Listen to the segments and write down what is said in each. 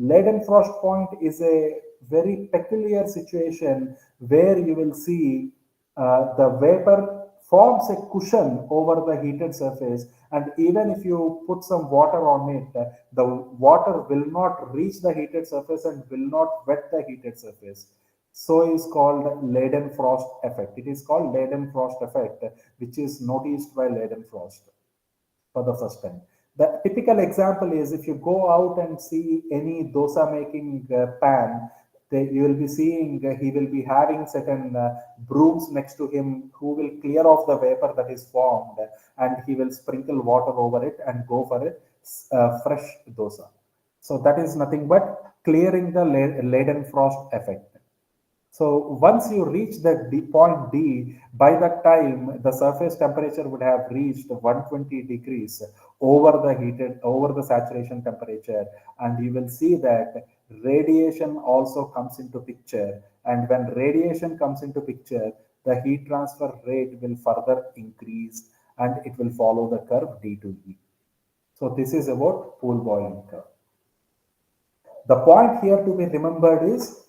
Leaden frost point is a very peculiar situation where you will see the vapor forms a cushion over the heated surface, and even if you put some water on it, the water will not reach the heated surface and will not wet the heated surface. So is called Leaden frost effect. It is called Leaden frost effect, which is noticed by Leaden frost for the first time. The typical example is if you go out and see any dosa making pan, you will be seeing he will be having certain brooms next to him who will clear off the vapor that is formed, and he will sprinkle water over it and go for a fresh dosa. So that is nothing but clearing the laden frost effect. So once you reach that point D, by that time the surface temperature would have reached 120 degrees over the saturation temperature, and you will see that radiation also comes into picture. And when radiation comes into picture, the heat transfer rate will further increase and it will follow the curve D to E. So this is about pool boiling curve. The point here to be remembered is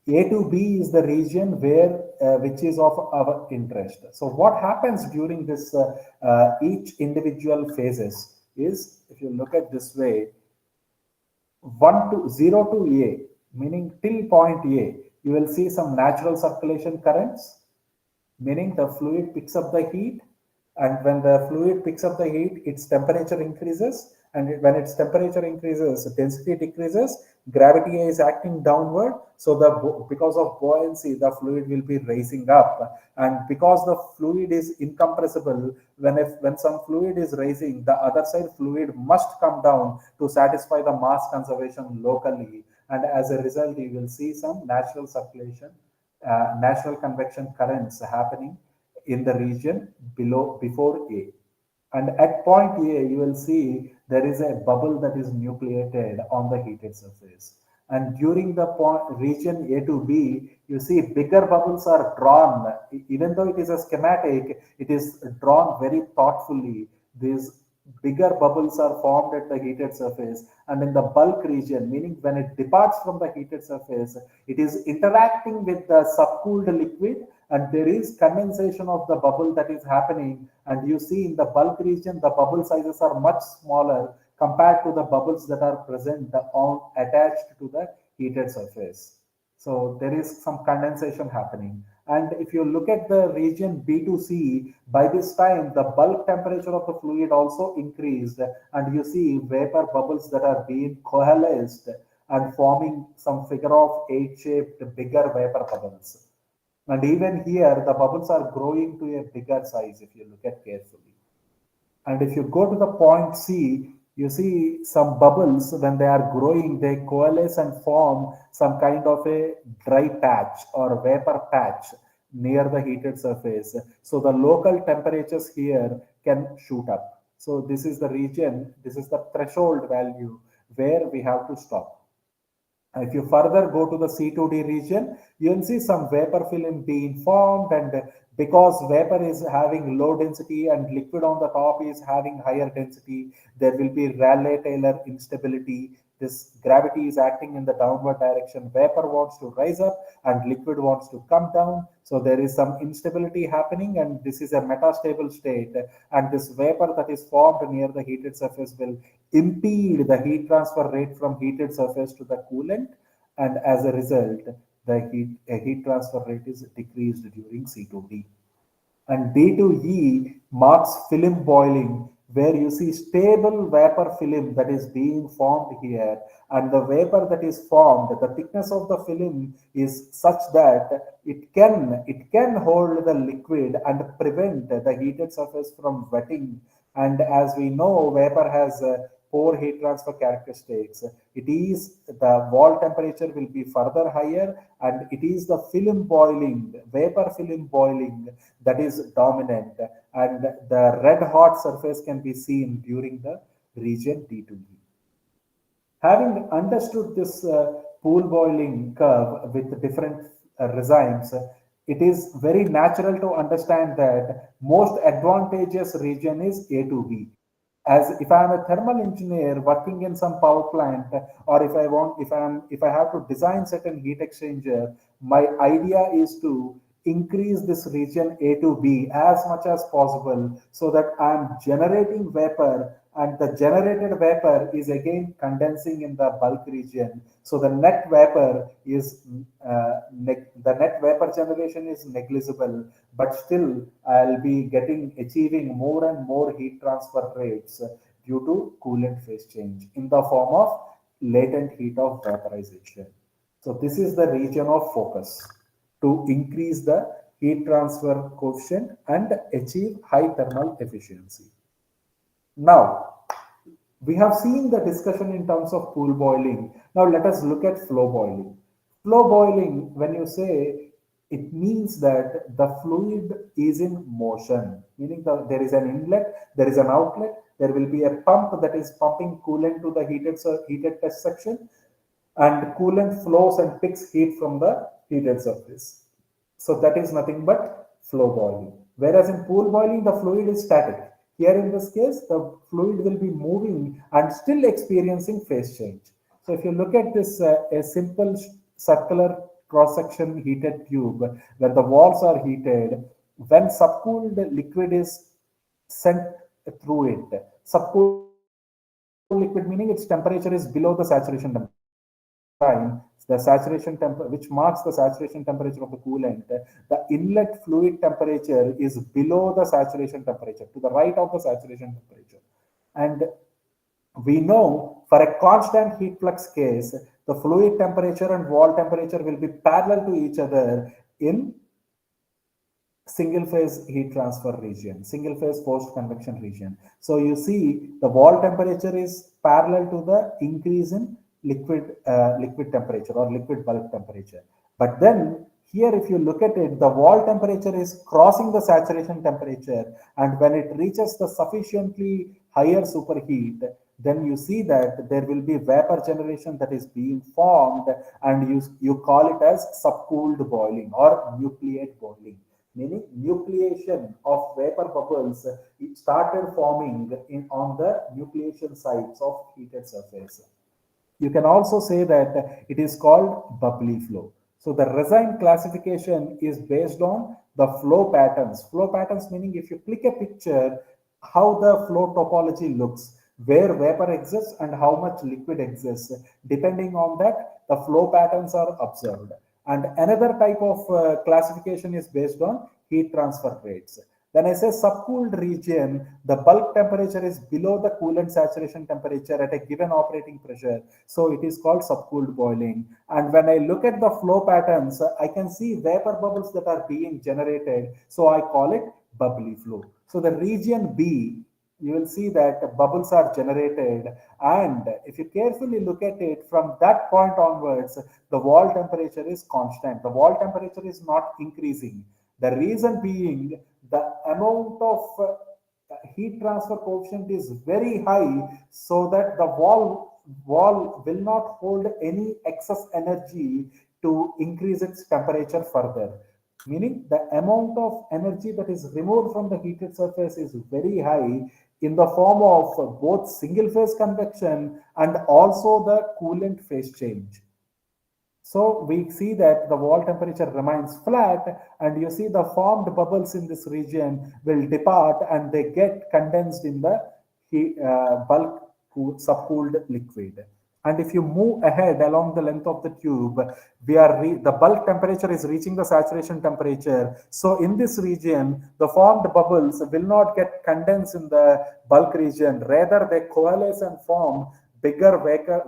A to B is the region where which is of our interest. So what happens during this each individual phases is, if you look at this way, 0 to A, meaning till point A, you will see some natural circulation currents, meaning the fluid picks up the heat, and when the fluid picks up the heat, its temperature increases, and when its temperature increases, density decreases, gravity is acting downward, so because of buoyancy, the fluid will be raising up, and because the fluid is incompressible, when some fluid is rising, the other side fluid must come down to satisfy the mass conservation locally, and as a result, you will see some natural circulation, natural convection currents happening in the region before A. And at point A, you will see there is a bubble that is nucleated on the heated surface. And during the region A to B, you see bigger bubbles are drawn. Even though it is a schematic, it is drawn very thoughtfully. These bigger bubbles are formed at the heated surface. And in the bulk region, meaning when it departs from the heated surface, it is interacting with the subcooled liquid, and there is condensation of the bubble that is happening. And you see in the bulk region, the bubble sizes are much smaller compared to the bubbles that are present attached to the heated surface. So there is some condensation happening. And if you look at the region B to C, by this time, the bulk temperature of the fluid also increased, and you see vapor bubbles that are being coalesced and forming some figure of 8-shaped bigger vapor bubbles. And even here, the bubbles are growing to a bigger size if you look at carefully. And if you go to the point C, you see some bubbles, when they are growing, they coalesce and form some kind of a dry patch or vapor patch near the heated surface. So the local temperatures here can shoot up. So this is the region, this is the threshold value where we have to stop. If you further go to the C2D region, you will see some vapor film being formed, and because vapor is having low density and liquid on the top is having higher density, there will be Rayleigh-Taylor instability. This gravity is acting in the downward direction. Vapor wants to rise up and liquid wants to come down. So there is some instability happening, and this is a metastable state. And this vapor that is formed near the heated surface will impede the heat transfer rate from heated surface to the coolant. And as a result, the heat transfer rate is decreased during C2D. And D to E marks film boiling, where you see stable vapor film that is being formed here, and the vapor that is formed, the thickness of the film is such that it can hold the liquid and prevent the heated surface from wetting. And as we know, vapor has poor heat transfer characteristics. It is the wall temperature will be further higher, and it is the film boiling, vapor film boiling, that is dominant, and the red hot surface can be seen during the region D2E. Having understood this pool boiling curve with different regimes, it is very natural to understand that most advantageous region is A to B. As if I am a thermal engineer working in some power plant, or if I have to design certain heat exchanger, my idea is to increase this region A to B as much as possible so that I am generating vapor, and the generated vapor is again condensing in the bulk region. So the net vapor is the net vapor generation is negligible, but still I'll be achieving more and more heat transfer rates due to coolant phase change in the form of latent heat of vaporization. So this is the region of focus to increase the heat transfer coefficient and achieve high thermal efficiency. Now, we have seen the discussion in terms of pool boiling. Now let us look at flow boiling. Flow boiling, when you say, it means that the fluid is in motion, meaning there is an inlet, there is an outlet, there will be a pump that is pumping coolant to the heated test section, and coolant flows and picks heat from the heated surface. So that is nothing but flow boiling. Whereas in pool boiling, the fluid is static. Here in this case, the fluid will be moving and still experiencing phase change. So if you look at this, a simple circular cross-section heated tube where the walls are heated, when subcooled liquid is sent through it, subcooled liquid meaning its temperature is below the saturation temperature. Time, the saturation temperature, which marks the saturation temperature of the coolant, the inlet fluid temperature is below the saturation temperature, to the right of the saturation temperature. And we know for a constant heat flux case, the fluid temperature and wall temperature will be parallel to each other in single phase heat transfer region, single phase forced convection region. So you see the wall temperature is parallel to the increase in liquid temperature or liquid bulk temperature. But then here, if you look at it, the wall temperature is crossing the saturation temperature, and when it reaches the sufficiently higher superheat, then you see that there will be vapor generation that is being formed, and you call it as subcooled boiling or nucleate boiling, meaning nucleation of vapor bubbles. It started forming on the nucleation sites of heated surface. You can also say that it is called bubbly flow. So the resin classification is based on the flow patterns. Flow patterns meaning if you click a picture, how the flow topology looks, where vapor exists and how much liquid exists. Depending on that, the flow patterns are observed. And another type of classification is based on heat transfer rates. When I say subcooled region, the bulk temperature is below the coolant saturation temperature at a given operating pressure. So it is called subcooled boiling. And when I look at the flow patterns, I can see vapor bubbles that are being generated. So I call it bubbly flow. So the region B, you will see that bubbles are generated, and if you carefully look at it from that point onwards, the wall temperature is constant. The wall temperature is not increasing. The reason being the amount of heat transfer coefficient is very high, so that the wall will not hold any excess energy to increase its temperature further, meaning the amount of energy that is removed from the heated surface is very high in the form of both single phase convection and also the coolant phase change. So we see that the wall temperature remains flat, and you see the formed bubbles in this region will depart and they get condensed in the bulk subcooled liquid. And if you move ahead along the length of the tube, the bulk temperature is reaching the saturation temperature. So in this region, the formed bubbles will not get condensed in the bulk region. Rather, they coalesce and form bigger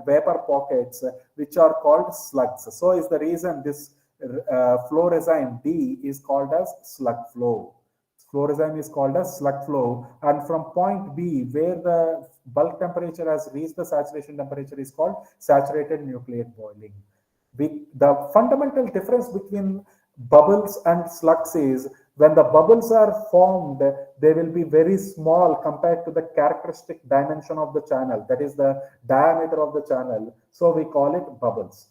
vapor pockets, which are called slugs. So is the reason this flow regime D is called as slug flow. Flow regime is called as slug flow, and from point B, where the bulk temperature has reached the saturation temperature, is called saturated nucleate boiling. The fundamental difference between bubbles and slugs is when the bubbles are formed, they will be very small compared to the characteristic dimension of the channel, that is the diameter of the channel. So we call it bubbles.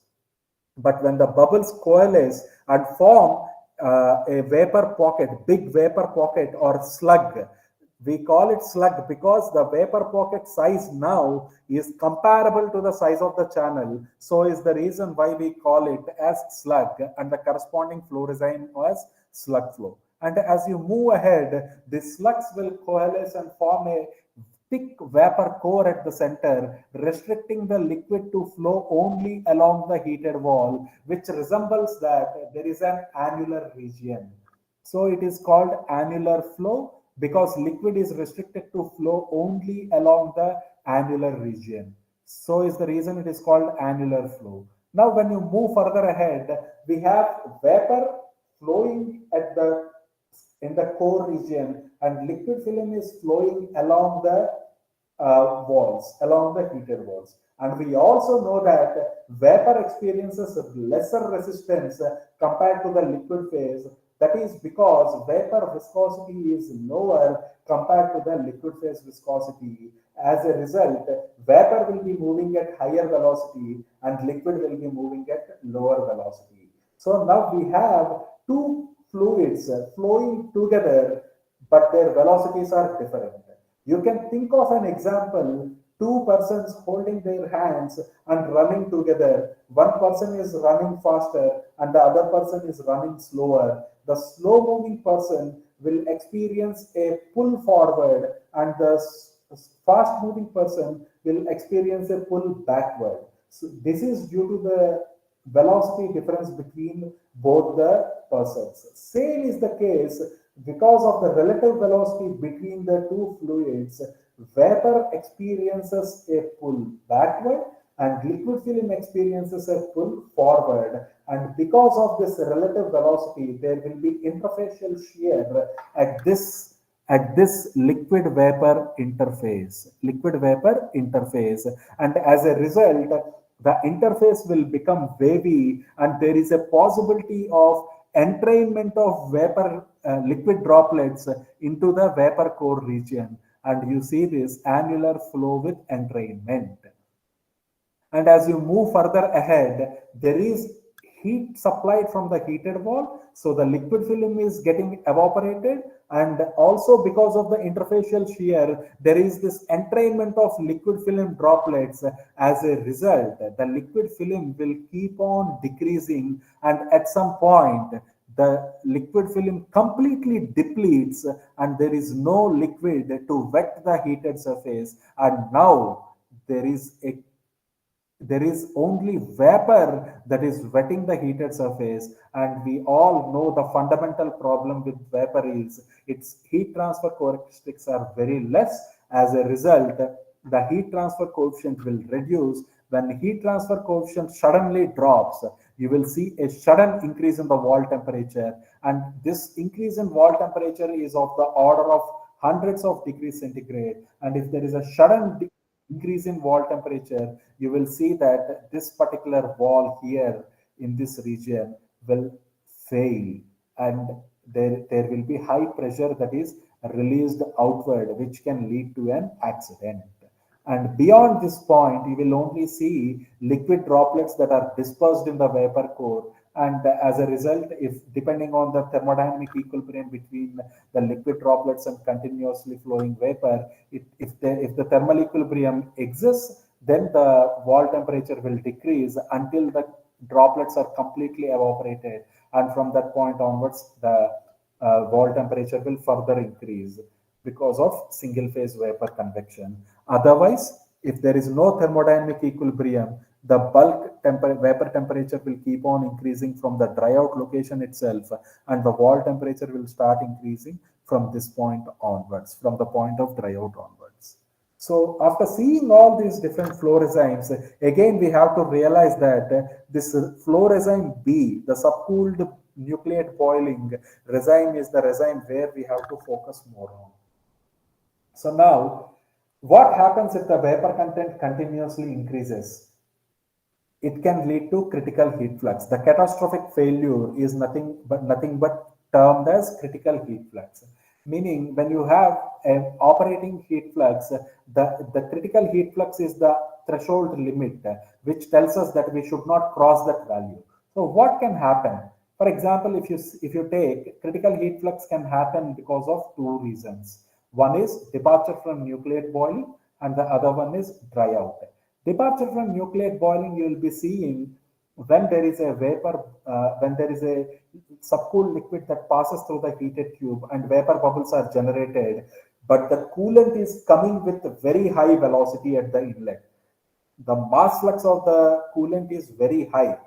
But when the bubbles coalesce and form a vapor pocket, big vapor pocket or slug, We call it slug because the vapor pocket size now is comparable to the size of the channel. So is the reason why we call it as slug, and the corresponding flow regime as slug flow. And as you move ahead, the slugs will coalesce and form a thick vapor core at the center, restricting the liquid to flow only along the heated wall, which resembles that there is an annular region. So it is called annular flow because liquid is restricted to flow only along the annular region. So is the reason it is called annular flow. Now, when you move further ahead, we have vapor flowing at the in the core region, and liquid film is flowing along the walls, along the heated walls. And we also know that vapor experiences lesser resistance compared to the liquid phase. That is because vapor viscosity is lower compared to the liquid phase viscosity. As a result, vapor will be moving at higher velocity and liquid will be moving at lower velocity. So now we have two fluids flowing together, but their velocities are different. You can think of an example, two persons holding their hands and running together. One person is running faster and the other person is running slower. The slow moving person will experience a pull forward, and the fast moving person will experience a pull backward. So this is due to the velocity difference between both the persons. Same is the case because of the relative velocity between the two fluids. Vapor experiences a pull backward and liquid film experiences a pull forward. And because of this relative velocity, there will be interfacial shear at this liquid vapor interface, and as a result the interface will become wavy, and there is a possibility of entrainment of vapor liquid droplets into the vapor core region, and you see this annular flow with entrainment. And as you move further ahead, there is heat supplied from the heated wall. So the liquid film is getting evaporated. And also because of the interfacial shear, there is this entrainment of liquid film droplets. As a result, the liquid film will keep on decreasing. And at some point, the liquid film completely depletes and there is no liquid to wet the heated surface. And now there is a there is only vapor that is wetting the heated surface, and we all know the fundamental problem with vapor is its heat transfer characteristics are very less. As a result, the heat transfer coefficient will reduce. When heat transfer coefficient suddenly drops, you will see a sudden increase in the wall temperature, and this increase in wall temperature is of the order of hundreds of degrees centigrade. And if there is a sudden increase in wall temperature, you will see that this particular wall here in this region will fail, and there will be high pressure that is released outward, which can lead to an accident. And beyond this point, you will only see liquid droplets that are dispersed in the vapor core. And as a result, if depending on the thermodynamic equilibrium between the liquid droplets and continuously flowing vapor, if the thermal equilibrium exists, then the wall temperature will decrease until the droplets are completely evaporated. And from that point onwards, the wall temperature will further increase because of single phase vapor convection. Otherwise, if there is no thermodynamic equilibrium, the vapor temperature will keep on increasing from the dry out location itself, and the wall temperature will start increasing from this point onwards, from the point of dry out onwards. So after seeing all these different flow regimes, again we have to realize that this flow regime B, the subcooled nucleate boiling regime, is the regime where we have to focus more on. So now, what happens if the vapor content continuously increases? It can lead to critical heat flux. The catastrophic failure is nothing but termed as critical heat flux. Meaning, when you have an operating heat flux, the critical heat flux is the threshold limit, which tells us that we should not cross that value. So, what can happen? For example, if you take critical heat flux can happen because of two reasons. One is departure from nucleate boiling and the other one is dry out. Departure from nucleate boiling, you will be seeing when there is a vapor, when there is a subcooled liquid that passes through the heated tube and vapor bubbles are generated, but the coolant is coming with very high velocity at the inlet. The mass flux of the coolant is very high.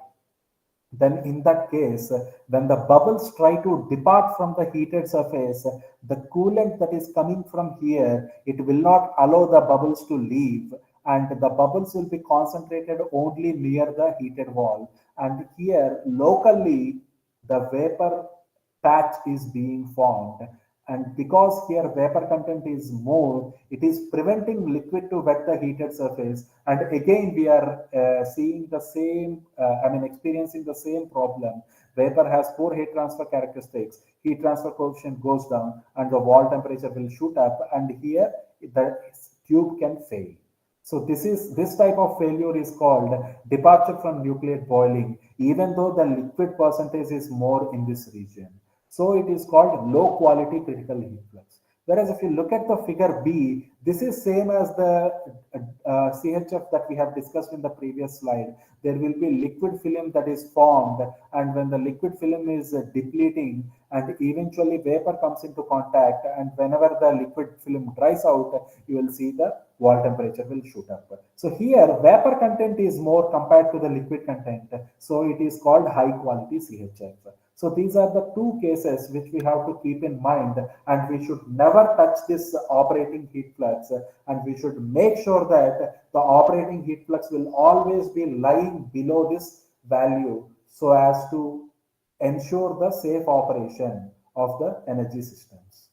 Then in that case, when the bubbles try to depart from the heated surface, the coolant that is coming from here, it will not allow the bubbles to leave, and the bubbles will be concentrated only near the heated wall. And here, locally, the vapor patch is being formed, and because here vapor content is more, it is preventing liquid to wet the heated surface. And again we are seeing the same, experiencing the same problem. Vapor has poor heat transfer characteristics, heat transfer coefficient goes down and the wall temperature will shoot up, and here the tube can fail. So this type of failure is called departure from nucleate boiling, even though the liquid percentage is more in this region. So it is called low quality critical heat flux. Whereas if you look at the figure B, this is same as the CHF that we have discussed in the previous slide. There will be liquid film that is formed, and when the liquid film is depleting and eventually vapor comes into contact, and whenever the liquid film dries out, you will see the wall temperature will shoot up. So here vapor content is more compared to the liquid content. So it is called high quality CHF. So these are the two cases which we have to keep in mind, and we should never touch this operating heat flux, and we should make sure that the operating heat flux will always be lying below this value so as to ensure the safe operation of the energy systems.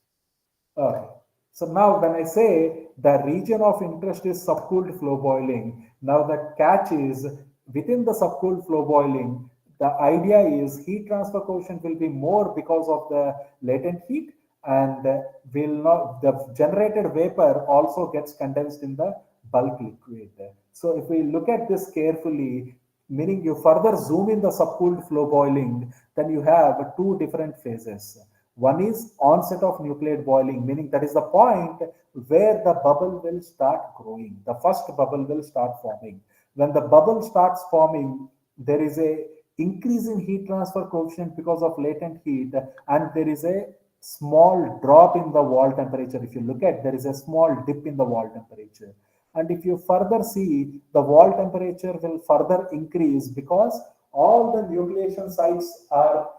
Okay. So now when I say the region of interest is subcooled flow boiling, now the catch is within the subcooled flow boiling, the idea is heat transfer coefficient will be more because of the latent heat, and will not, the generated vapor also gets condensed in the bulk liquid. So if we look at this carefully, meaning you further zoom in the subcooled flow boiling, then you have two different phases. One is onset of nucleate boiling, meaning that is the point where the bubble will start growing. The first bubble will start forming. When the bubble starts forming, there is a increase in heat transfer coefficient because of latent heat, and there is a small drop in the wall temperature. If you look at, there is a small dip in the wall temperature. And if you further see, the wall temperature will further increase because all the nucleation sites are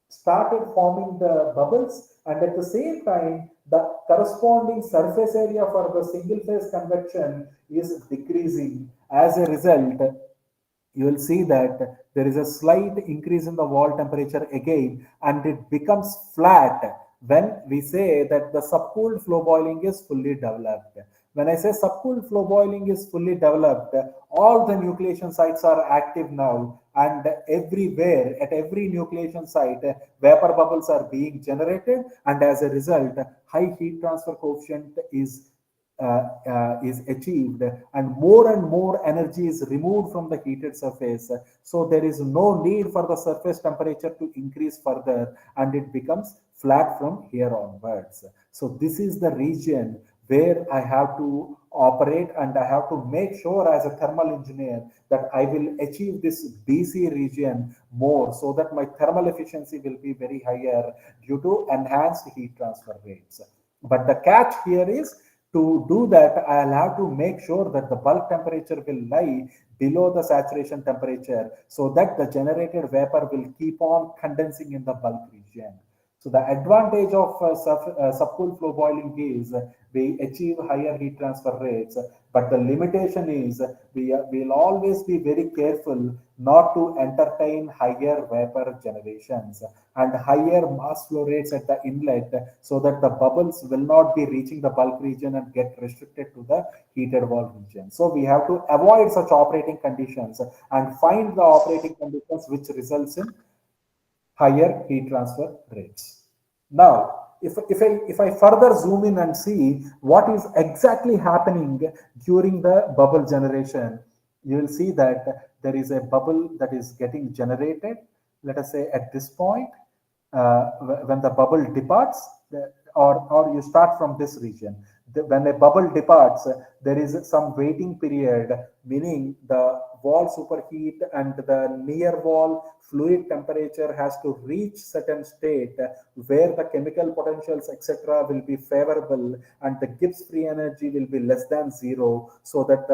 started forming the bubbles, and at the same time the corresponding surface area for the single phase convection is decreasing. As a result, you will see that there is a slight increase in the wall temperature again, and it becomes flat when we say that the subcooled flow boiling is fully developed. When I say subcooled flow boiling is fully developed, all the nucleation sites are active now, and everywhere at every nucleation site, vapor bubbles are being generated, and as a result, high heat transfer coefficient is achieved, and more energy is removed from the heated surface. So there is no need for the surface temperature to increase further, and it becomes flat from here onwards. So this is the region where I have to operate, and I have to make sure as a thermal engineer that I will achieve this BC region more, so that my thermal efficiency will be very higher due to enhanced heat transfer rates. But the catch here is, to do that, I'll have to make sure that the bulk temperature will lie below the saturation temperature, so that the generated vapor will keep on condensing in the bulk region. So the advantage of subcooled flow boiling is we achieve higher heat transfer rates, but the limitation is we will always be very careful not to entertain higher vapor generations and higher mass flow rates at the inlet, so that the bubbles will not be reaching the bulk region and get restricted to the heated wall region. So we have to avoid such operating conditions and find the operating conditions which results in higher heat transfer rates. Now, if I further zoom in and see what is exactly happening during the bubble generation, you will see that there is a bubble that is getting generated. Let us say at this point, when the bubble departs, or you start from this region. When a bubble departs, there is some waiting period, meaning the wall superheat and the near wall fluid temperature has to reach certain state where the chemical potentials etc will be favorable and the Gibbs free energy will be less than zero, so that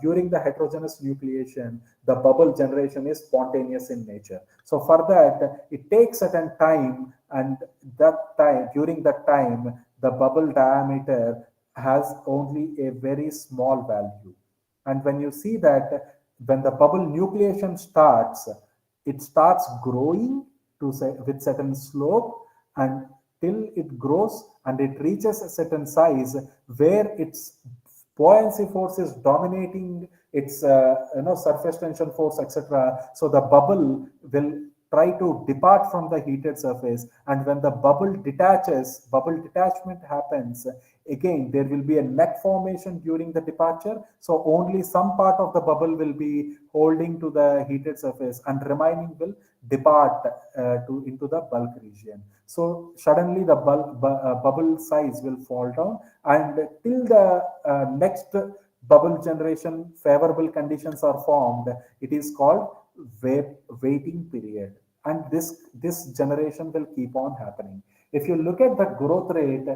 during the heterogeneous nucleation, the bubble generation is spontaneous in nature. So for that, it takes certain time, and that time, during that time, the bubble diameter has only a very small value. And when you see that, when the bubble nucleation starts, it starts growing to say with certain slope, and till it grows and it reaches a certain size where its buoyancy force is dominating its surface tension force etc, so the bubble will try to depart from the heated surface, and when the bubble detaches, bubble detachment happens, again there will be a neck formation during the departure, so only some part of the bubble will be holding to the heated surface and remaining will depart to into the bulk region. So suddenly the bubble size will fall down, and till the next bubble generation favorable conditions are formed, it is called waiting period, and this generation will keep on happening. If you look at the growth rate,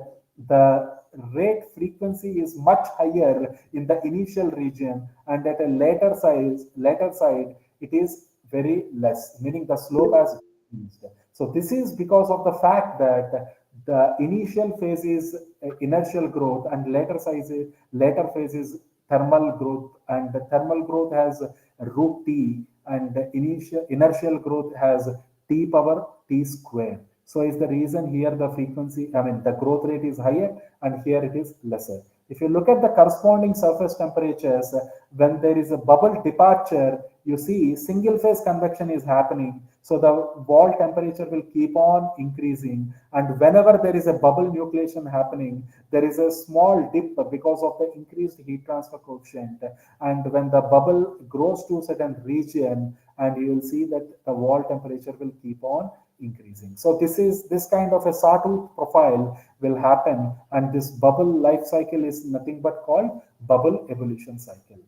the rate frequency is much higher in the initial region, and at a later side it is very less, meaning the slope has increased. So this is because of the fact that the initial phase is inertial growth, and later phase is thermal growth, and the thermal growth has root t, and the initial inertial growth has t power t square. So is the reason here the frequency, I mean the growth rate is higher, and here it is lesser. If you look at the corresponding surface temperatures, when there is a bubble departure, you see single phase convection is happening. So the wall temperature will keep on increasing. And whenever there is a bubble nucleation happening, there is a small dip because of the increased heat transfer coefficient. And when the bubble grows to a certain region, and you will see that the wall temperature will keep on increasing. So this kind of a sawtooth profile will happen, and this bubble life cycle is nothing but called bubble evolution cycle.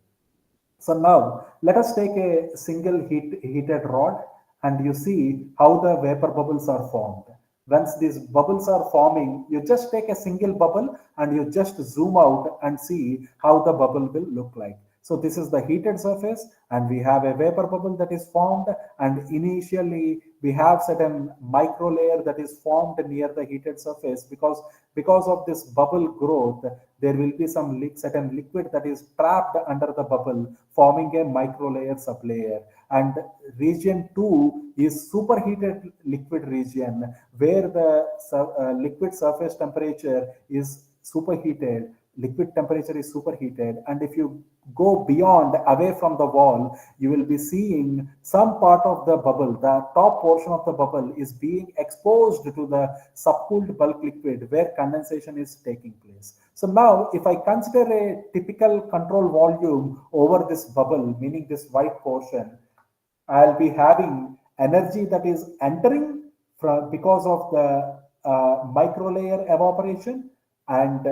So now let us take a single heated rod, and you see how the vapor bubbles are formed. Once these bubbles are forming, you just take a single bubble and you just zoom out and see how the bubble will look like. So this is the heated surface, and we have a vapor bubble that is formed, and initially we have certain micro layer that is formed near the heated surface, because of this bubble growth, there will be some certain liquid that is trapped under the bubble, forming a micro layer sublayer. And region 2 is superheated liquid region, where the liquid surface temperature is superheated, liquid temperature is superheated, and if you go beyond away from the wall, you will be seeing some part of the bubble, the top portion of the bubble is being exposed to the subcooled bulk liquid where condensation is taking place. So now if I consider a typical control volume over this bubble, meaning this white portion, I'll be having energy that is entering from because of the micro layer evaporation, and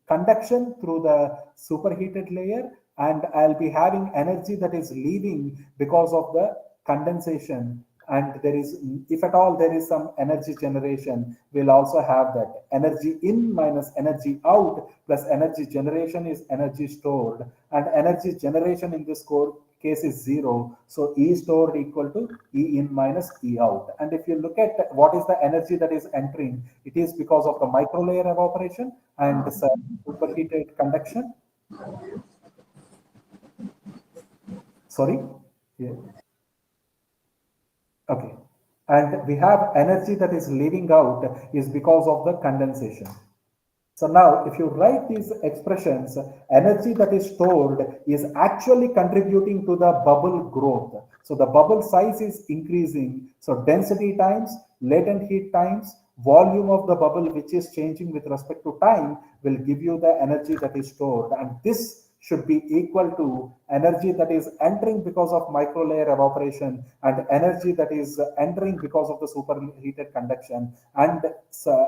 conduction through the superheated layer, and I'll be having energy that is leaving because of the condensation. And there is, if at all there is some energy generation, we'll also have that energy in minus energy out plus energy generation is energy stored, and energy generation in this case is zero. So E stored equal to E in minus E out. And if you look at what is the energy that is entering, it is because of the micro layer evaporation and superheated conduction. Sorry? Yeah. Okay. And we have energy that is leaving out is because of the condensation. So now if you write these expressions, energy that is stored is actually contributing to the bubble growth. So the bubble size is increasing. So density times latent heat times volume of the bubble, which is changing with respect to time, will give you the energy that is stored. And this should be equal to energy that is entering because of microlayer evaporation and energy that is entering because of the superheated conduction and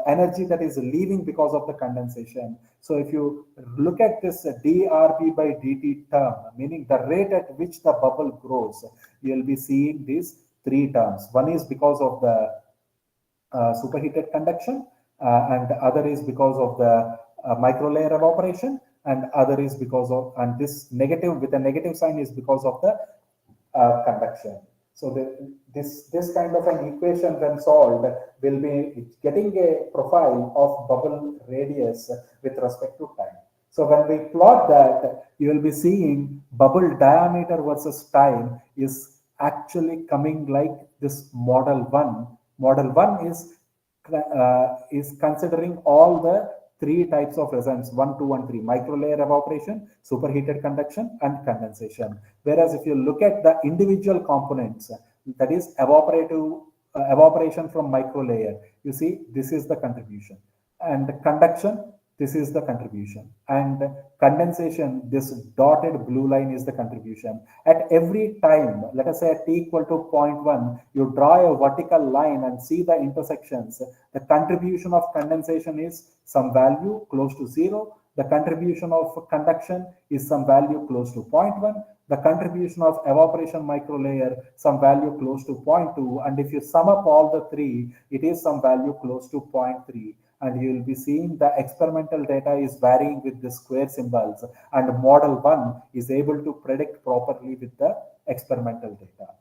energy that is leaving because of the condensation. So if you look at this dRB by dt term, meaning the rate at which the bubble grows, you will be seeing these three terms. One is because of the superheated conduction, and other is because of the microlayer evaporation, and other is because of, and this negative with a negative sign is because of the conduction. So this kind of an equation when solved will be getting a profile of bubble radius with respect to time. So when we plot that, you will be seeing bubble diameter versus time is actually coming like this model 1. Model 1 is considering all the three types of resins 1, 2, and 3: microlayer evaporation, superheated conduction, and condensation. Whereas if you look at the individual components, that is evaporation from microlayer, you see this is the contribution, and conduction, this is the contribution, and condensation, this dotted blue line is the contribution. At every time, let us say at t equal to 0.1, you draw a vertical line and see the intersections. The contribution of condensation is some value close to 0. The contribution of conduction is some value close to 0.1. The contribution of evaporation microlayer, some value close to 0.2. And if you sum up all the three, it is some value close to 0.3. And you will be seeing the experimental data is varying with the square symbols, and model 1 is able to predict properly with the experimental data.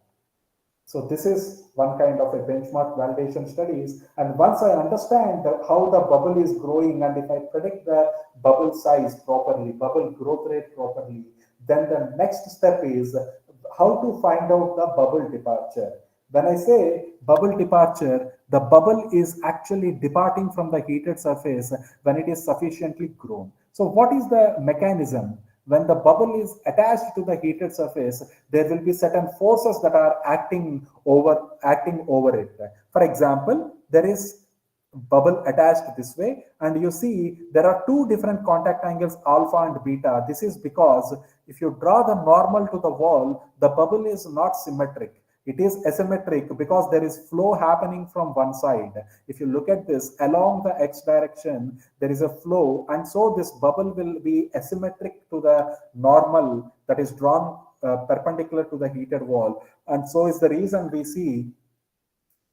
So this is one kind of a benchmark validation studies. And once I understand how the bubble is growing, and if I predict the bubble size properly, bubble growth rate properly, then the next step is how to find out the bubble departure. When I say bubble departure, the bubble is actually departing from the heated surface when it is sufficiently grown. So what is the mechanism? When the bubble is attached to the heated surface, there will be certain forces that are acting over it. For example, there is bubble attached this way, and you see there are two different contact angles, alpha and beta. This is because if you draw the normal to the wall, the bubble is not symmetric. It is asymmetric because there is flow happening from one side. If you look at this, along the x direction, there is a flow, and so this bubble will be asymmetric to the normal that is drawn perpendicular to the heated wall. And so is the reason we see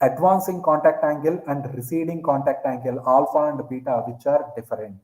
advancing contact angle and receding contact angle, alpha and beta, which are different.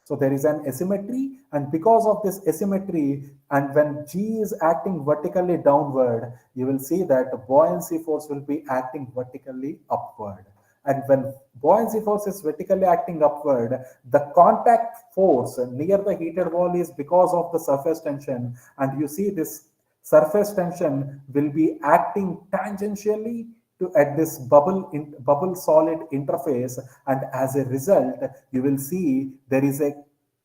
So there is an asymmetry, and because of this asymmetry, and when G is acting vertically downward, you will see that buoyancy force will be acting vertically upward. And when buoyancy force is vertically acting upward, the contact force near the heated wall is because of the surface tension. And you see this surface tension will be acting tangentially to at this bubble solid interface, and as a result you will see there is a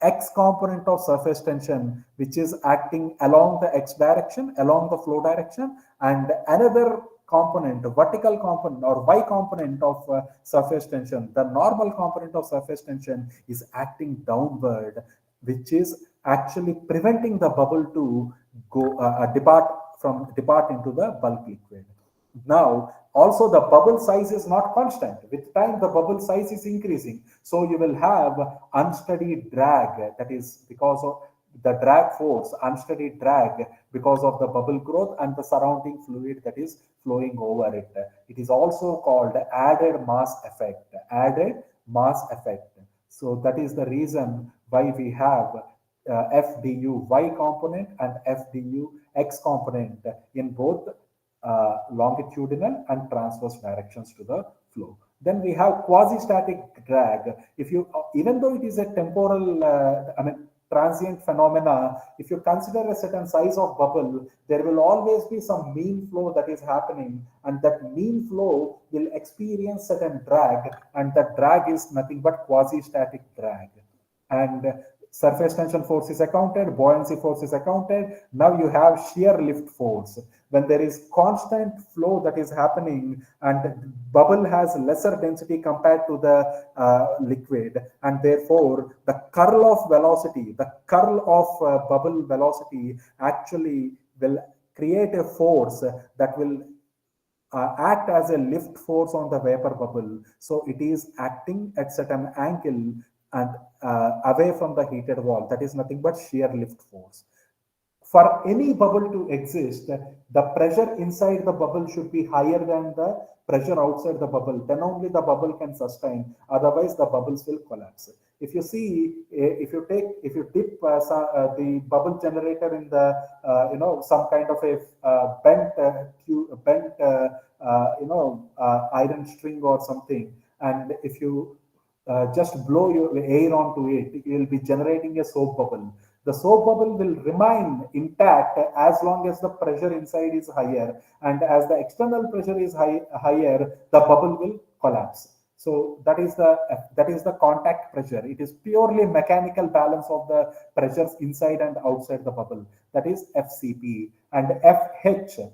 x component of surface tension which is acting along the x direction, along the flow direction, and another component, vertical component or y component of surface tension, the normal component of surface tension, is acting downward, which is actually preventing the bubble to go depart into the bulk liquid. Now, also the bubble size is not constant. With time, the bubble size is increasing. So you will have unsteady drag, that is because of the drag force, unsteady drag because of the bubble growth and the surrounding fluid that is flowing over it. It is also called added mass effect, added mass effect. So that is the reason why we have FDU Y component and FDU X component in both longitudinal and transverse directions to the flow. Then we have quasi-static drag. If you, even though it is a temporal, transient phenomena, if you consider a certain size of bubble, there will always be some mean flow that is happening, and that mean flow will experience certain drag, and that drag is nothing but quasi-static drag. And surface tension force is accounted, buoyancy force is accounted. Now you have shear lift force. When there is constant flow that is happening and bubble has lesser density compared to the liquid, and therefore the curl of velocity, the curl of bubble velocity actually will create a force that will act as a lift force on the vapor bubble. So it is acting at certain angle and away from the heated wall. That is nothing but shear lift force. For any bubble to exist, the pressure inside the bubble should be higher than the pressure outside the bubble. Then only the bubble can sustain. Otherwise, the bubbles will collapse. If you see, if you dip the bubble generator in the some kind of a bent iron string or something, and if you just blow your air onto it, you will be generating a soap bubble. The soap bubble will remain intact as long as the pressure inside is higher, and as the external pressure is higher, the bubble will collapse. So that is the contact pressure. It is purely mechanical balance of the pressures inside and outside the bubble. That is FCP. And FH,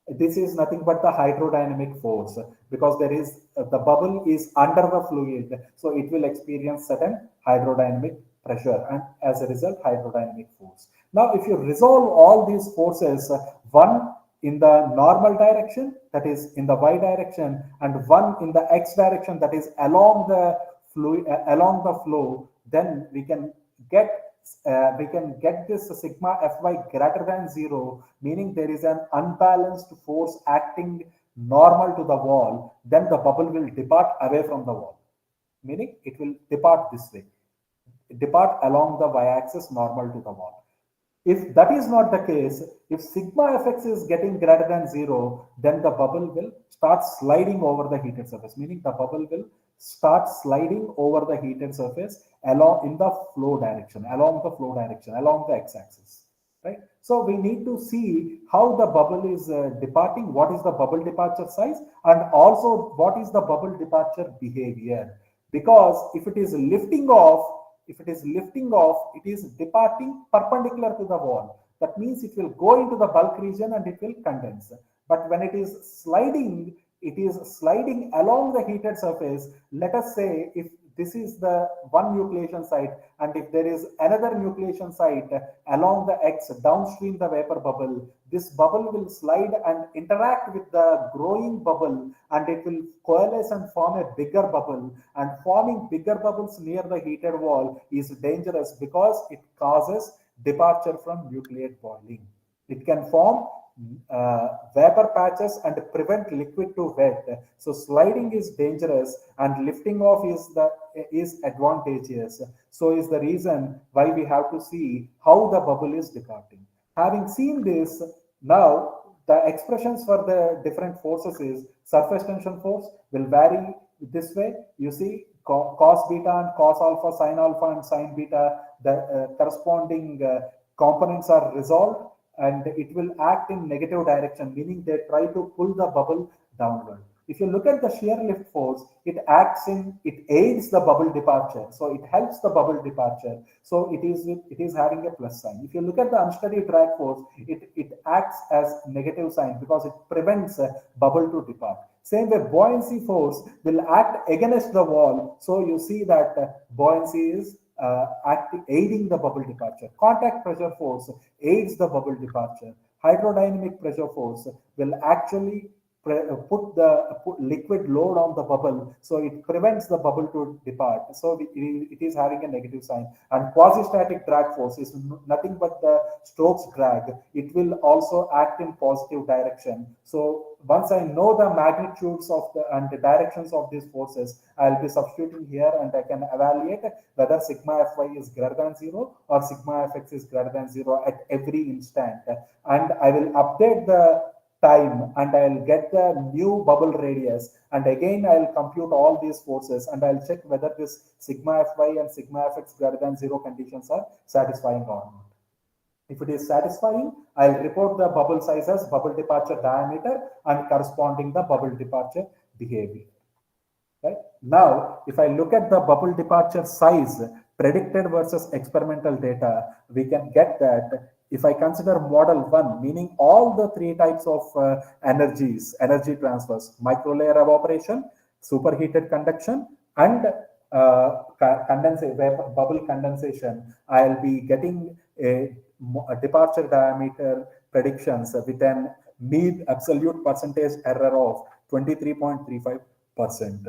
this is nothing but the hydrodynamic force, because there is the bubble is under the fluid, so it will experience certain hydrodynamic pressure and as a result hydrodynamic force. Now if you resolve all these forces, one in the normal direction, that is in the y direction, and one in the x direction, that is along the fluid, along the flow, then we can get this sigma Fy greater than 0, meaning there is an unbalanced force acting normal to the wall. Then the bubble will depart away from the wall, meaning it will depart this way, depart along the y-axis normal to the wall. If that is not the case, if sigma Fx is getting greater than 0, then the bubble will start sliding over the heated surface, meaning the bubble will start sliding over the heated surface along the flow direction, along the x-axis, right? So we need to see how the bubble is departing, what is the bubble departure size, and also what is the bubble departure behavior. Because if it is lifting off, it is departing perpendicular to the wall. That means it will go into the bulk region and it will condense. But when it is sliding along the heated surface. Let us say if this is the one nucleation site, and if there is another nucleation site along the x downstream the vapor bubble, this bubble will slide and interact with the growing bubble, and it will coalesce and form a bigger bubble. And forming bigger bubbles near the heated wall is dangerous because it causes departure from nucleate boiling. It can form vapor patches and prevent liquid to wet. So sliding is dangerous and lifting off is advantageous. So is the reason why we have to see how the bubble is departing. Having seen this, now the expressions for the different forces is surface tension force will vary this way. You see cos beta and cos alpha, sin alpha and sin beta, the corresponding components are resolved, and it will act in negative direction, meaning they try to pull the bubble downward. If you look at the shear lift force, it aids the bubble departure. So it helps the bubble departure. So it is having a plus sign. If you look at the unsteady drag force, it acts as negative sign because it prevents bubble to depart. Same way, buoyancy force will act against the wall. So you see that buoyancy is aiding the bubble departure. Contact pressure force aids the bubble departure. Hydrodynamic pressure force will actually put liquid load on the bubble, so it prevents the bubble to depart. So it is having a negative sign. And quasi-static drag force is nothing but the Stokes drag. It will also act in positive direction. So once I know the magnitudes of and the directions of these forces, I'll be substituting here and I can evaluate whether sigma Fy is greater than 0 or sigma Fx is greater than 0 at every instant. And I will update the time and I'll get the new bubble radius, and again I'll compute all these forces and I'll check whether this sigma Fy and sigma Fx greater than 0 conditions are satisfying or not. If it is satisfying, I'll report the bubble size as bubble departure diameter and corresponding the bubble departure behavior. Right? Now, if I look at the bubble departure size, predicted versus experimental data, we can get that if I consider model 1, meaning all the three types of energy transfers, microlayer evaporation, superheated conduction, and bubble condensation, I'll be getting a departure diameter predictions with an mean absolute percentage error of 23.35%.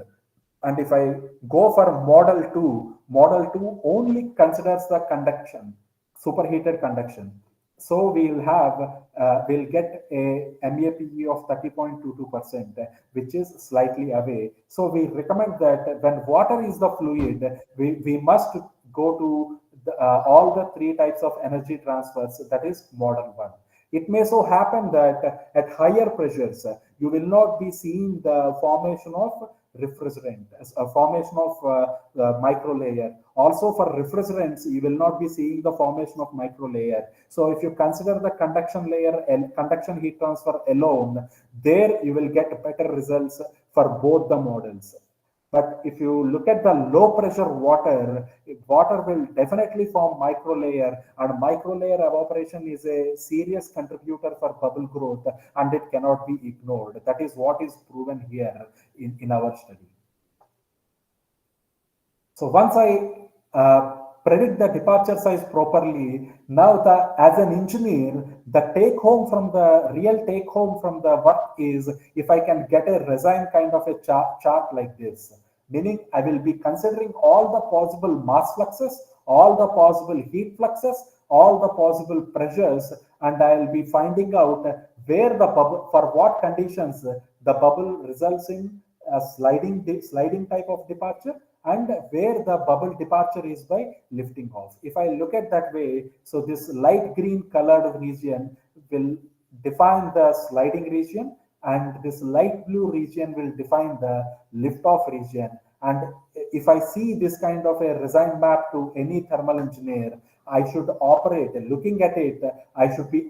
And if I go for model 2 only considers the conduction, superheated conduction. So we'll get a MAPE of 30.22%, which is slightly away. So we recommend that when water is the fluid, we must go to all the three types of energy transfers, that is model 1. It may so happen that at higher pressures, you will not be seeing the formation of refrigerant, as a formation of microlayer. Also for refrigerants, you will not be seeing the formation of microlayer. So if you consider the conduction layer and conduction heat transfer alone, there you will get better results for both the models. But if you look at the low pressure water, water will definitely form microlayer, and microlayer evaporation is a serious contributor for bubble growth, and it cannot be ignored. That is what is proven here in our study. So once I predict the departure size properly, now as an engineer, the real take home from the work is if I can get a resign kind of a chart like this, meaning I will be considering all the possible mass fluxes, all the possible heat fluxes, all the possible pressures, and I will be finding out where the bubble, for what conditions the bubble results in a sliding type of departure, and where the bubble departure is by lifting off. If I look at that way, so this light green colored region will define the sliding region, and this light blue region will define the lift off region. And if I see this kind of a resign map to any thermal engineer, I should operate, looking at it, I should be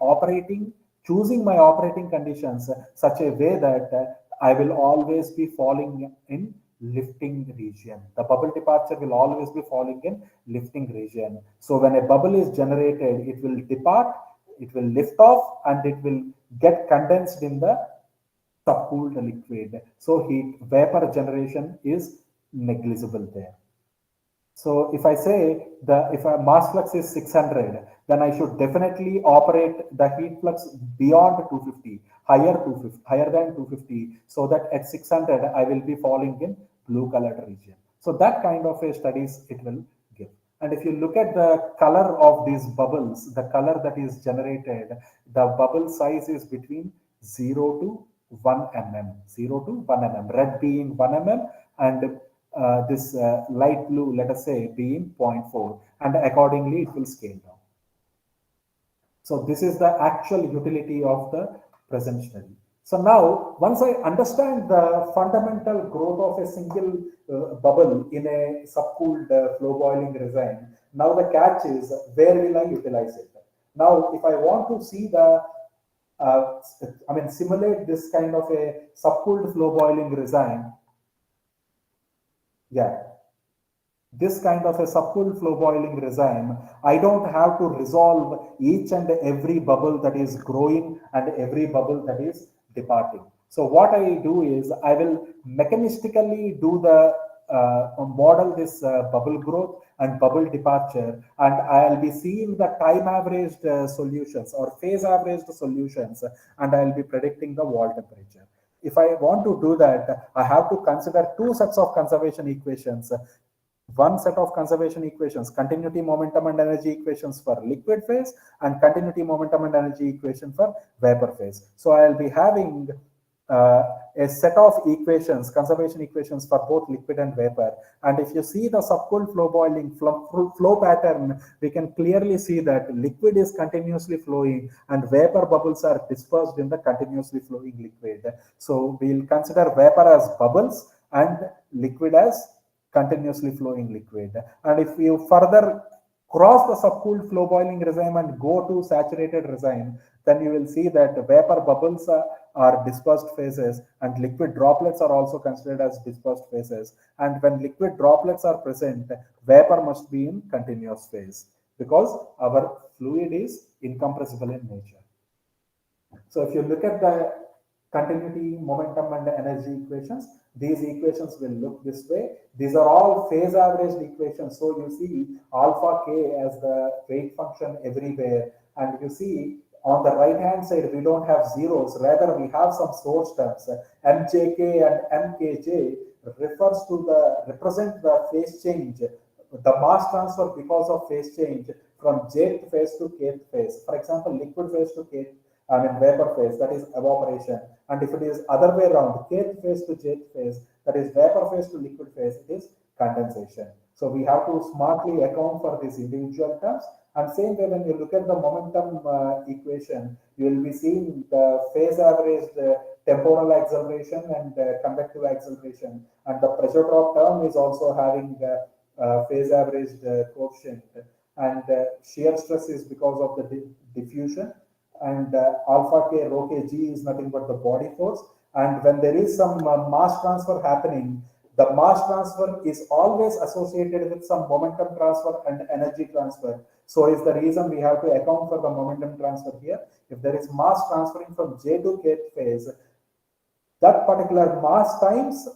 choosing my operating conditions such a way that I will always be falling in lifting region. The bubble departure will always be falling in lifting region. So when a bubble is generated, it will depart, it will lift off, and it will get condensed in the subcooled liquid. So heat vapor generation is negligible there. So if I say if a mass flux is 600, then I should definitely operate the heat flux beyond 250, higher than 250, so that at 600 I will be falling in blue colored region. So that kind of a studies it will give. And if you look at the color of these bubbles, the color that is generated, the bubble size is between 0 to 1 mm, 0 to 1 mm, red being 1 mm, and this light blue, let us say, being 0.4, and accordingly it will scale down. So this is the actual utility of the present study. So now, once I understand the fundamental growth of a single bubble in a subcooled flow boiling resin, now the catch is where will I utilize it? Now, if I want to see simulate this kind of a subcooled flow boiling resin, this kind of a subcooled flow boiling resin, I don't have to resolve each and every bubble that is growing and every bubble that is departing. So what I do is I will mechanistically do the model this bubble growth and bubble departure, and I'll be seeing the time averaged solutions or phase averaged solutions, and I'll be predicting the wall temperature. If I want to do that, I have to consider two sets of conservation equations. One set of conservation equations, continuity, momentum, and energy equations for liquid phase, and continuity, momentum, and energy equation for vapor phase. So I'll be having a set of equations, conservation equations for both liquid and vapor. And if you see the subcooled flow boiling flow pattern, we can clearly see that liquid is continuously flowing and vapor bubbles are dispersed in the continuously flowing liquid. So we'll consider vapor as bubbles and liquid as continuously flowing liquid. And if you further cross the subcooled flow boiling resin and go to saturated resin, then you will see that vapor bubbles are dispersed phases, and liquid droplets are also considered as dispersed phases. And when liquid droplets are present, vapor must be in continuous phase because our fluid is incompressible in nature. So if you look at the continuity, momentum, and energy equations, these equations will look this way. These are all phase averaged equations. So you see alpha k as the weight function everywhere. And you see on the right hand side, we don't have zeros. Rather, we have some source terms. Mjk and mkj refers to represent the phase change, the mass transfer because of phase change from jth phase to kth phase. For example, liquid phase to kth, I mean vapor phase, that is evaporation. And if it is other way around, kth phase to jth phase, that is vapor phase to liquid phase, it is condensation. So we have to smartly account for these individual terms. And same way, when you look at the momentum equation, you will be seeing the phase averaged temporal acceleration and convective acceleration. And the pressure drop term is also having phase averaged coefficient. And shear stress is because of the diffusion. And alpha k rho k g is nothing but the body force. And when there is some mass transfer happening, the mass transfer is always associated with some momentum transfer and energy transfer. So is the reason we have to account for the momentum transfer here. If there is mass transferring from J to kth phase, that particular mass times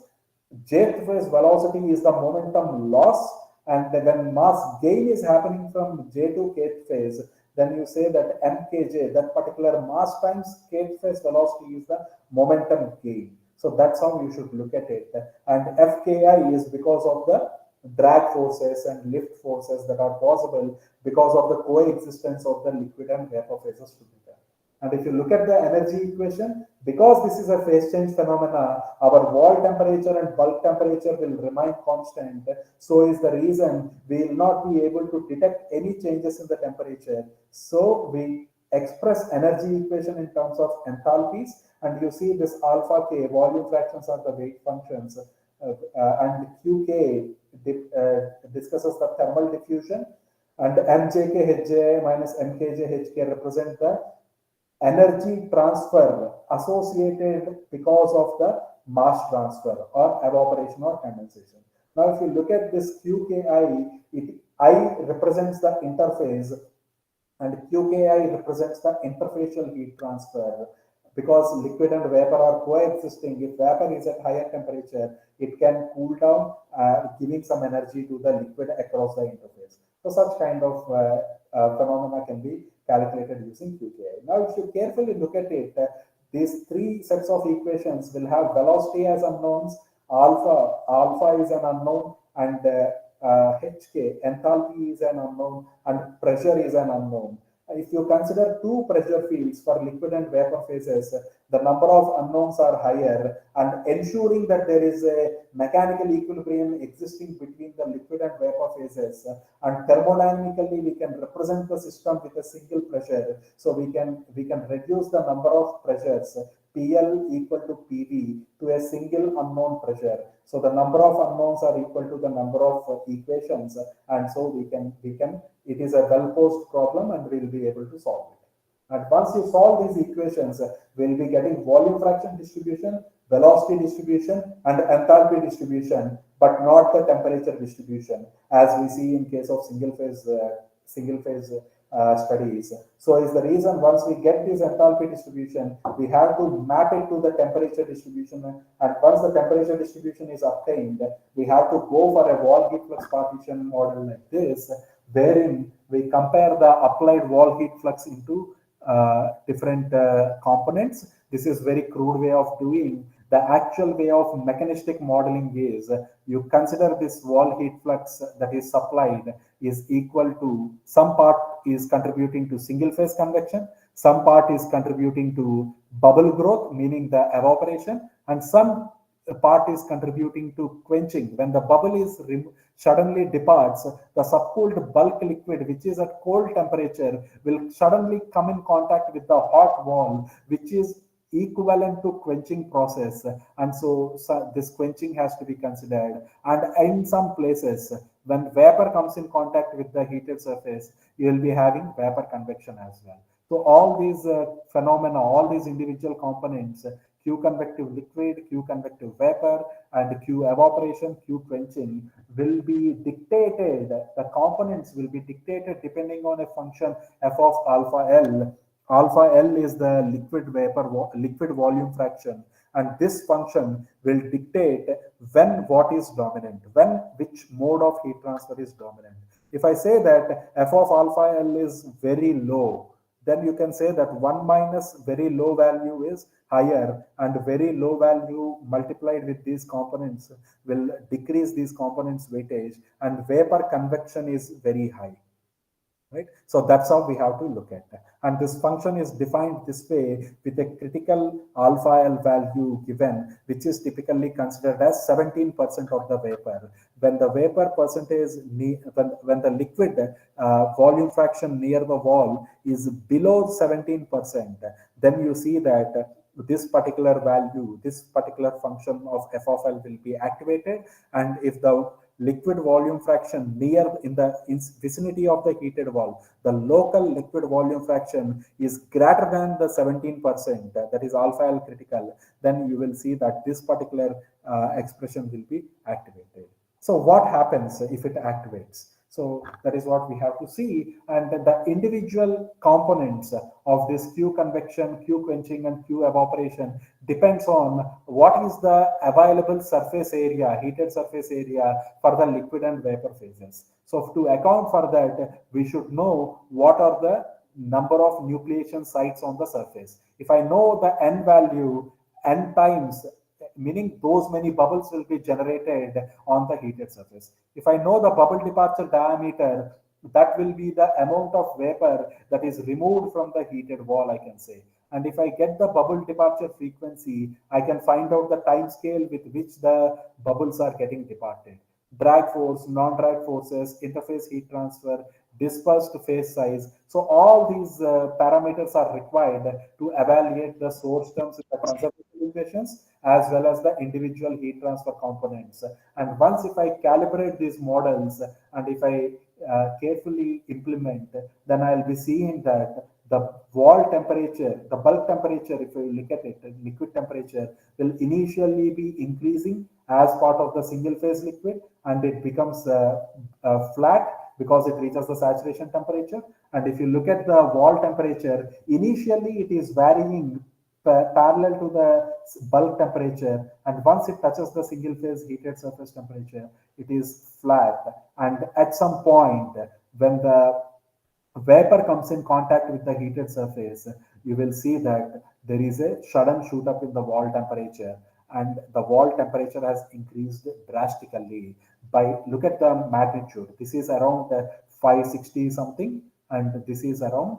jth phase velocity is the momentum loss. And when mass gain is happening from J to kth phase, then you say that mkj, that particular mass times kth phase velocity, is the momentum gain. So that's how you should look at it. And fki is because of the drag forces and lift forces that are possible because of the coexistence of the liquid and vapor phases together. And if you look at the energy equation, because this is a phase change phenomena, our wall temperature and bulk temperature will remain constant. So is the reason we will not be able to detect any changes in the temperature. So we express energy equation in terms of enthalpies, and you see this alpha k, volume fractions are the weight functions, and qk discusses the thermal diffusion, and mjk hj minus mkj hk represent the energy transfer associated because of the mass transfer or evaporation or condensation. Now, if you look at this QKI, I represents the interface and QKI represents the interfacial heat transfer. Because liquid and vapor are coexisting, if vapor is at higher temperature, it can cool down, giving some energy to the liquid across the interface. So such kind of phenomena can be calculated using QKI. Now, if you carefully look at it, these three sets of equations will have velocity as unknowns, alpha is an unknown, and hk, enthalpy is an unknown, and pressure is an unknown. If you consider two pressure fields for liquid and vapor phases, the number of unknowns are higher, and ensuring that there is a mechanical equilibrium existing between the liquid and vapor phases, and thermodynamically we can represent the system with a single pressure. So we can reduce the number of pressures PL equal to PV to a single unknown pressure. So the number of unknowns are equal to the number of equations, and so we can it is a well-posed problem and we'll be able to solve it. And once you solve these equations, we'll be getting volume fraction distribution, velocity distribution, and enthalpy distribution, but not the temperature distribution, as we see in case of single phase studies. So is the reason once we get this enthalpy distribution, we have to map it to the temperature distribution, and once the temperature distribution is obtained, we have to go for a wall heat flux partition model like this, wherein we compare the applied wall heat flux into different components. This is very crude way of doing. The actual way of mechanistic modeling is you consider this wall heat flux that is supplied is equal to some part is contributing to single phase convection, some part is contributing to bubble growth, meaning the evaporation, and some part is contributing to quenching. When the bubble is suddenly departs, the subcooled bulk liquid, which is at cold temperature, will suddenly come in contact with the hot wall, which is equivalent to quenching process. And so this quenching has to be considered. And in some places, when vapor comes in contact with the heated surface, you will be having vapor convection as well. So all these phenomena, all these individual components, Q convective liquid, Q convective vapor, and Q evaporation, Q quenching will be dictated, the components will be dictated depending on a function f of alpha L. Alpha L is the liquid volume fraction, and this function will dictate when what is dominant, when which mode of heat transfer is dominant. If I say that f of alpha L is very low, then you can say that 1 minus very low value is higher, and very low value multiplied with these components will decrease these components weightage, and vapor convection is very high, right? So that's how we have to look at that. And this function is defined this way with a critical alpha L value given, which is typically considered as 17% of the vapor. When the vapor percentage, when the liquid volume fraction near the wall is below 17%, then you see that this particular value, this particular function of f of L will be activated. And if the liquid volume fraction near in the vicinity of the heated wall, the local liquid volume fraction is greater than the 17%, that is alpha L critical, then you will see that this particular expression will be activated. So what happens if it activates? So that is what we have to see. And the individual components of this Q convection, Q quenching, and Q evaporation depends on what is the available surface area, heated surface area for the liquid and vapor phases. So to account for that, we should know what are the number of nucleation sites on the surface. If I know the N value, N times, meaning those many bubbles will be generated on the heated surface. If I know the bubble departure diameter, that will be the amount of vapor that is removed from the heated wall, I can say. And if I get the bubble departure frequency, I can find out the time scale with which the bubbles are getting departed. Drag force, non-drag forces, interface heat transfer, dispersed phase size. So all these parameters are required to evaluate the source terms in the conservation equations as well as the individual heat transfer components. And once if I calibrate these models and if I carefully implement, then I'll be seeing that the wall temperature, the bulk temperature, if you look at it, the liquid temperature will initially be increasing as part of the single phase liquid, and it becomes flat because it reaches the saturation temperature. And if you look at the wall temperature, initially it is varying parallel to the bulk temperature, and once it touches the single phase heated surface temperature, it is flat. And at some point, when the vapor comes in contact with the heated surface, you will see that there is a sudden shoot up in the wall temperature, and the wall temperature has increased drastically. By look at the magnitude, this is around 560 something, and this is around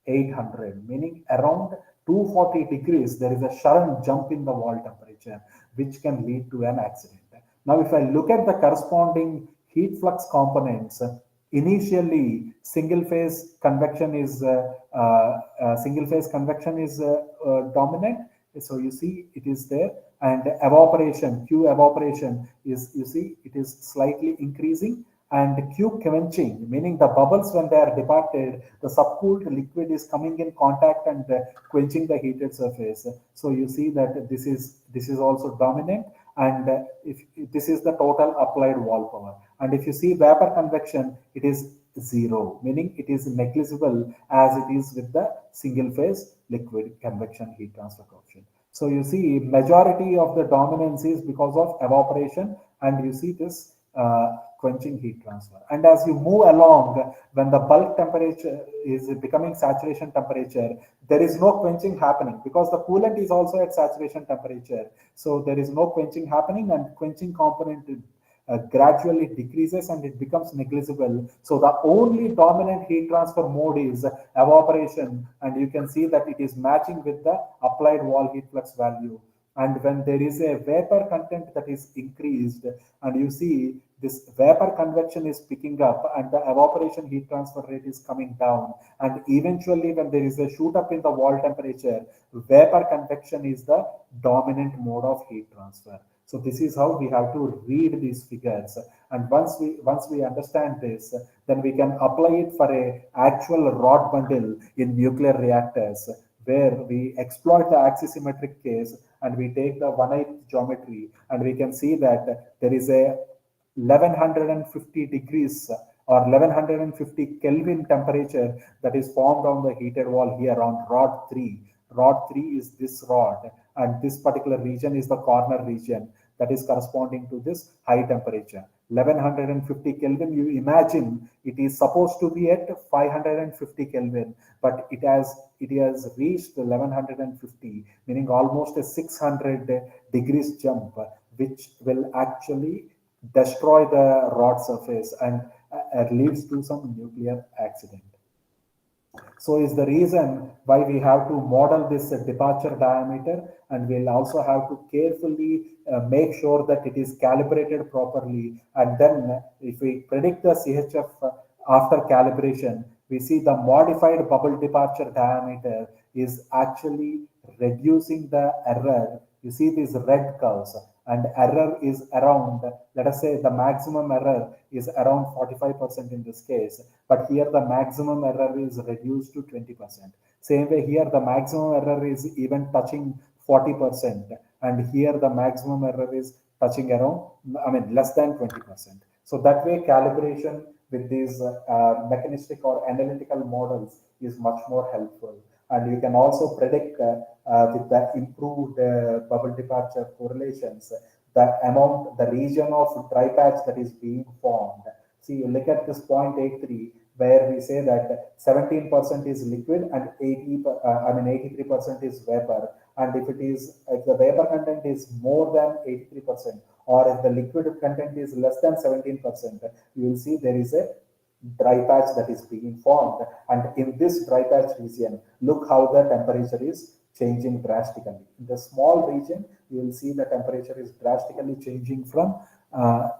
800, meaning around 240 degrees, there is a sudden jump in the wall temperature, which can lead to an accident. Now, if I look at the corresponding heat flux components, initially single phase convection is dominant. So you see it is there, and evaporation, Q evaporation is, you see it is slightly increasing. And Q quenching, meaning the bubbles when they are departed, the subcooled liquid is coming in contact and quenching the heated surface. So you see that this is also dominant, and if this is the total applied wall power. And if you see vapor convection, it is zero, meaning it is negligible as it is with the single phase liquid convection heat transfer coefficient. So you see majority of the dominance is because of evaporation, and you see this quenching heat transfer. And as you move along, when the bulk temperature is becoming saturation temperature, there is no quenching happening because the coolant is also at saturation temperature. So there is no quenching happening, and quenching component gradually decreases and it becomes negligible. So the only dominant heat transfer mode is evaporation, and you can see that it is matching with the applied wall heat flux value. And when there is a vapor content that is increased, and you see this vapor convection is picking up and the evaporation heat transfer rate is coming down, and eventually when there is a shoot up in the wall temperature, vapor convection is the dominant mode of heat transfer. So this is how we have to read these figures. And once we understand this, then we can apply it for a actual rod bundle in nuclear reactors, where we exploit the axisymmetric case and we take the 1/8 geometry, and we can see that there is a 1150 degrees or 1150 Kelvin temperature that is formed on the heated wall here on rod 3. Rod 3 is this rod, and this particular region is the corner region that is corresponding to this high temperature. 1150 Kelvin, you imagine it is supposed to be at 550 Kelvin, but it has reached 1150, meaning almost a 600 degrees jump, which will actually destroy the rod surface and leads to some nuclear accident. So is the reason why we have to model this departure diameter, and we'll also have to carefully make sure that it is calibrated properly. And then if we predict the CHF after calibration, we see the modified bubble departure diameter is actually reducing the error. You see these red curves, and error is around, let us say the maximum error is around 45% in this case, but here the maximum error is reduced to 20%. Same way here the maximum error is even touching 40%, and here the maximum error is touching around, less than 20%. So that way calibration with these mechanistic or analytical models is much more helpful. And you can also predict with the improved bubble departure correlations, the region of dry patch that is being formed. See, you look at this 0.83, where we say that 17% is liquid and 83% is vapor. And if the vapor content is more than 83%, or if the liquid content is less than 17%, you will see there is a dry patch that is being formed. And in this dry patch region, look how the temperature is changing drastically. In the small region, you will see the temperature is drastically changing from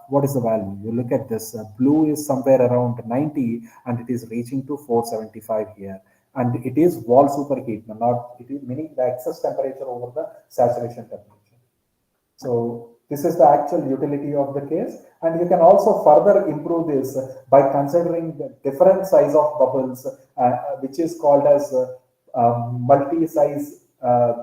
what is the value? You look at this, blue is somewhere around 90, and it is reaching to 475 here. And it is wall superheat, not it is meaning the excess temperature over the saturation temperature. So this is the actual utility of the case, and you can also further improve this by considering the different size of bubbles, which is called as multi-size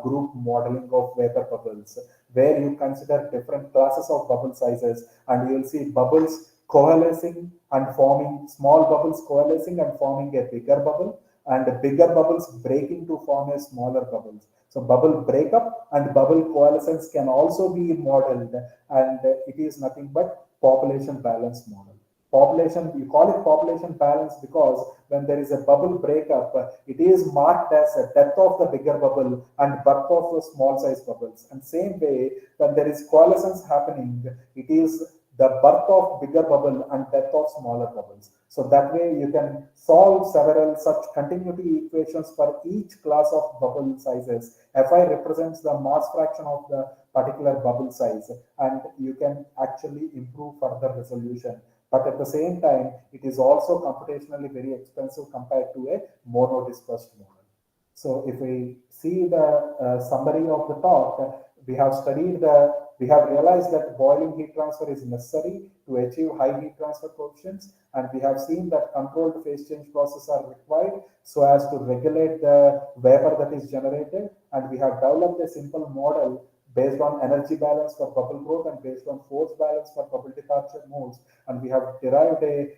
group modeling of vapor bubbles, where you consider different classes of bubble sizes, and you will see bubbles coalescing and forming, small bubbles coalescing and forming a bigger bubble, and bigger bubbles breaking to form a smaller bubbles. So bubble breakup and bubble coalescence can also be modeled, and it is nothing but population balance model. Population, you call it population balance because when there is a bubble breakup, it is marked as a death of the bigger bubble and birth of the small size bubbles. And same way, when there is coalescence happening, it is the birth of bigger bubble and death of smaller bubbles. So that way you can solve several such continuity equations for each class of bubble sizes. Fi represents the mass fraction of the particular bubble size, and you can actually improve further resolution. But at the same time, it is also computationally very expensive compared to a monodispersed model. So if we see the summary of the talk, we have realized that boiling heat transfer is necessary to achieve high heat transfer coefficients, and we have seen that controlled phase change processes are required so as to regulate the vapor that is generated, and we have developed a simple model based on energy balance for bubble growth and based on force balance for bubble departure modes, and we have derived a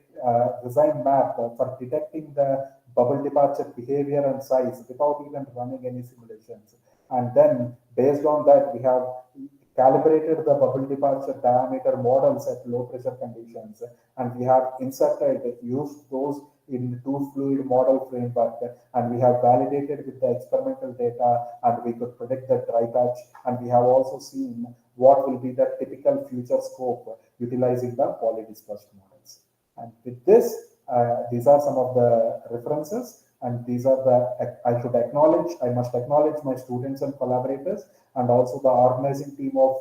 design map for detecting the bubble departure behavior and size without even running any simulations. And then based on that, we have calibrated the bubble departure diameter models at low pressure conditions, and we have used those in two fluid model framework, and we have validated with the experimental data, and we could predict the dry patch, and we have also seen what will be the typical future scope utilizing the polydispersed models. And with this, these are some of the references, and these are I must acknowledge my students and collaborators, and also the organizing team of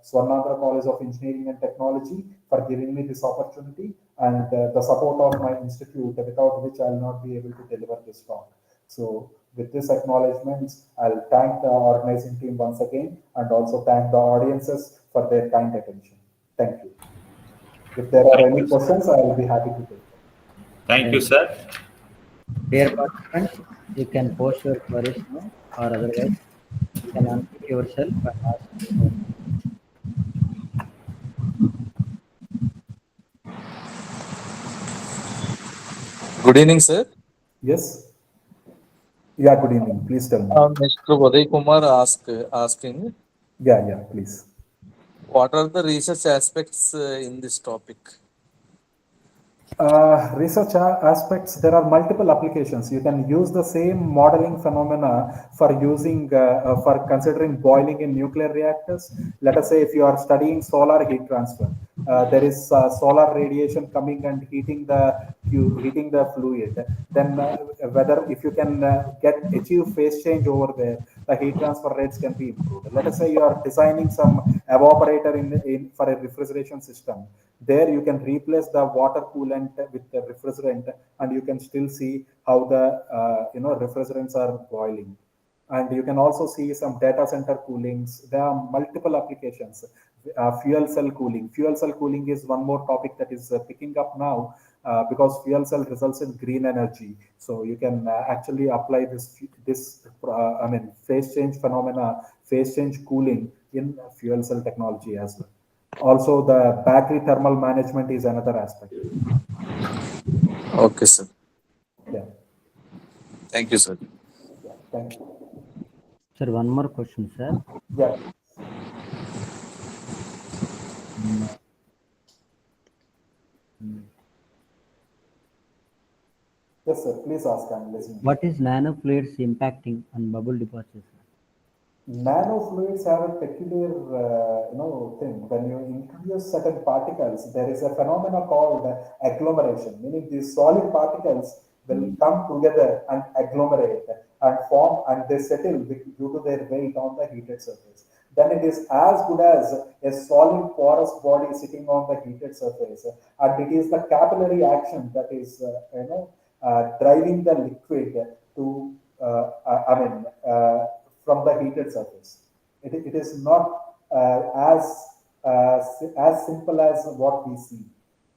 Swarnandhra College of Engineering and Technology for giving me this opportunity, and the support of my institute, without which I will not be able to deliver this talk. So With this acknowledgements, I'll thank the organizing team once again and also thank the audiences for their kind attention. Thank you. If there are Thank any you, sir. questions, I will be happy to take them. Thank you, Yes. sir. Dear participants, you can post your queries now or otherwise you can unmute yourself and ask your Good evening, sir. Yes? Yeah, good evening. Please tell me. Mr. Uday Kumar asking, Yeah, please. what are the research aspects in this topic? Research aspects, there are multiple applications. You can use the same modeling phenomena for for considering boiling in nuclear reactors. Let us say if you are studying solar heat transfer, there is solar radiation coming and heating the fluid. Then whether if you can achieve phase change over there, the heat transfer rates can be improved. Let us say you are designing some evaporator in for a refrigeration system. There you can replace the water coolant with the refrigerant, and you can still see how the refrigerants are boiling. And you can also see some data center coolings. There are multiple applications. Fuel cell cooling. Fuel cell cooling is one more topic that is picking up now, because fuel cell results in green energy. So you can actually apply phase change phenomena, phase change cooling in fuel cell technology as well. Also, the battery thermal management is another aspect. Okay, sir. Yeah, Thank you, sir. yeah. Thank you. Sir, one more question, sir. Yeah. Mm, mm. Yes, sir. Please ask. I'm listening. What is nanofluids impacting on bubble deposits? Nanofluids have a peculiar, thing. When you introduce certain particles, there is a phenomena called agglomeration, meaning these solid particles will come together and agglomerate and form, and they settle due to their weight on the heated surface. Then it is as good as a solid porous body sitting on the heated surface, and it is the capillary action that is, driving the liquid to, from the heated surface. It is not as simple as what we see.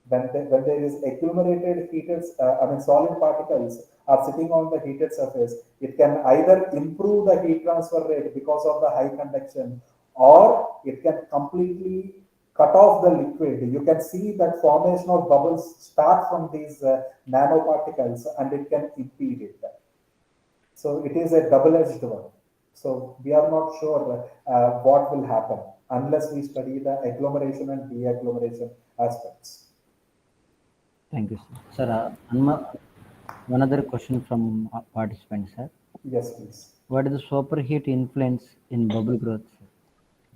When there is accumulated solid particles are sitting on the heated surface, it can either improve the heat transfer rate because of the high conduction, or it can completely cut off the liquid. You can see that formation of bubbles start from these nanoparticles, and it can impede it. So it is a double-edged one. So we are not sure what will happen unless we study the agglomeration and de-agglomeration aspects. Thank you, sir. Sir, one other question from participants, sir. Yes, please. What is the superheat influence in bubble growth, sir?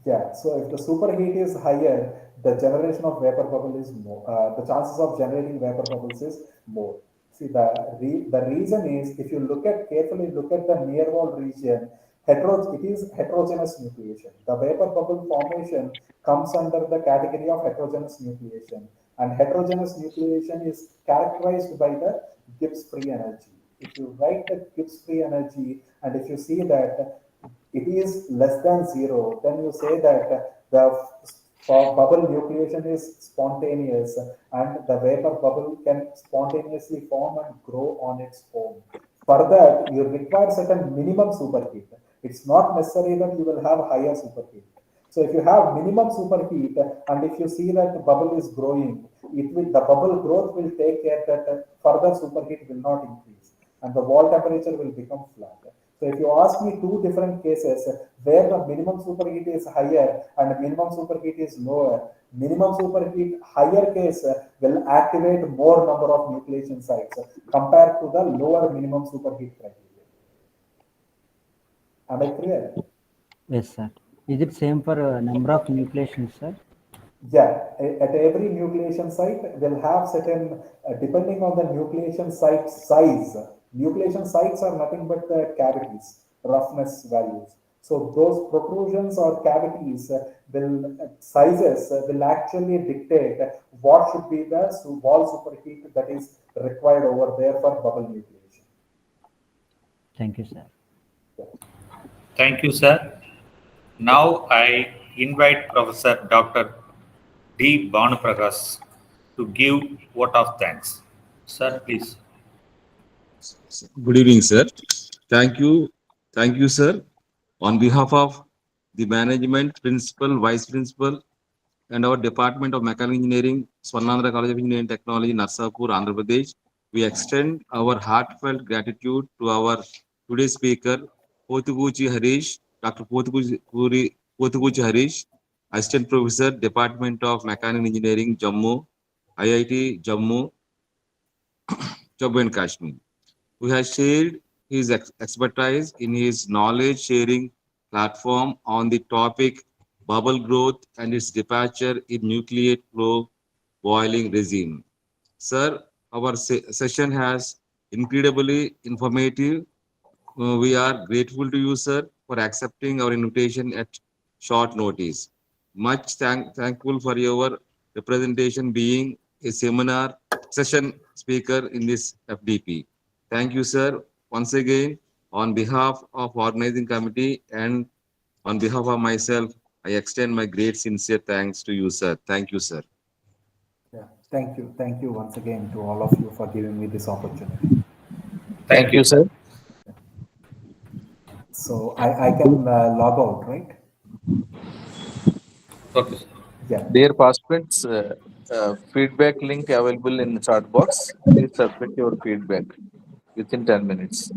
Yeah, so if the superheat is higher, the generation of vapor bubble is more. The chances of generating vapor bubbles is more. See, the reason is, if you carefully look at the near wall region, it is heterogeneous nucleation. The vapor bubble formation comes under the category of heterogeneous nucleation, and heterogeneous nucleation is characterized by the Gibbs free energy. If you write the Gibbs free energy, and if you see that it is less than zero, then you say that the bubble nucleation is spontaneous, and the vapor bubble can spontaneously form and grow on its own. For that, you require certain minimum superheat. It's not necessary that you will have higher superheat. So if you have minimum superheat, and if you see that the bubble is growing, the bubble growth will take care that further superheat will not increase, and the wall temperature will become flat. So if you ask me two different cases where the minimum superheat is higher and minimum superheat is lower, minimum superheat higher case will activate more number of nucleation sites compared to the lower minimum superheat criteria. Am I clear? Yes, sir. Is it same for number of nucleations, sir? Yeah, at every nucleation site, will have certain, depending on the nucleation site size. Nucleation sites are nothing but the cavities, roughness values. So those protrusions or cavities sizes will actually dictate what should be the wall superheat that is required over there for bubble nucleation. Thank you, sir. Thank you, sir. Now I invite Professor Dr. D. Bhanuprakash to give vote of thanks. Sir, please. Good evening, sir. Thank you. Thank you, sir. On behalf of the management, principal, vice principal, and our Department of Mechanical Engineering, Swarnandhra College of Engineering and Technology, Narsapur, Andhra Pradesh, we extend our heartfelt gratitude to our today's speaker, Potuguchi Harish, Dr. Potuguchi Harish, Assistant Professor, Department of Mechanical Engineering, Jammu, IIT Jammu, Jammu and Kashmir, who has shared his expertise in his knowledge sharing platform on the topic bubble growth and its departure in nucleate flow boiling regime. Sir, our session has incredibly informative. We are grateful to you, sir, for accepting our invitation at short notice. Much thankful for your representation being a seminar session speaker in this FDP. Thank you, sir. Once again, on behalf of organizing committee and on behalf of myself, I extend my great sincere thanks to you, sir. Thank you, sir. Yeah, thank you. Thank you once again to all of you for giving me this opportunity. Thank you, sir. So I can log out, right? Okay, sir. Yeah. Dear participants, feedback link available in the chat box. Please submit your feedback within 10 minutes.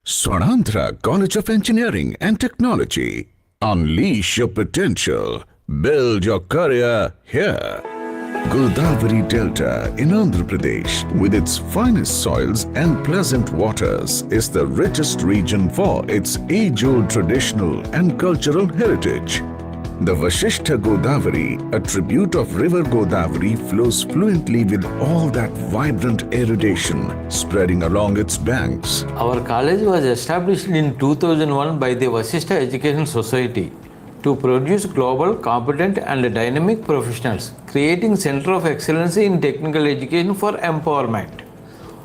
Swarnandhra College of Engineering and Technology. Unleash your potential. Build your career here. Godavari Delta in Andhra Pradesh, with its finest soils and pleasant waters, is the richest region for its age-old traditional and cultural heritage. The Vasishtha Godavari, a tribute of river Godavari, flows fluently with all that vibrant erudition spreading along its banks. Our college was established in 2001 by the Vasishtha Education Society to produce global, competent and dynamic professionals, creating Center of Excellence in Technical Education for Empowerment.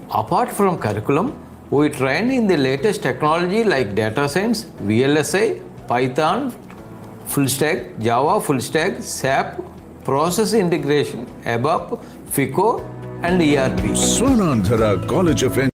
Apart from curriculum, we train in the latest technology like data science, VLSI, Python, full stack, Java full stack, SAP, process integration, ABAP, FICO and ERP. Swarnandhra College of Engineering.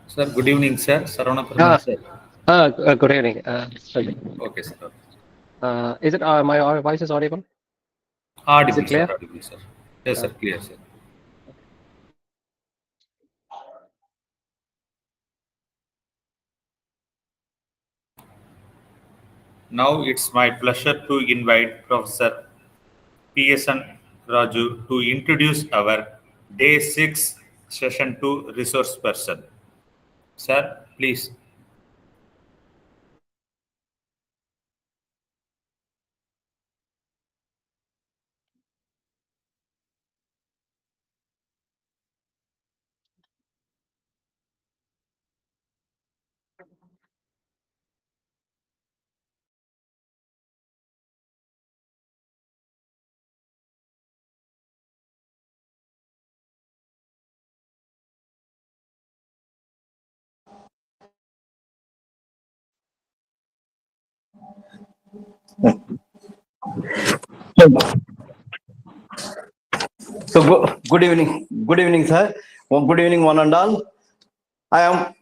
Sir, good evening, sir. Saravana Pramod, sir. Good evening. Sorry. Okay, sir. Okay. Is it my voice is audible? Audible, clear? sir. Audible, sir. Yes, sir. Clear, sir. Now it's my pleasure to invite Professor P.S.N. Raju to introduce our Day 6, Session 2, Resource Person. Sir, please. So good evening. Good evening, sir. Well, good evening, one and all. I am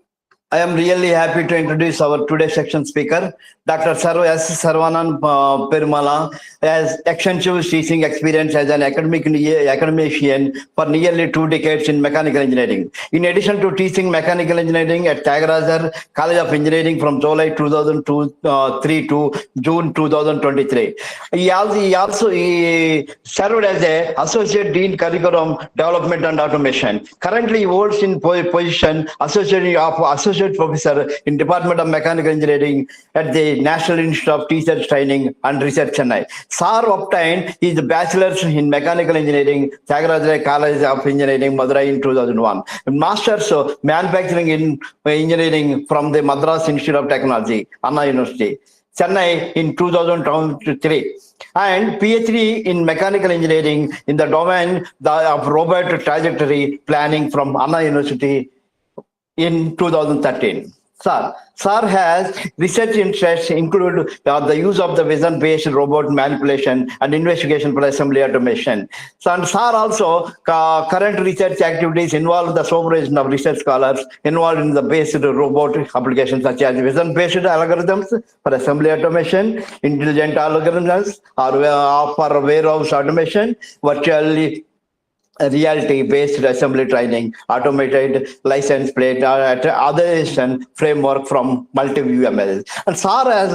I am really happy to introduce our today's section speaker, Dr. Sarvanand Perumala, has extensive teaching experience as an academician for nearly 2 decades in mechanical engineering. In addition to teaching mechanical engineering at Tyagarajar College of Engineering from July 2003 to June 2023, he served as an associate dean curriculum development and automation. Currently, he holds in position associate professor in Department of Mechanical Engineering at the National Institute of Teachers Training and Research, Chennai. Sir obtained his bachelor's in Mechanical Engineering, Tyagarajar College of Engineering, Madurai in 2001. Master's Manufacturing in Engineering from the Madras Institute of Technology, Anna University, Chennai in 2003, and PhD in Mechanical Engineering in the domain of robot trajectory planning from Anna University in 2013. Sir has research interests include the use of the vision-based robot manipulation and investigation for assembly automation. Sir also current research activities involve the supervision of research scholars involved in the based robot applications such as vision-based algorithms for assembly automation, intelligent algorithms for warehouse automation, virtually reality-based assembly training, automated license plate, authorization framework from multi-view ML. And SAR has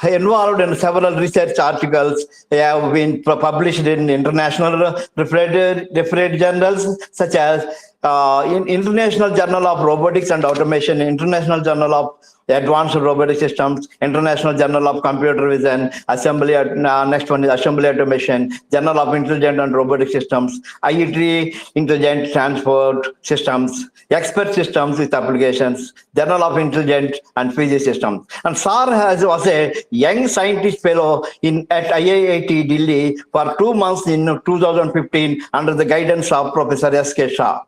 involved in several research articles. They have been published in international referred journals such as in International Journal of Robotics and Automation, International Journal of Advanced Robotic Systems, International Journal of Computer Vision, next one is Assembly Automation, Journal of Intelligent and Robotic Systems, IET Intelligent Transport Systems, Expert Systems with Applications, Journal of Intelligent and Physics Systems. And SAR was a young scientist fellow at IIT Delhi for 2 months in 2015 under the guidance of Professor S.K. Shah,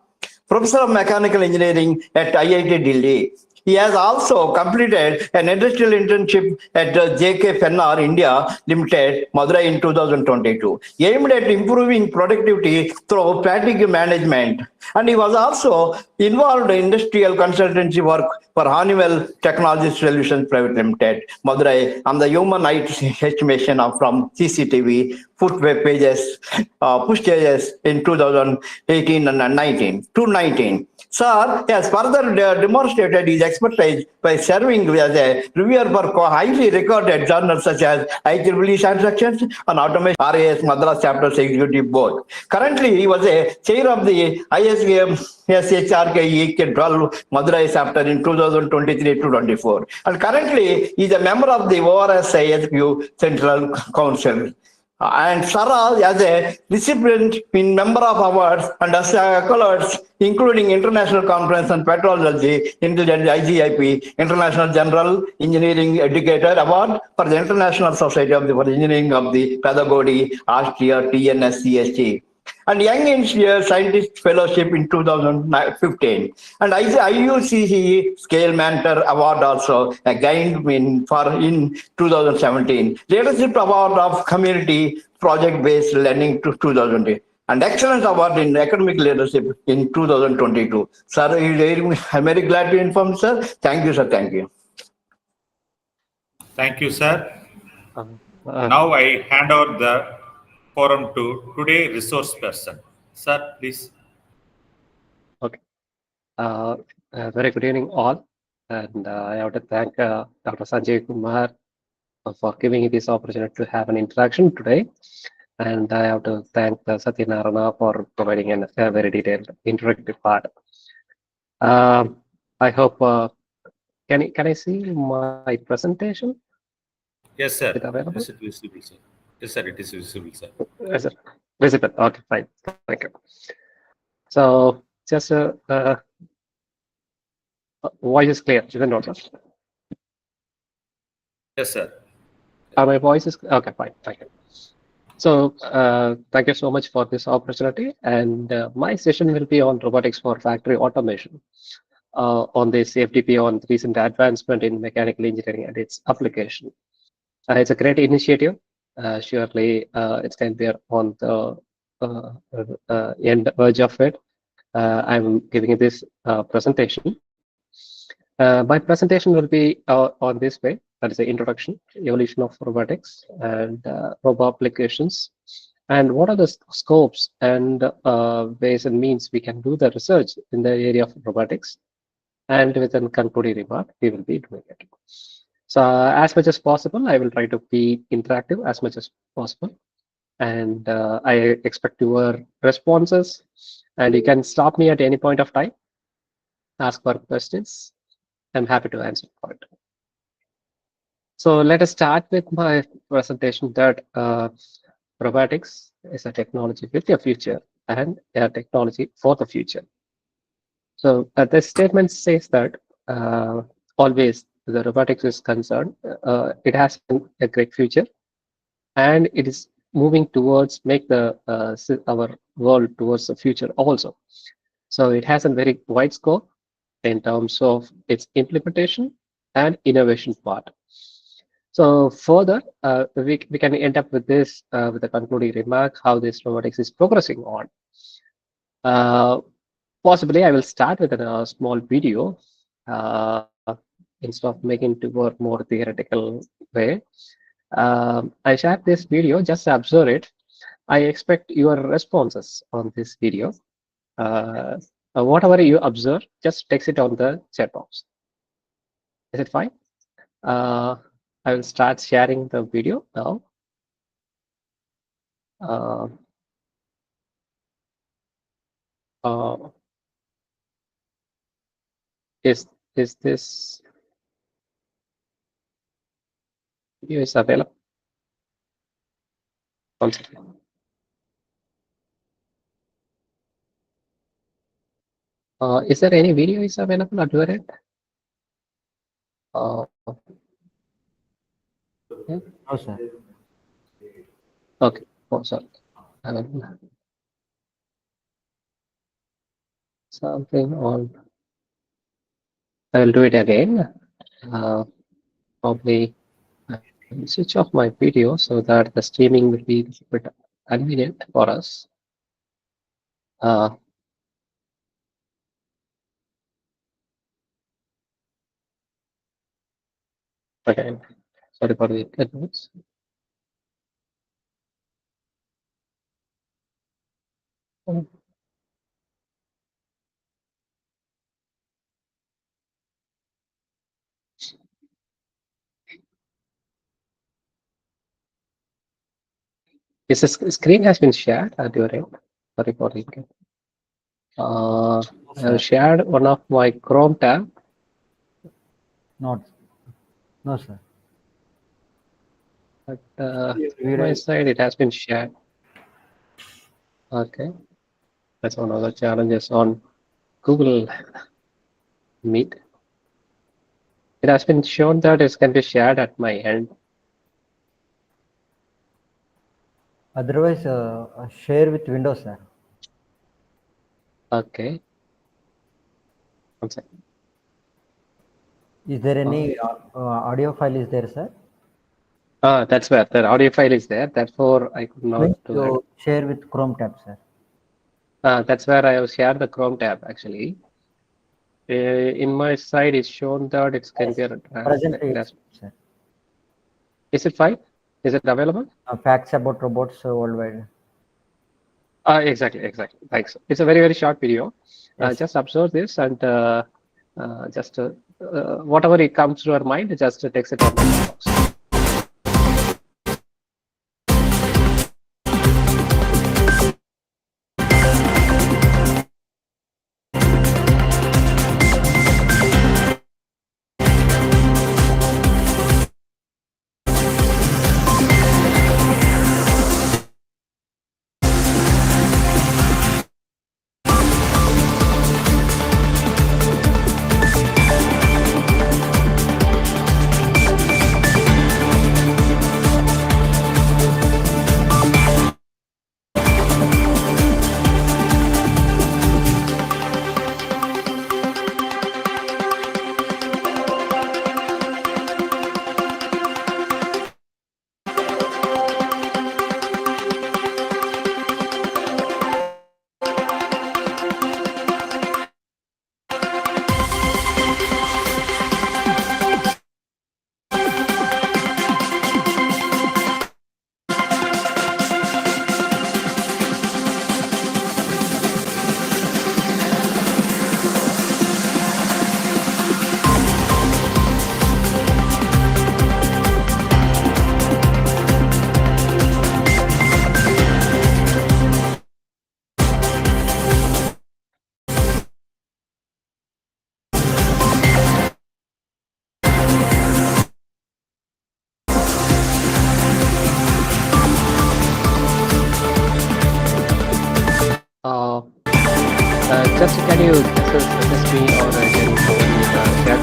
Professor of Mechanical Engineering at IIT Delhi. He has also completed an industrial internship at JK Pennar India Limited, Madurai in 2022, aimed at improving productivity through fatigue management. And he was also involved in industrial consultancy work for Honeywell Technology Solutions Private Limited, Madurai, on the human estimation from CCTV, foot web pages, push pages in 2018 and 19. Sir has further demonstrated his expertise by serving as a reviewer for highly regarded journals such as IEEE Transactions and Automation RAS Madras Chapters Executive Board. Currently, he was a chair of the ISGM SHRK 12 Madurai chapter in 2023-24. And currently, he is a member of the ORS ISQ Central Council. And Sarah as a recipient in number of awards and accolades, including International Conference on Petrology, Intelligent IGIP, International General Engineering Educator Award for the International Society of for Engineering of the Pedagogy, Austria, TNSCST. And Young Engineer Scientist Fellowship in 2015. And IUCC Scale Mentor Award also again in 2017. Leadership Award of Community Project-Based Learning to 2008. And Excellence Award in Academic Leadership in 2022. Sir, I'm very glad to inform, sir. Thank you, sir. Thank you. Thank you, sir. Now I hand over the forum to today resource person. Sir, please. Okay. Very good evening, all. And I have to thank Dr. Sanjay Kumar for giving me this opportunity to have an interaction today. and I have to thank Satyanarayana for providing a very detailed introductory part. I hope can I see my presentation? Yes, sir. Is it available? Is it visible, sir? Yes, sir. It is visible, sir. Is it visible? Okay, fine. Thank you. So just voice is clear, isn't it? Yes, sir. My voice is okay. Fine. Thank you. So thank you so much for this opportunity. And my session will be on robotics for factory automation. On this CFDP on recent advancement in mechanical engineering and its application. It's a great initiative. Surely it's going to be on the end verge of it. I'm giving this presentation. My presentation will be on this way. That is the introduction, evolution of robotics and robo applications, and what are the scopes and ways and means we can do the research in the area of robotics. And with a concluding remark, we will be doing it. So as much as possible, I will try to be interactive as much as possible. And I expect your responses. And you can stop me at any point of time, ask for questions. I'm happy to answer for it. So let us start with my presentation that robotics is a technology with a future and a technology for the future. So this statement says that always the robotics is concerned, it has a great future, and it is moving towards make the our world towards the future also. So it has a very wide scope in terms of its implementation and innovation part. So further, we can end up with this with a concluding remark how this robotics is progressing on. Possibly, I will start with a small video instead of making to work more theoretical way. I shared this video, just observe it. I expect your responses on this video. Whatever you observe, just text it on the chat box. Is it fine? I will start sharing the video now. Is this video is available? One second. Is there any video is available at your end? Yeah. No, sir. Okay. Oh, sorry. I will something on. I will do it again. Probably I will switch off my video so that the streaming will be a bit convenient for us. Okay. Sorry for the inconvenience. Yes, the screen has been shared at your end. Sorry for the inconvenience. I have shared one of my Chrome tab. No, sir. But my side, it has been shared. Okay. That's one of the challenges on Google Meet. It has been shown that it can be shared at my end. Otherwise, share with Windows, sir. Okay. One second. Is there any audio file is there, sir? That's where the audio file is there. Therefore, I could not do So share with Chrome tab, sir. that's where I have shared the Chrome tab actually. In my side, it's shown that it can be Present, sir. Is it fine? Is it available? Facts about robots worldwide. Exactly. Thanks. It's a very, very short video. Yes. Just observe this and just whatever it comes to your mind, just text it on the box.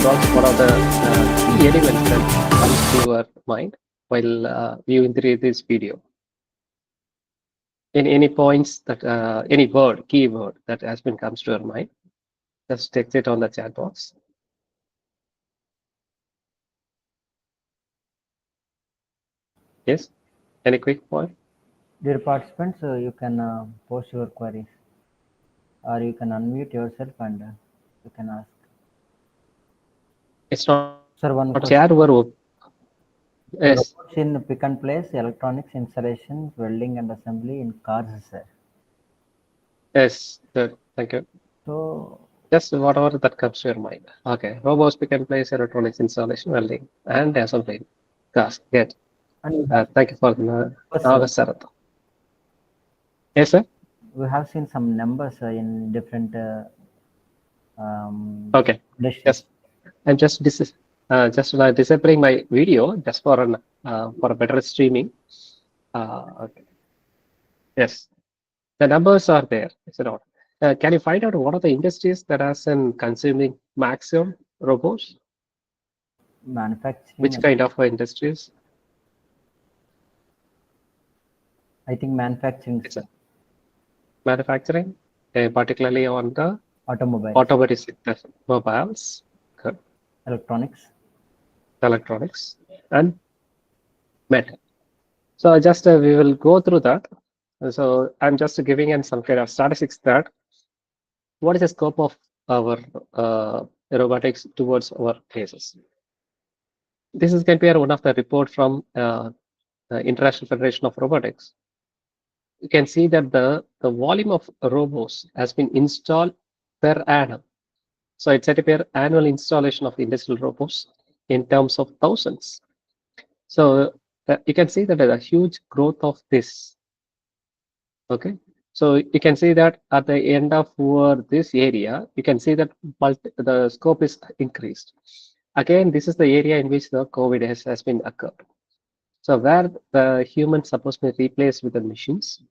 about what are the key elements that comes to your mind while viewing this video. Any points that any keyword that has been comes to your mind, just text it on the chat box. Yes, any quick point? Dear participants, you can post your queries, or you can unmute yourself and you can ask. It's not Sir, one chat question. or yes. Robots in pick and place, electronics installations, welding and assembly in cars, sir. Yes, good. Thank you. So Just whatever that comes to your mind. Okay, robots pick and place, electronics installation, welding, and assembly. Yes, good. Thank you for the Sarata. Yes, sir. we have seen some numbers in different Okay. industries. Yes, I'm just disabling my video just for a better streaming. Okay. Yes, the numbers are there. Is it not? Can you find out what are the industries that are consuming maximum robots? Manufacturing. Which kind of industries? I think manufacturing. Manufacturing, particularly on the automobiles sector, mobiles, good. Electronics and metal. So just we will go through that. So I'm just giving in some kind of statistics that what is the scope of our robotics towards our cases. This is going to be one of the report from the International Federation of Robotics. You can see that the volume of robots has been installed per annum. So it's at a annual installation of industrial robots in terms of thousands. So you can see that there's a huge growth of this. Okay, so you can see that at the end of this area, you can see that the scope is increased. Again, this is the area in which the COVID has been occurred. So where the human supposed to be replaced with the machines,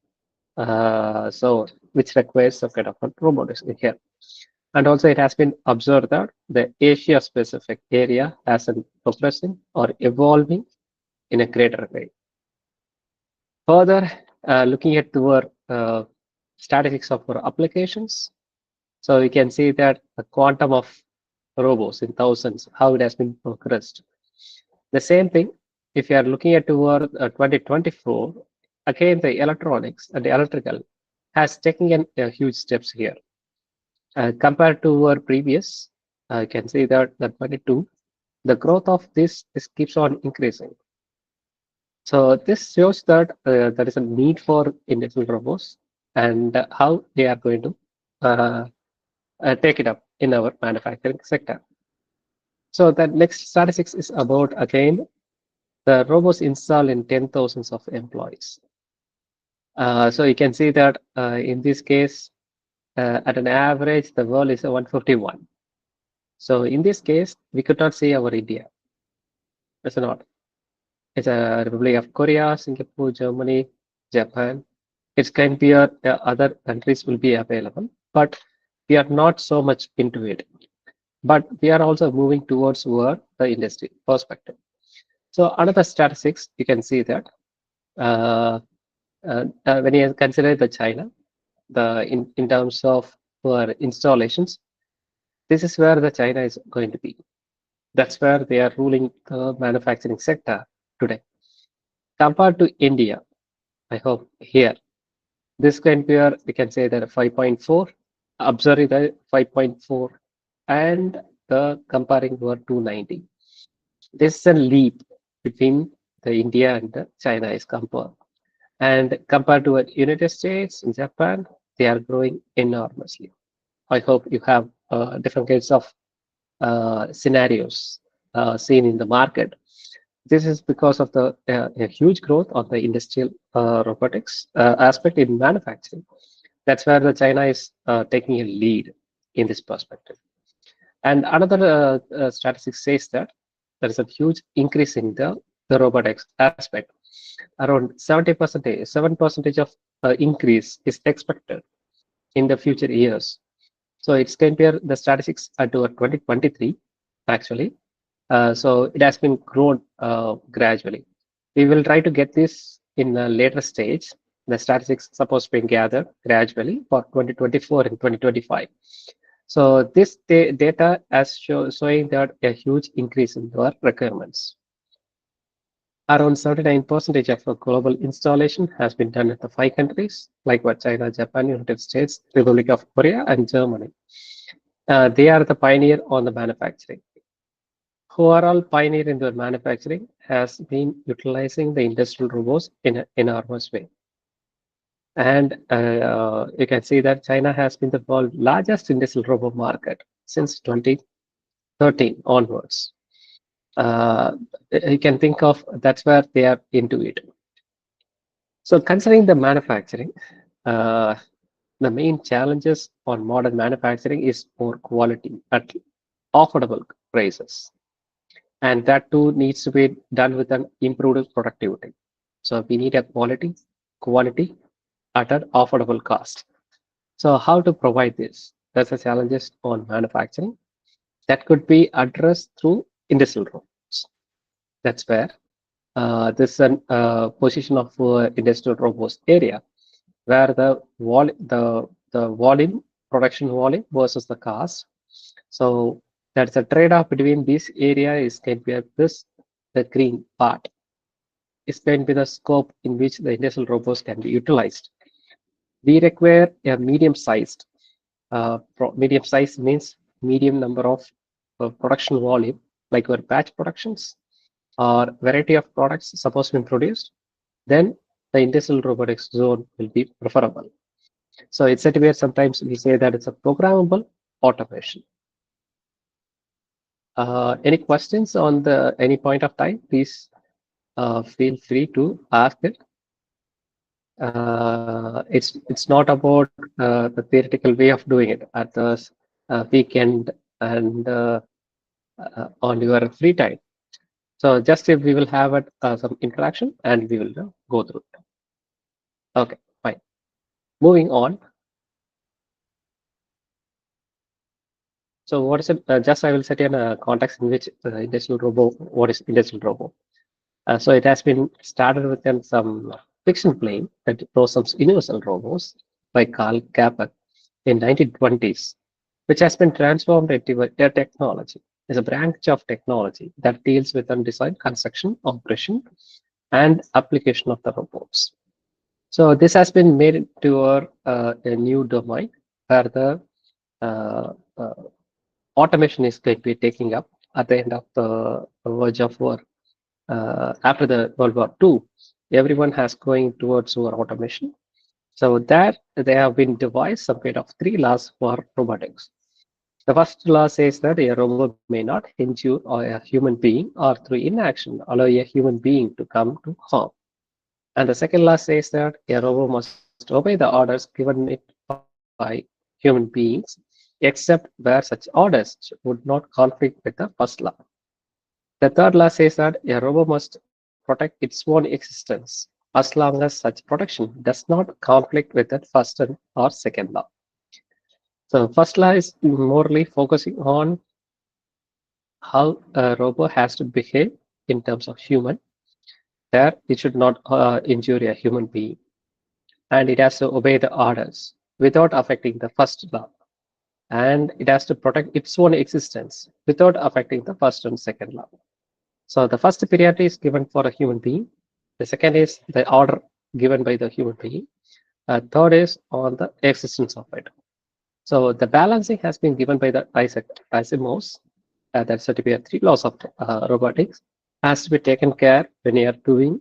so which requires some kind of robotics in here. And also it has been observed that the Asia specific area has been progressing or evolving in a greater way. Further, looking at our statistics of our applications, so we can see that the quantum of robots in thousands, how it has been progressed. The same thing, if you are looking at our 2024, again the electronics and the electrical has taken a huge steps here. Compared to our previous, you can see that the 22, the growth of this keeps on increasing. So this shows that there is a need for industrial robots and how they are going to take it up in our manufacturing sector. So the next statistics is about, again, the robots installed in 10,000s of employees. So you can see that in this case, at an average, the world is 151. So in this case, we could not see our India. It's not. It's a Republic of Korea, Singapore, Germany, Japan. It's can be other countries will be available, but we are not so much into it. But we are also moving towards the industry perspective. So another statistics, you can see that when you consider the China, in terms of installations, this is where the China is going to be. That's where they are ruling the manufacturing sector today. Compared to India, I hope here, this can be, we can say that 5.4, observing the 5.4 and the comparing were 290. This is a leap between the India and the China is compared. And compared to the United States and Japan, they are growing enormously. I hope you have different kinds of scenarios seen in the market. This is because of the a huge growth of the industrial robotics aspect in manufacturing. That's where the China is taking a lead in this perspective. And another statistic says that there is a huge increase in the robotics aspect. Around 70%, 7% of increase is expected in the future years. So it's compared the statistics at 2023. actually. So it has been grown gradually. We will try to get this in a later stage. The statistics supposed to be gathered gradually for 2024 and 2025. So this data as showing that a huge increase in our requirements. Around 79% of the global installation has been done in the 5 countries, like what China, Japan, United States, Republic of Korea, and Germany. They are the pioneer on the manufacturing. Overall pioneer in the manufacturing has been utilizing the industrial robots in an enormous way. And you can see that China has been the world's largest industrial robot market since 2013 onwards. You can think of that's where they are into it. So considering the manufacturing, the main challenges on modern manufacturing is more quality at affordable prices. And that too needs to be done with an improved productivity. So we need a quantity at an affordable cost. So how to provide this? That's the challenges on manufacturing that could be addressed through industrial robots. That's where this is a position of industrial robots area where the volume production volume versus the cost. So that's a trade-off between this area is going to be the green part is going to be the scope in which the industrial robots can be utilized. We require a medium-sized. Medium size means medium number of production volume, like your batch productions or variety of products supposed to be produced. Then the industrial robotics zone will be preferable. So it's said where sometimes we say that it's a programmable automation. Any questions on the any point of time? Please feel free to ask it. It's not about the theoretical way of doing it at the weekend and on your free time. So just if we will have some interaction and we will go through it. Okay, fine. Moving on. So what is it? Just I will set in a context in which industrial robot. What is industrial robot? So it has been started with some fiction plane that was some universal robots by Carl Kappa in 1920s, which has been transformed into a technology. It's a branch of technology that deals with design, construction, operation, and application of the robots. So this has been made into a new domain where the automation is going to be taking up at the end of the verge of war. After the World War II, everyone has going towards more automation. So that they have been devised some kind of 3 laws for robotics. The first law says that a robot may not injure a human being or through inaction allow a human being to come to harm. And the second law says that a robot must obey the orders given it by human beings, except where such orders would not conflict with the first law. The third law says that a robot must protect its own existence as long as such protection does not conflict with the first or second law. So first law is morely focusing on how a robot has to behave in terms of human. There, it should not injure a human being, and it has to obey the orders without affecting the first law, and it has to protect its own existence without affecting the first and second law. So the first priority is given for a human being. The second is the order given by the human being. Third is on the existence of it. So the balancing has been given by the Isaac Asimov's. That's said to be 3 laws of robotics. Has to be taken care when you are doing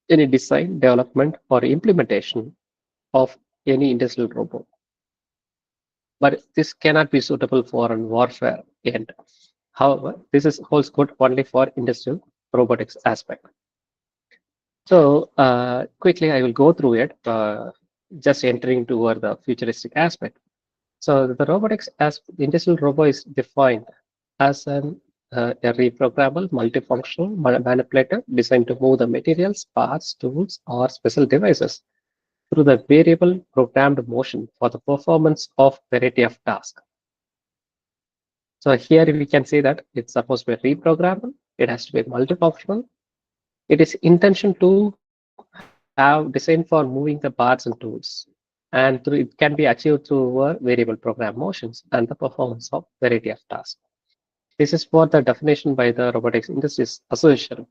any design, development, or implementation of any industrial robot. But this cannot be suitable for a warfare end. However, this holds good only for industrial robotics aspect. So quickly, I will go through it, just entering toward the futuristic aspect. So the robotics as industrial robot is defined as a reprogrammable, multifunctional manipulator designed to move the materials, parts, tools, or special devices through the variable programmed motion for the performance of variety of tasks. So here we can see that it's supposed to be reprogrammable. It has to be multifunctional. It is intention to have design for moving the parts and tools. And through, it can be achieved through variable program motions and the performance of variety of tasks. This is for the definition by the Robotics Industries Association,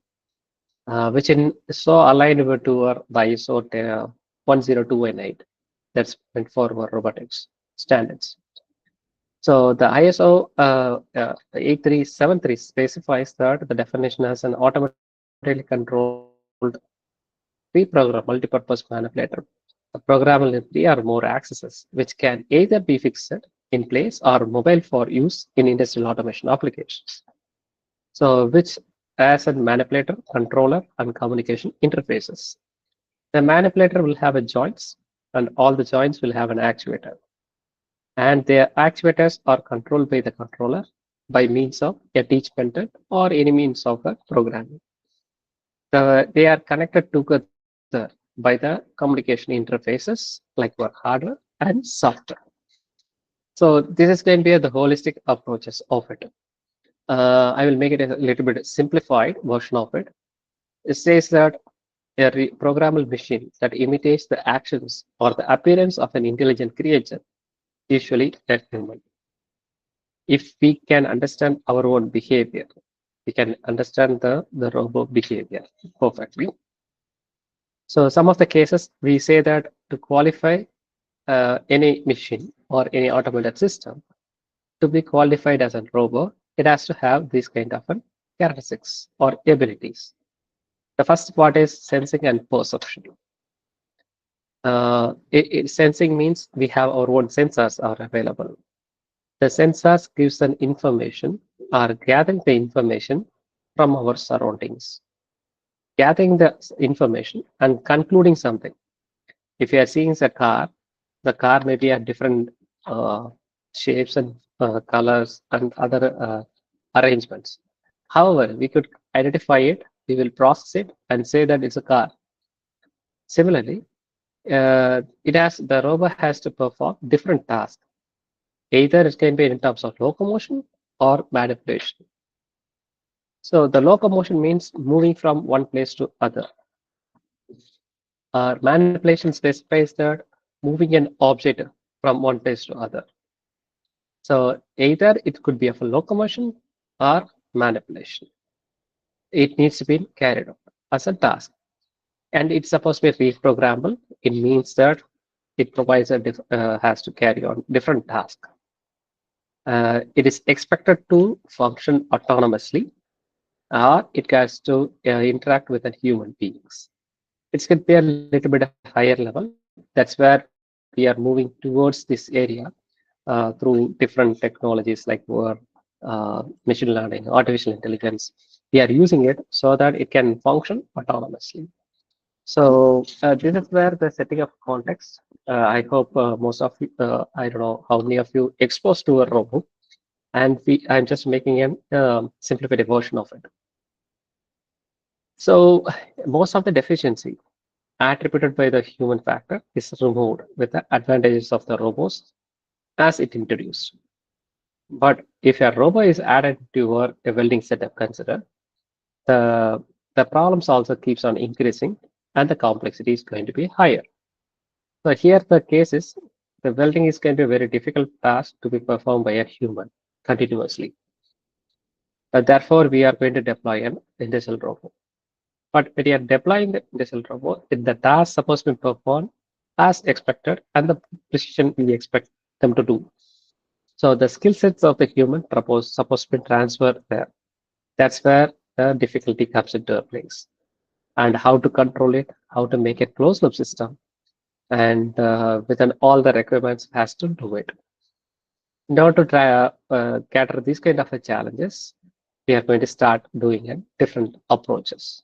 which is so aligned with the ISO 10218. That's meant for robotics standards. So the ISO 8373 specifies that the definition as an automatically controlled pre-programmed multi-purpose manipulator. The programmable in 3 or more accesses, which can either be fixed in place or mobile for use in industrial automation applications. So which as a manipulator, controller, and communication interfaces. The manipulator will have a joints, and all the joints will have an actuator. And their actuators are controlled by the controller by means of a teach method or any means of a programming. They are connected together by the communication interfaces like for hardware and software. So this is going to be the holistic approaches of it. I will make it a little bit simplified version of it. It says that a programmable machine that imitates the actions or the appearance of an intelligent creature, usually a human. If we can understand our own behavior, we can understand the robot behavior perfectly. So some of the cases we say that to qualify any machine or any automated system to be qualified as a robot, it has to have these kind of characteristics or abilities. The first part is sensing and perception. Sensing means we have our own sensors are available. The sensors gives an information or gathering the information from our surroundings. Gathering the information and concluding something. If you are seeing the car may be at different shapes and colors and other arrangements. However, we could identify it, we will process it and say that it's a car. Similarly, the robot has to perform different tasks. Either it can be in terms of locomotion or manipulation. So the locomotion means moving from one place to other. Manipulation specifies that moving an object from one place to other. So either it could be of a locomotion or manipulation. It needs to be carried out as a task. And it's supposed to be reprogrammable. It means that it provides has to carry on different tasks. It is expected to function autonomously, or it has to interact with human beings. It's going to be a little bit higher level. That's where we are moving towards this area through different technologies like machine learning, artificial intelligence. We are using it so that it can function autonomously. So this is where the setting of context. I hope most of you, I don't know how many of you exposed to a robot, and I'm just making a simplified version of it. So most of the deficiency attributed by the human factor is removed with the advantages of the robots as it introduced. But if a robot is added to a welding setup consider, the problems also keeps on increasing and the complexity is going to be higher. So here the case is the welding is going to be a very difficult task to be performed by a human continuously. Therefore, we are going to deploy an industrial robot. But when you are deploying the industrial robot, the task supposed to be performed as expected and the precision we expect them to do. So the skill sets of the human supposed to be transferred there. That's where the difficulty comes into place. And how to control it, how to make a closed loop system, and within all the requirements has to do it. In order to try cater these kind of challenges, we are going to start doing different approaches.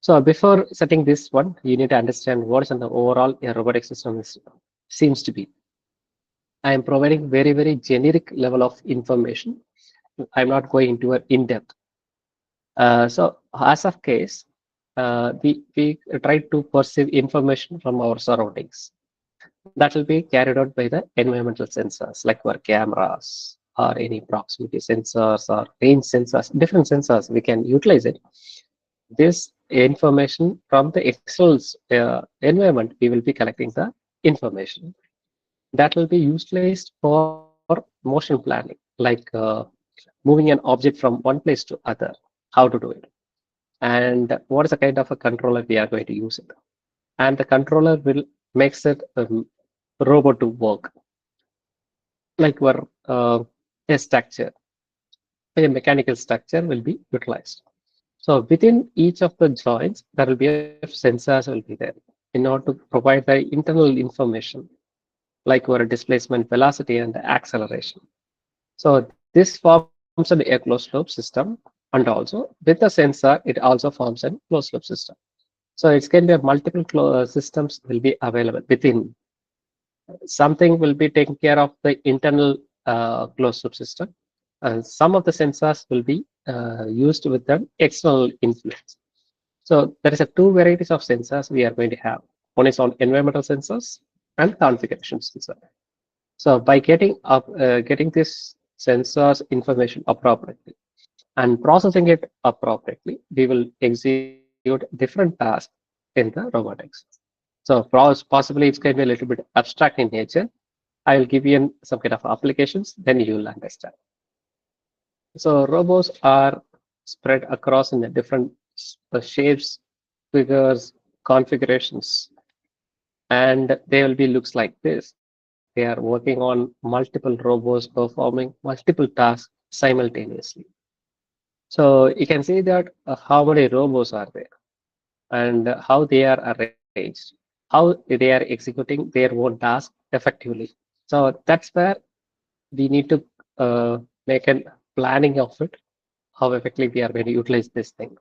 So before setting this one, you need to understand what is an overall robotic system seems to be. I am providing very, very generic level of information. I'm not going into it in depth. So as of case, we try to perceive information from our surroundings. That will be carried out by the environmental sensors like our cameras or any proximity sensors or range sensors, different sensors, we can utilize it. This information from the external environment, we will be collecting the information that will be utilized for motion planning, like moving an object from one place to other, how to do it, and what is the kind of a controller we are going to use it. And the controller will makes it robot to work, like where a structure, a mechanical structure will be utilized. So within each of the joints, there will be a sensors will be there in order to provide the internal information, like where displacement, velocity, and acceleration. So this forms an a closed loop system, and also with the sensor, it also forms a closed loop system. So it can be multiple systems will be available within. Something will be taking care of the internal closed loop system, and some of the sensors will be used with an external influence. So there is a two varieties of sensors we are going to have. One is on environmental sensors and configuration sensor. So by getting this sensors information appropriately and processing it appropriately, we will execute different tasks in the robotics. So possibly it's going to be a little bit abstract in nature. I will give you some kind of applications, then you will understand. So robots are spread across in the different shapes, figures, configurations, and they will be looks like this. They are working on multiple robots performing multiple tasks simultaneously. So you can see that how many robots are there and how they are arranged, how they are executing their own task effectively. So that's where we need to make a planning of it, how effectively we are going to utilize this thing.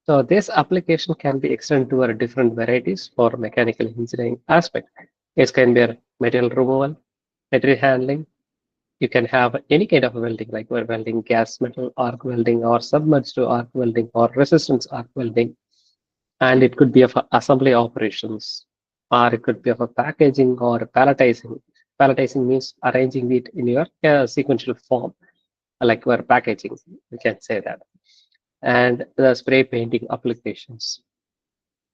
So this application can be extended to different varieties for mechanical engineering aspect. It can be material removal, material handling. You can have any kind of welding, like we're welding gas metal arc welding or submerged arc welding or resistance arc welding. And it could be of assembly operations, or it could be of a packaging or palletizing. Palletizing means arranging it in your sequential form, like we're packaging, we can say that. And the spray painting applications,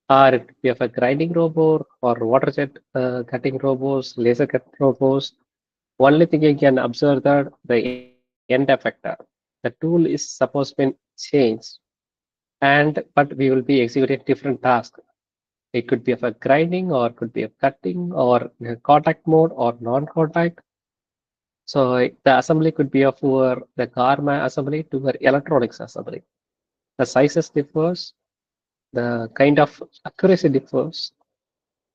or it could be of a grinding robot or water jet cutting robots, laser cut robots. Only thing you can observe that the end effector, the tool is supposed to be changed, but we will be executing different tasks. It could be of a grinding, or could be a cutting, or contact mode, or non-contact. So the assembly could be of the car assembly to electronics assembly. The sizes differs, the kind of accuracy differs.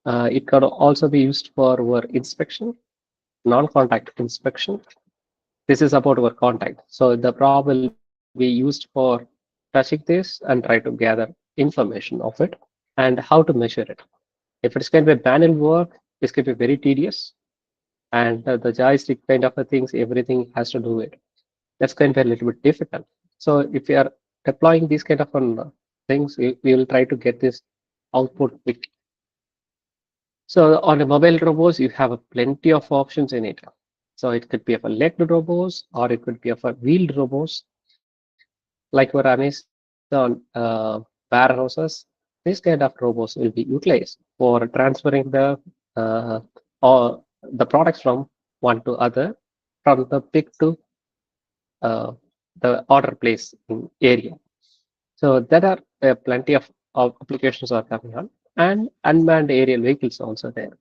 It could also be used for our inspection, non-contact inspection. This is about our contact. So the probe will be used for touching this and try to gather information of it and how to measure it. If it's going to be manual work, this can be very tedious, and the joystick kind of things, everything has to do it. That's going to be a little bit difficult. So if you are deploying these kind of things, we will try to get this output quick. So on a mobile robots, you have plenty of options in it. So it could be of a legged robots, or it could be of a wheeled robots, like for Amazon warehouses. This kind of robots will be utilized for transferring uh, or the products from one to other, from the pick to uh, the order place area. So there are plenty of applications are coming on, and unmanned aerial vehicles also there.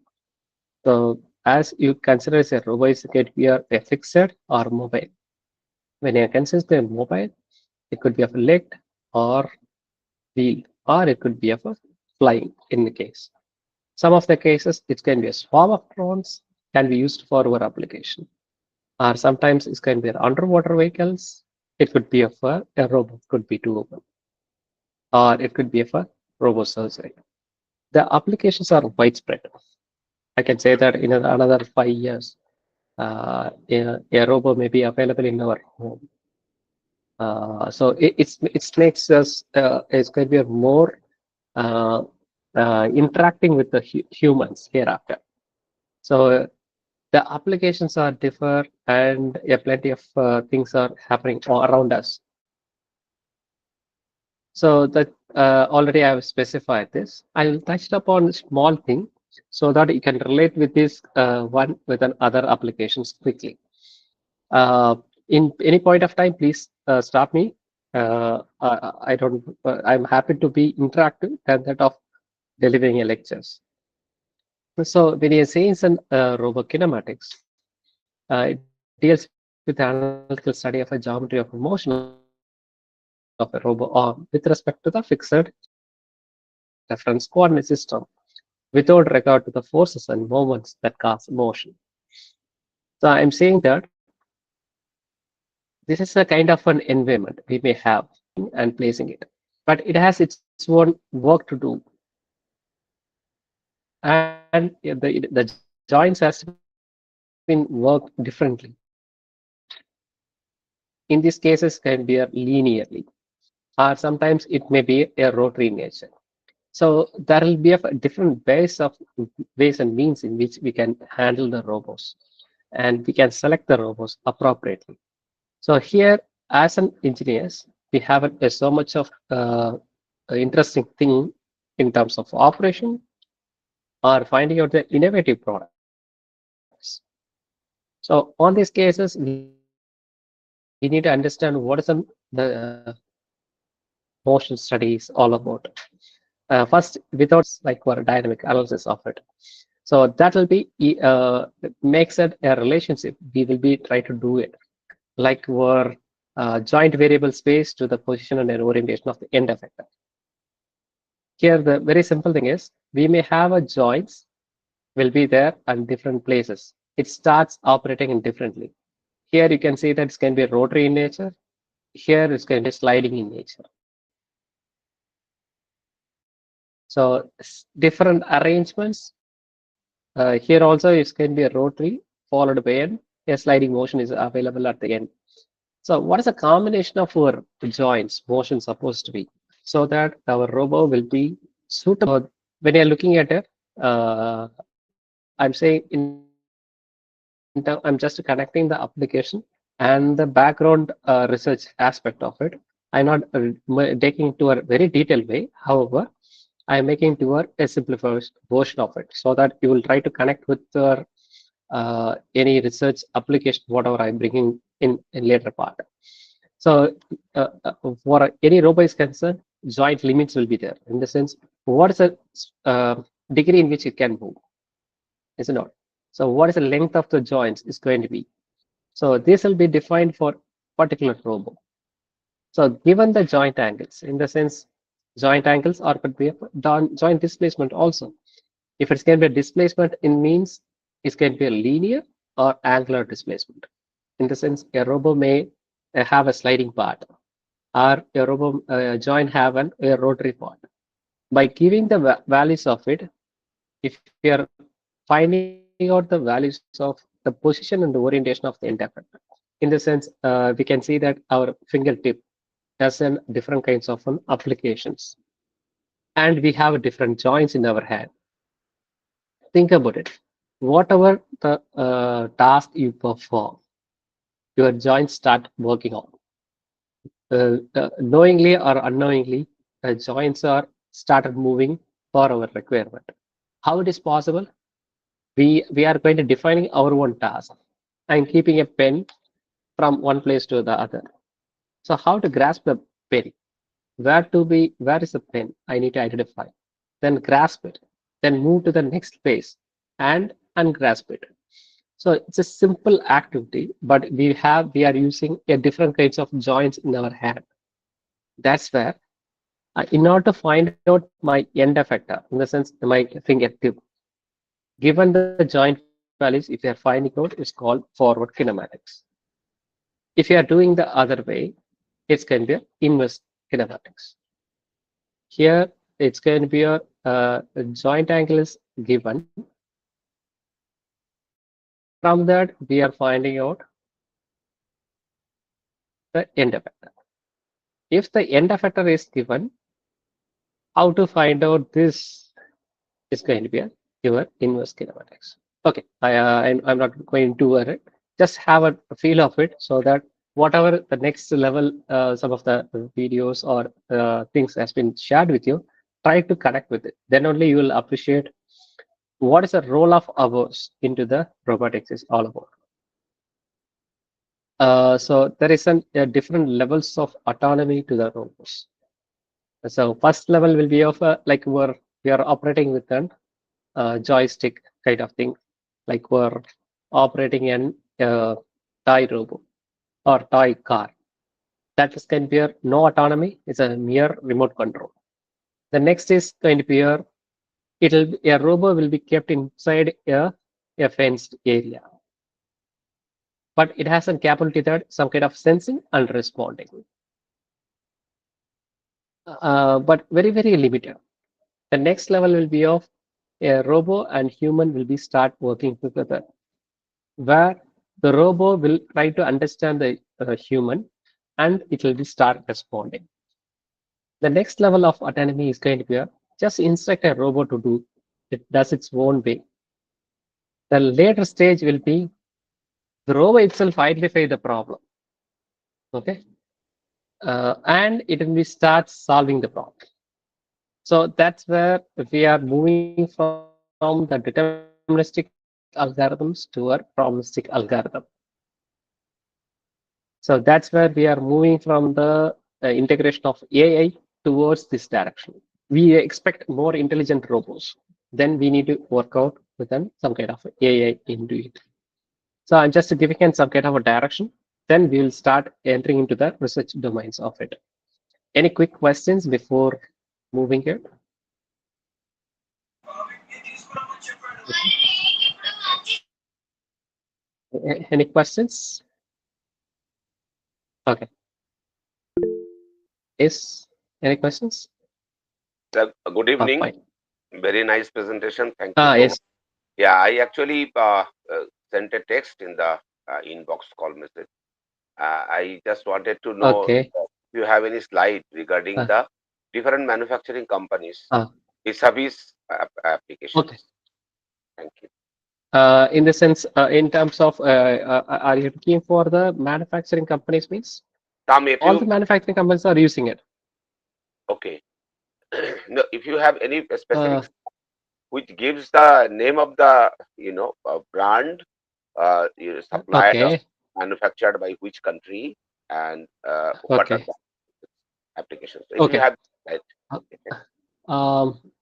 So as you consider as a robot, it could be a fixed or mobile. When you consider mobile, it could be of a leg or wheel, or it could be of a flying in the case. Some of the cases, it can be a swarm of drones, can be used for our application. Or sometimes it can be underwater vehicles. It could be of a robot, could be too open. Or it could be of a robo surgery. The applications are widespread. I can say that in another 5 years, a robot may be available in our home. So it makes us it's going to be more interacting with the humans hereafter. So the applications are differ, and plenty of things are happening around us. So that already I have specified this. I will touch upon a small thing so that you can relate with this one with other applications quickly. In any point of time, please stop me. I don't. I'm happy to be interactive than that of delivering a lectures. So when you say it's an robokinematics, it deals with the analytical study of a geometry of a motion of a robo arm with respect to the fixed reference coordinate system without regard to the forces and moments that cause motion. So I'm saying that this is a kind of an environment we may have and placing it, but it has its own work to do, and the joints has been worked differently. In these cases, can be a linearly, or sometimes it may be a rotary in nature. So there will be a different ways and means in which we can handle the robots, and we can select the robots appropriately. So here, as an engineers, we have so much of interesting thing in terms of operation or finding out the innovative products. So on these cases, we need to understand what is the motion studies all about. First, without like for dynamic analysis of it. So that will be makes it a relationship. We will be try to do it like for joint variable space to the position and orientation of the end effector. Here, the very simple thing is we may have a joints will be there at different places. It starts operating in differently. Here you can see that it can be rotary in nature. Here it's going to be sliding in nature. So different arrangements. Here also it can be a rotary followed by a sliding motion is available at the end. So what is a combination of our joints motion supposed to be so that our robo will be suitable? When you're looking at it, I'm saying I'm just connecting the application and the background research aspect of it. I'm not taking to a very detailed way. However, I'm making to a simplified version of it so that you will try to connect with your any research application, whatever I'm bringing in later part. So for any robo is concerned, joint limits will be there in the sense, what is the degree in which it can move, is it not? So what is the length of the joints is going to be. So this will be defined for particular robo. So given the joint angles, in the sense, joint angles or could be joint displacement also. If it's going to be a displacement, it means it's going to be a linear or angular displacement. In the sense, a robo may have a sliding part, or a robo joint have a rotary part. By giving the values of it, if you are finding out the values of the position and the orientation of the end effector, in the sense, we can see that our fingertip has different kinds of applications, and we have different joints in our hand. Think about it. Whatever the task you perform, your joints start working on. Knowingly or unknowingly, the joints are started moving for our requirement. How it is possible? We are going to defining our own task and keeping a pen from one place to the other. So how to grasp the pen? Where is the pen? I need to identify. Then grasp it. Then move to the next place and ungrasp it. So it's a simple activity, but we are using a different kinds of joints in our hand. That's where, in order to find out my end effector, in the sense my fingertip, given the joint values, if you are finding out, it's called forward kinematics. If you are doing the other way, it's going to be inverse kinematics. Here, it's going to be a joint angle is given. From that, we are finding out the end effector. If the end effector is given, how to find out this is going to be your inverse kinematics. Okay, I'm not going to it. Just have a feel of it so that whatever the next level, some of the videos or things has been shared with you, try to connect with it. Then only you will appreciate what is the role of ours into the robotics is all about. So there is different levels of autonomy to the robots. So first level will be of like we are operating with an joystick kind of thing, like we're operating an toy robot or toy car. That is going to be no autonomy. It's a mere remote control. The next is going to be a robot will be kept inside a fenced area, but it has a capability that some kind of sensing and responding, but very limited. The next level will be of a robot and human will be start working together, where the robot will try to understand the human and it will be start responding. The next level of autonomy is going to be just instruct a robot to do it does its own way. The later stage will be the robot itself identify the problem, okay, and it will be start solving the problem. So that's where we are moving from the deterministic algorithms to a probabilistic algorithm. So that's where we are moving from the integration of AI towards this direction. We expect more intelligent robots. Then we need to work out with them some kind of AI into it. So I'm just giving some kind of a direction. Then we will start entering into the research domains of it. Any quick questions before moving here? Any questions? Okay. Yes. Any questions? Sir, good evening. Fine. Very nice presentation. Thank you so Yes. much. Yeah, I actually sent a text in the inbox call message. I just wanted to know Okay. if you have any slide regarding the different manufacturing companies vis-a-vis applications. Okay. Thank you. In the sense, in terms of, are you looking for the manufacturing companies means? All the manufacturing companies are using it. Okay. No, if you have any specific which gives the name of the brand, supplied, Okay. manufactured by which country, and what are Okay. the applications. If you Okay. have that.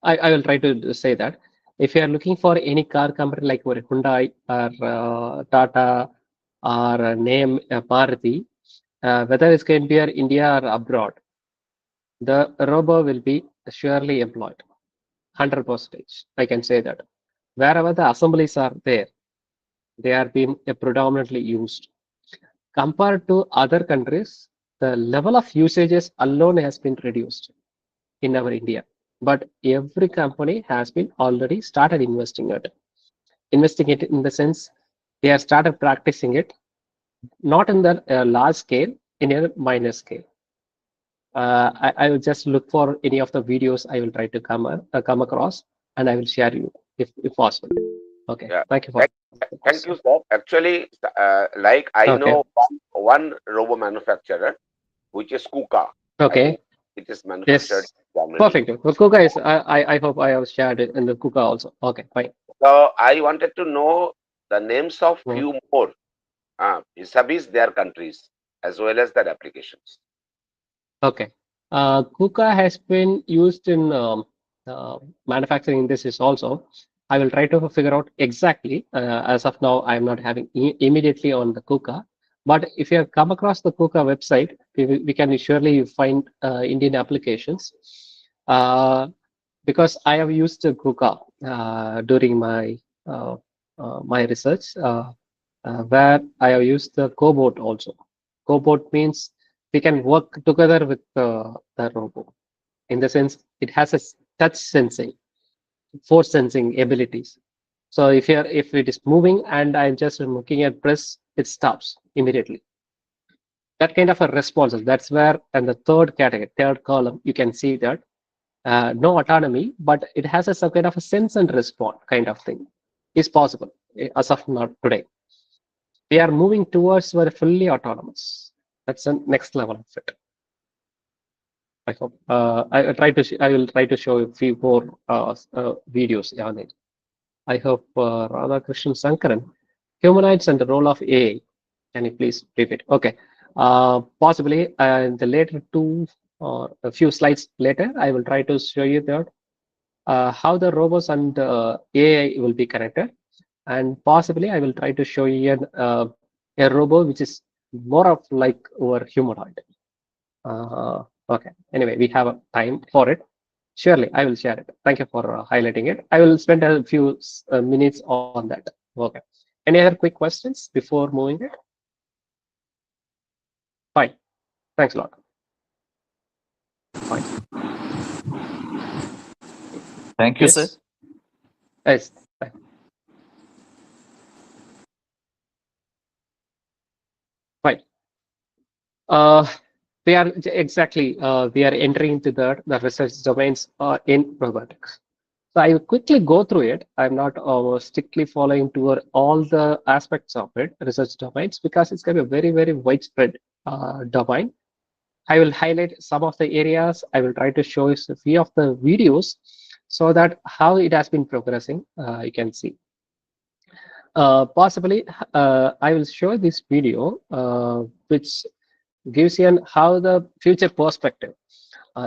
I will try to say that. If you are looking for any car company like Hyundai or Tata or name Maruti, whether it's going to be in India or abroad, the robo will be surely employed. 100%. I can say that. Wherever the assemblies are there, they are being predominantly used. Compared to other countries, the level of usages alone has been reduced in our India. But every company has been already started investing it. Investing it in the sense they have started practicing it, not in the large scale, in a minor scale. I will just look for any of the videos I will try to come across, and I will share you if possible. Okay. Yeah. Thank you for. Thank you, sir. Actually, like I know one robo manufacturer, which is KUKA. Okay. It is manufactured in Germany. Perfect. Well, KUKA is. I hope I have shared it in the KUKA also. Okay, fine. So I wanted to know the names of few more vis-a-vis their countries as well as their applications. Okay. KUKA has been used in manufacturing industries also. I will try to figure out exactly. As of now, I am not having immediately on the KUKA. But if you have come across the KUKA website, we can surely find Indian applications. Because I have used KUKA during my my research, where I have used the cobot also. Cobot means we can work together with the robot. In the sense, it has a touch sensing, force sensing abilities. So if it is moving and I'm just looking at press, it stops immediately. That kind of a response. That's where, and the third category, third column, you can see that no autonomy, but it has some kind of a sense and respond kind of thing is possible. as of not today. We are moving towards where fully autonomous. That's the next level of it. I hope. I will try to show a few more videos on it. I hope Radhakrishnan Sankaran, humanoids and the role of AI. Can you please repeat? Okay. Possibly in the later a few slides later, I will try to show you that how the robots and AI will be connected, and possibly I will try to show you a robot which is more of like our humanoid. Okay. Anyway, we have a time for it. Surely, I will share it. Thank you for highlighting it. I will spend a few minutes on that. Okay. Any other quick questions before moving it? Fine. Thanks a lot. Fine. Thank you, sir. Yes. Fine. Fine. We are exactly we are entering into the research domains in robotics. So I will quickly go through it. I'm not strictly following toward all the aspects of it, research domains, because it's going to be a very, very widespread domain. I will highlight some of the areas. I will try to show you a few of the videos so that how it has been progressing, you can see. Possibly, I will show this video, which gives you how the future perspective.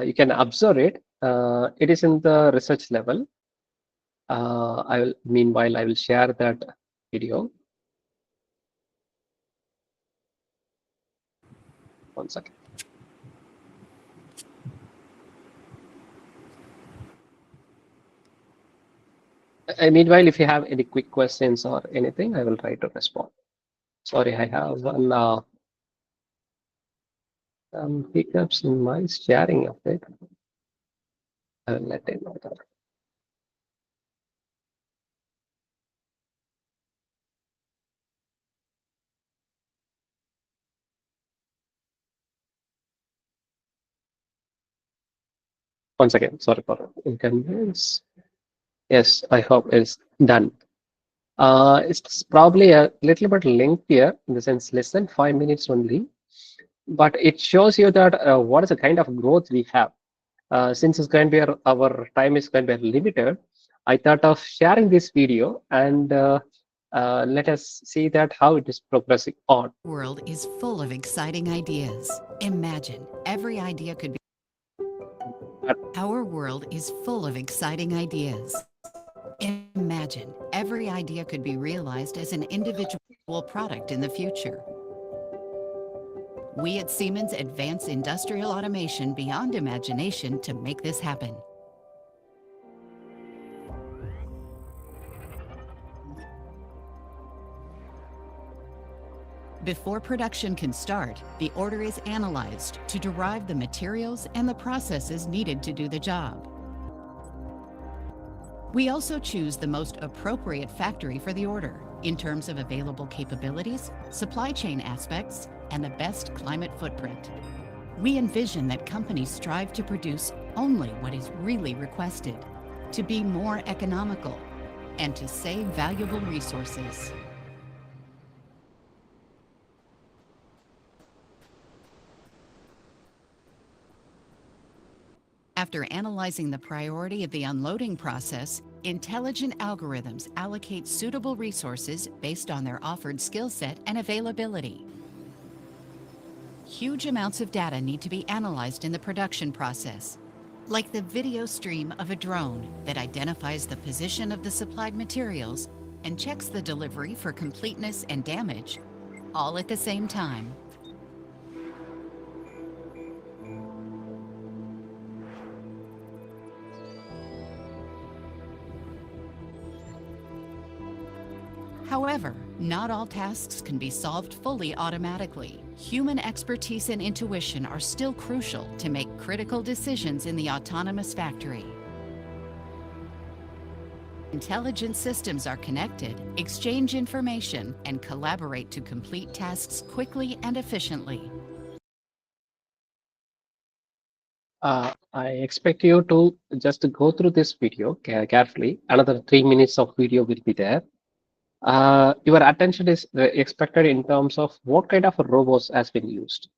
You can observe it. It is in the research level. Meanwhile, I will share that video. One second. Meanwhile, if you have any quick questions or anything, I will try to respond. Sorry, I have one hiccups in my sharing of it. I will let it know that. Once again, sorry for inconvenience. Yes, I hope it's done. It's probably a little bit lengthier in the sense less than 5 minutes only, but it shows you that what is the kind of growth we have. Since it's going to be our time is going to be limited, I thought of sharing this video and let us see that how it is progressing on. The world is full of exciting ideas. Imagine every idea could be. Our world is full of exciting ideas. Imagine every idea could be realized as an individual product in the future. We at Siemens advance industrial automation beyond imagination to make this happen. Before production can start, the order is analyzed to derive the materials and the processes needed to do the job. We also choose the most appropriate factory for the order in terms of available capabilities, supply chain aspects, and the best climate footprint. We envision that companies strive to produce only what is really requested, to be more economical, and to save valuable resources. After analyzing the priority of the unloading process, intelligent algorithms allocate suitable resources based on their offered skill set and availability. Huge amounts of data need to be analyzed in the production process, like the video stream of a drone that identifies the position of the supplied materials and checks the delivery for completeness and damage, all at the same time. However, not all tasks can be solved fully automatically. Human expertise and intuition are still crucial to make critical decisions in the autonomous factory. Intelligent systems are connected, exchange information, and collaborate to complete tasks quickly and efficiently. I expect you to just go through this video carefully. Another 3 minutes of video will be there. your attention is expected in terms of what kind of a robots has been used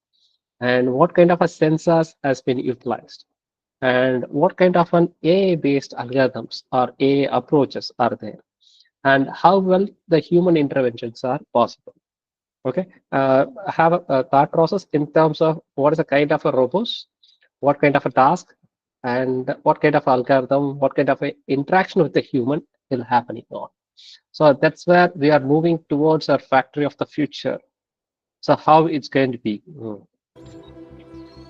and what kind of a sensors has been utilized and what kind of an AI-based algorithms or AI approaches are there and how well the human interventions are possible. Okay, have a thought process in terms of what is the kind of a robots, what kind of a task, and what kind of algorithm, what kind of a interaction with the human will happening on. So that's where we are moving towards our factory of the future. So how it's going to be.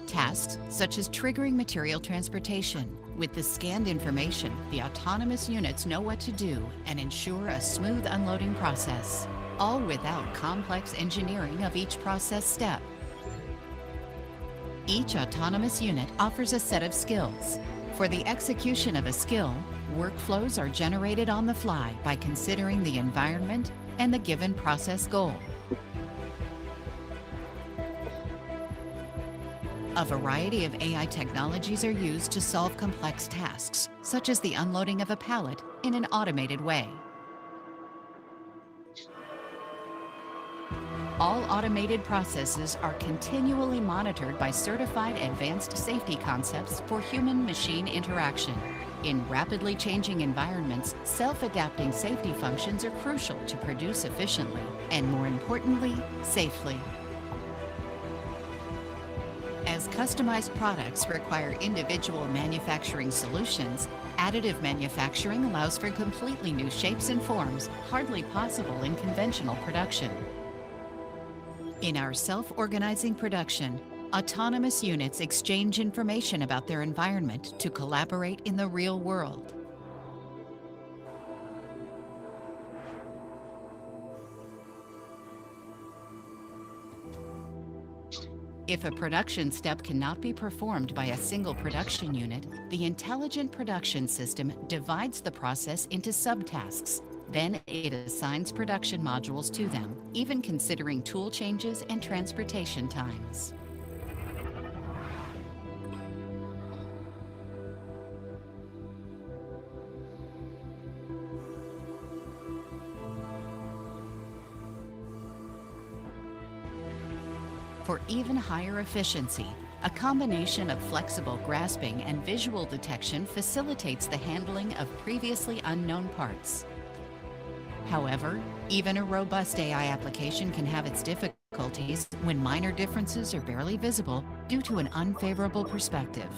Tasks such as triggering material transportation. With the scanned information, the autonomous units know what to do and ensure a smooth unloading process, all without complex engineering of each process step. Each autonomous unit offers a set of skills. For the execution of a skill, workflows are generated on the fly by considering the environment and the given process goal. A variety of AI technologies are used to solve complex tasks, such as the unloading of a pallet in an automated way. All automated processes are continually monitored by certified advanced safety concepts for human-machine interaction. In rapidly changing environments, self-adapting safety functions are crucial to produce efficiently and, more importantly, safely. As customized products require individual manufacturing solutions, additive manufacturing allows for completely new shapes and forms hardly possible in conventional production. In our self-organizing production, autonomous units exchange information about their environment to collaborate in the real world. If a production step cannot be performed by a single production unit, the intelligent production system divides the process into subtasks. Then it assigns production modules to them, even considering tool changes and transportation times. For even higher efficiency, a combination of flexible grasping and visual detection facilitates the handling of previously unknown parts. However, even a robust AI application can have its difficulties when minor differences are barely visible due to an unfavorable perspective.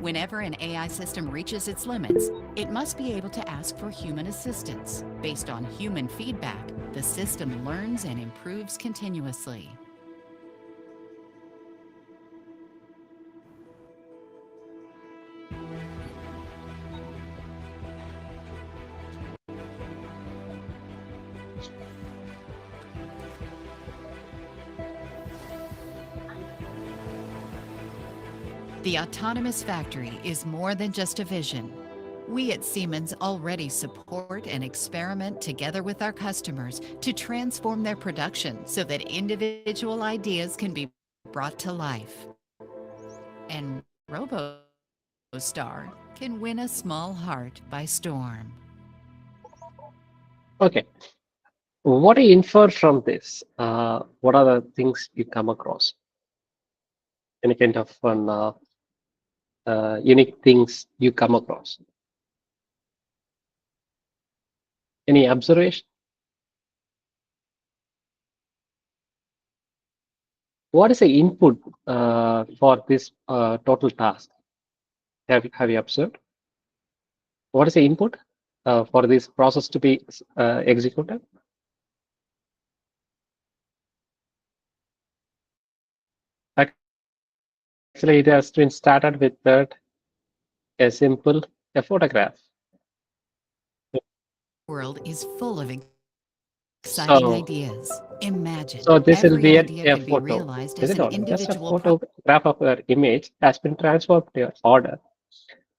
Whenever an AI system reaches its limits, it must be able to ask for human assistance. Based on human feedback, the system learns and improves continuously. The autonomous factory is more than just a vision. We at Siemens already support and experiment together with our customers to transform their production so that individual ideas can be brought to life. And RoboStar can win a small heart by storm. Okay, what do you infer from this? What are the things you come across? Any kind of fun, unique things you come across? Any observation? What is the input for this total task? Have you observed? What is the input for this process to be executed? Actually, it has been started with that a simple photograph. World is full of exciting ideas. Imagine so this will every be idea a could be photo. realized Is as it an not? Just a individual photograph of an image has been transformed to an order,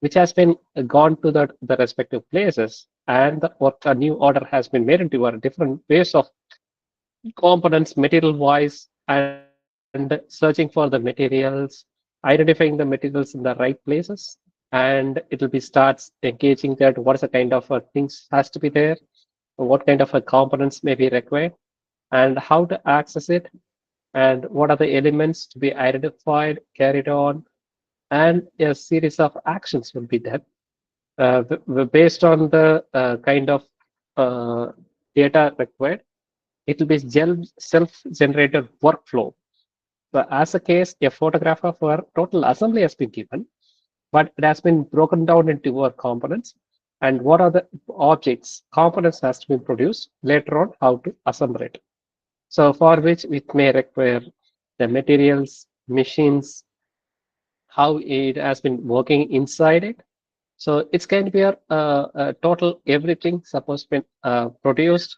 which has been gone to the respective places, and what a new order has been made into a different ways of components, material-wise, and searching for the materials, identifying the materials in the right places, and it will be starts engaging that what is the kind of things has to be there, what kind of components may be required, and how to access it, and what are the elements to be identified, carried on, and a series of actions will be done based on the kind of data required. It will be self-generated workflow. So as a case, a photograph of our total assembly has been given, but it has been broken down into our components, and what are the objects, components has to be produced later on, how to assemble it. So for which it may require the materials, machines, how it has been working inside it. So it's going to be a total everything supposed to be produced,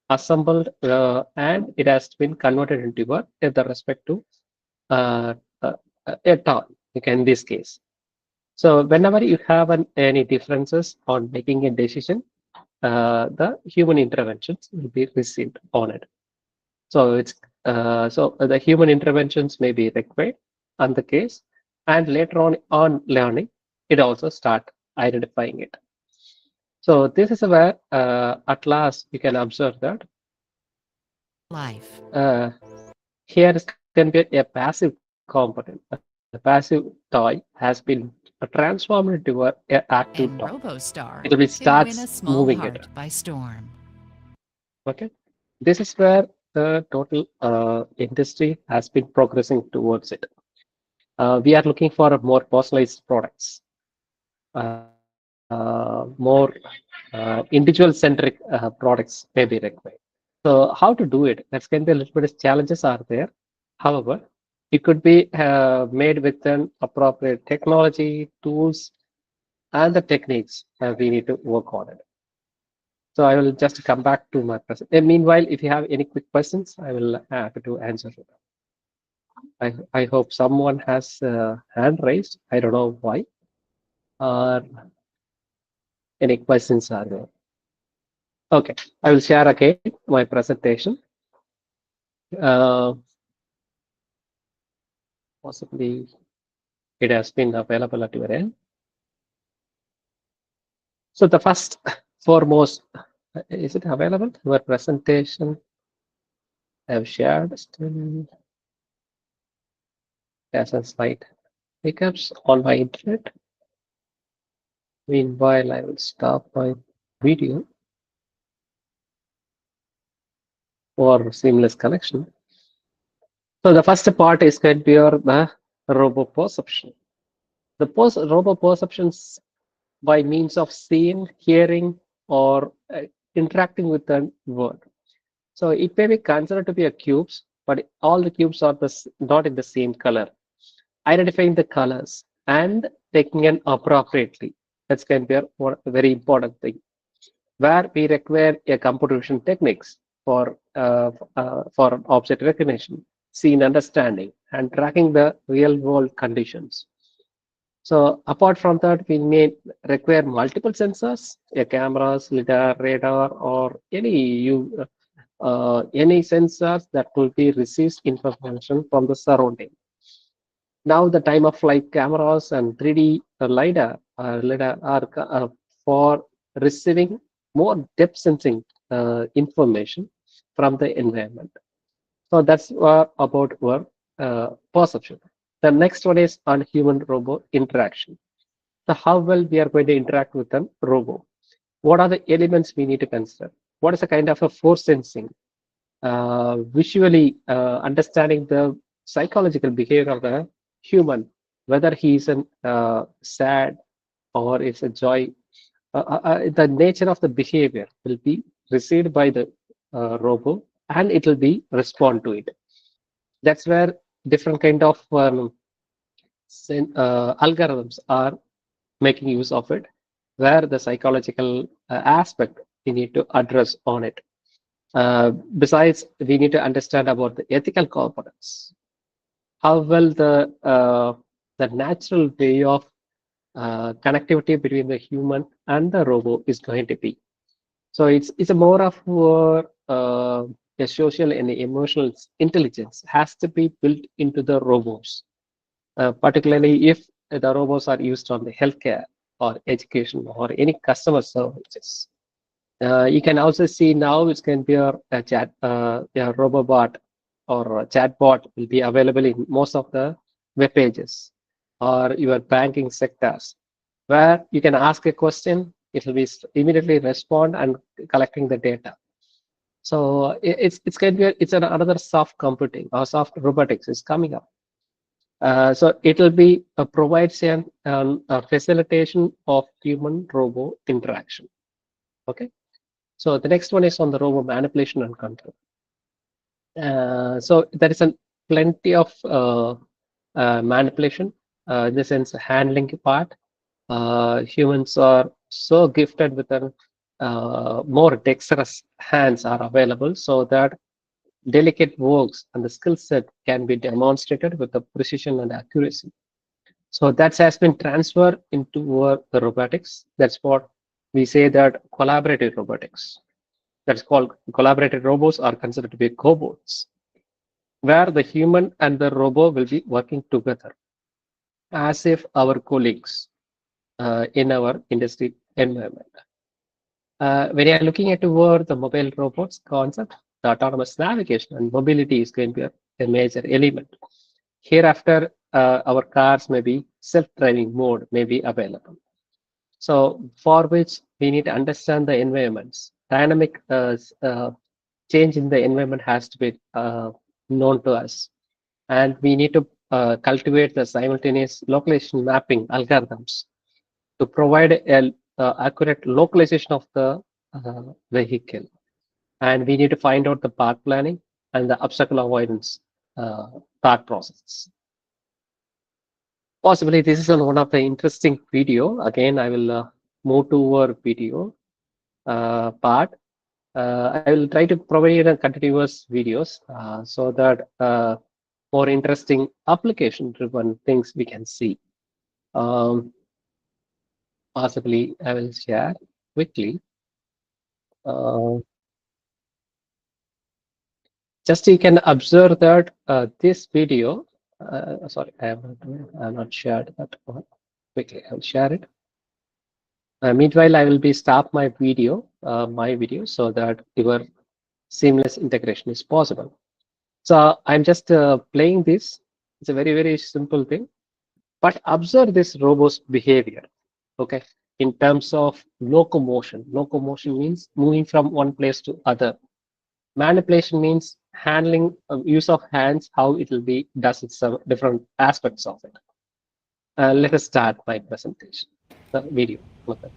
assembled, and it has been converted into work with respect to uh, uh, a toy, like in this case. So whenever you have any differences on making a decision, the human interventions will be received on it. So it's so the human interventions may be required on the case, and later on learning, it also start identifying it. So this is where at last you can observe that Life. here can be a passive component. The passive toy has been transformed into an active And toy. RoboStar It will be to win a starts small moving heart it. by storm. Okay, this is where the total industry has been progressing towards it. We are looking for more personalized products, more individual centric products may be required. So how to do it? That's going to be a little bit of challenges are there. However, it could be made with an appropriate technology, tools, and the techniques we need to work on it. So I will just come back to my present. Meanwhile, if you have any quick questions, I will happy to answer them. I hope someone has hand raised. I don't know why. Or any questions are there? Okay, I will share again my presentation. Possibly it has been available at your end. So the first foremost, is it available? Your presentation I have shared still as a slide pickups on my internet. Meanwhile, I will stop my video for seamless connection. So the first part is going to be the robo perception. The robo perceptions by means of seeing, hearing, or interacting with the world. So it may be considered to be a cubes, but all the cubes are not in the same color. Identifying the colors and taking it appropriately. That's going to be a very important thing. Where we require a computer vision techniques for object recognition, scene understanding, and tracking the real world conditions. So apart from that, we may require multiple sensors, cameras, lidar, radar, or any sensors that will be receives information from the surrounding. Now the time of flight cameras and 3D lidar are for receiving more depth sensing information from the environment. So that's about our perception. The next one is on human robot interaction. So how well we are going to interact with a robot? What are the elements we need to consider? What is the kind of a force sensing? Visually understanding the psychological behavior of the human, whether he is sad or is a joy. The nature of the behavior will be received by the robot, and it will be respond to it. That's where different kind of algorithms are making use of it, where the psychological aspect we need to address on it. Besides, we need to understand about the ethical components. How well the natural way of connectivity between the human and the robot is going to be. So it's a more of a social and emotional intelligence has to be built into the robots, particularly if the robots are used on the healthcare or education or any customer services. You can also see now it's going to be a chat, a robobot or a chatbot will be available in most of the web pages or your banking sectors, where you can ask a question, it will be immediately respond and collecting the data. So it's going to be it's another soft computing or soft robotics is coming up. So it will be provides a facilitation of human robot interaction. Okay. So the next one is on the robot manipulation and control. So there is plenty of manipulation in the sense handling part. Humans are so gifted with more dexterous hands are available, so that delicate works and the skill set can be demonstrated with the precision and accuracy. So that has been transferred into the robotics. That's what we say that collaborative robotics. That's called collaborative robots are considered to be cobots, where the human and the robot will be working together as if our colleagues in our industry environment. When you're looking at the mobile robots concept, the autonomous navigation and mobility is going to be a major element. Hereafter, our cars may be self-driving mode may be available. So for which we need to understand the environments. Dynamic change in the environment has to be known to us. And we need to cultivate the simultaneous localization mapping algorithms to provide a accurate localization of the vehicle. And we need to find out the path planning and the obstacle avoidance thought process. Possibly this is one of the interesting video. Again, I will move to our video part. I will try to provide a continuous videos so that more interesting application-driven things we can see. Possibly I will share quickly. Just you can observe that this video. Sorry, I have not shared that one. Quickly, I will share it. Meanwhile, I will be stop my video, so that your seamless integration is possible. So I'm just playing this. It's a very, very simple thing, but observe this robot's behavior. Okay, in terms of locomotion. Locomotion means moving from one place to other. Manipulation means handling use of hands, how it will be does it some different aspects of it. Let us start my presentation, the video. Okay.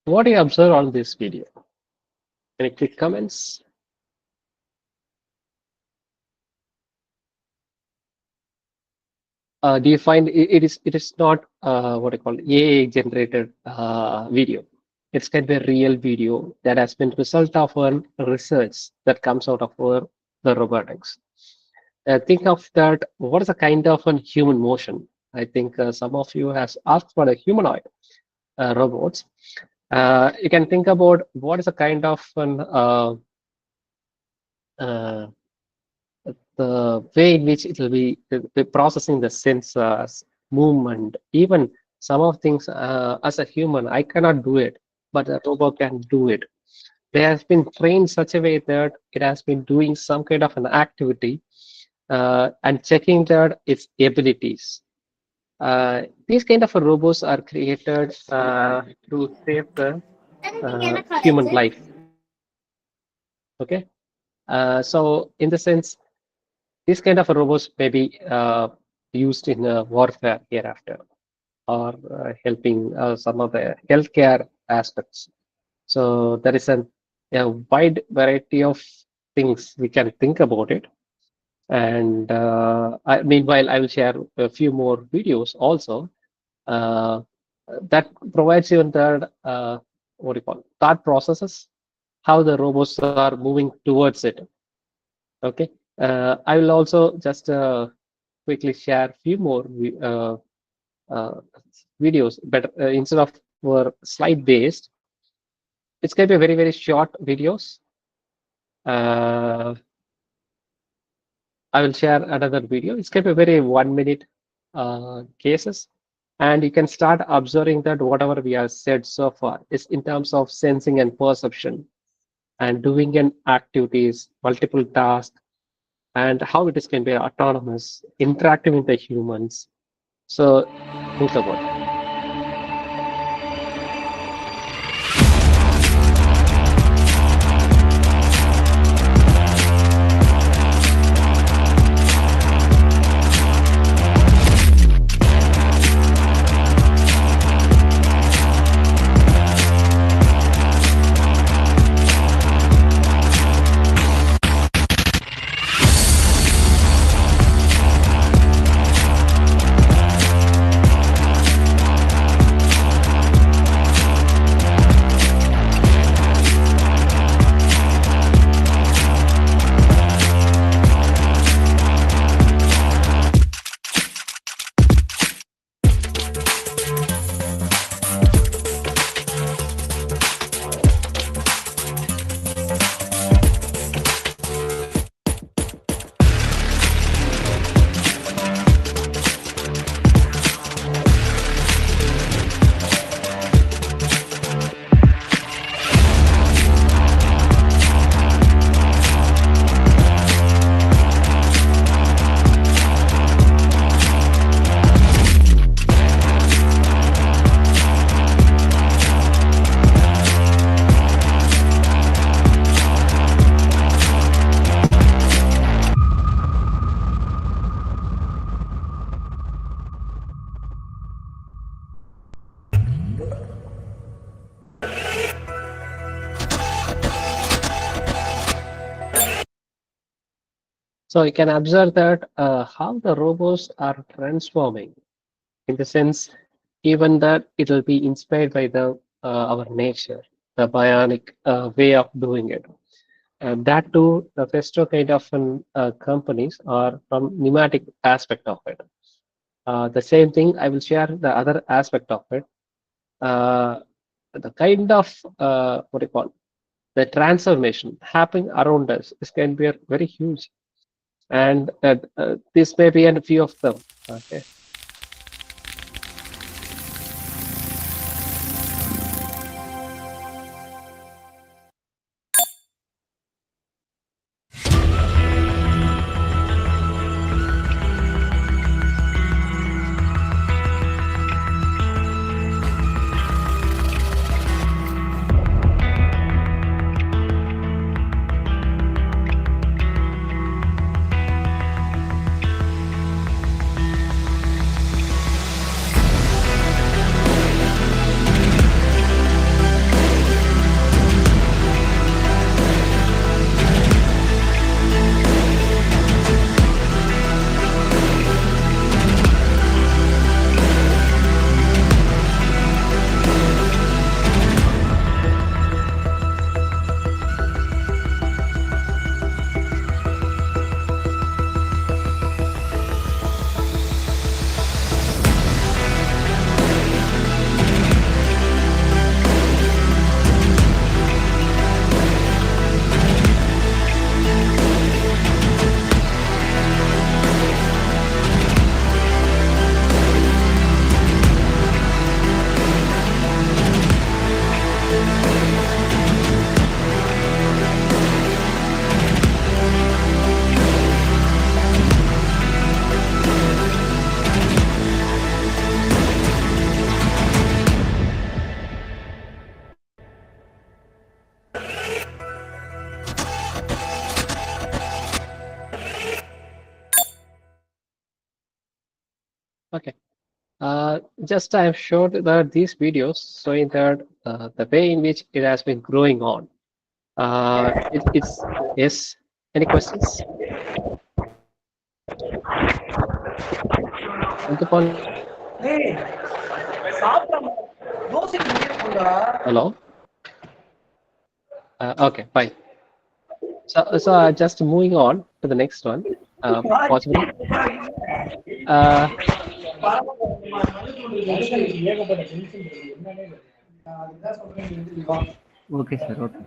What do you observe on this video? Any quick comments? Do you find it is not what I call AI generated video? It's kind of a real video that has been result of a research that comes out of the robotics. Think of that. What is the kind of a human motion? I think some of you has asked for a humanoid robots. You can think about what is a kind of the way in which it will be processing the sensors, movement, even some of things as a human, I cannot do it, but the robot can do it. They have been trained such a way that it has been doing some kind of an activity and checking that its abilities. These kind of robots are created to save the human life. Okay, so in the sense, these kind of robots may be used in warfare hereafter, or helping some of the healthcare aspects. So there is a wide variety of things we can think about it. And meanwhile, I will share a few more videos also that provides you the what do you call it, thought processes, how the robots are moving towards it. Okay, I will also just quickly share a few more videos, but instead of slide based, it's going to be very, very short videos. I will share another video. It's going to be very 1 minute cases. And you can start observing that whatever we have said so far is in terms of sensing and perception and doing an activities, multiple tasks, and how it is can be autonomous, interacting with the humans. So think about it. So you can observe that how the robots are transforming, in the sense even that it will be inspired by the our nature, the bionic way of doing it. And that too, the Festo kind of companies are from pneumatic aspect of it. The same thing, I will share the other aspect of it. The kind of what do you call, the transformation happening around us is can be very huge. And this may be a few of them. Okay. Okay. Just I have showed that these videos showing that the way in which it has been growing on. It's yes. Any questions? Hello. Okay, fine. So just moving on to the next one. Possibly. Okay, sir. Okay.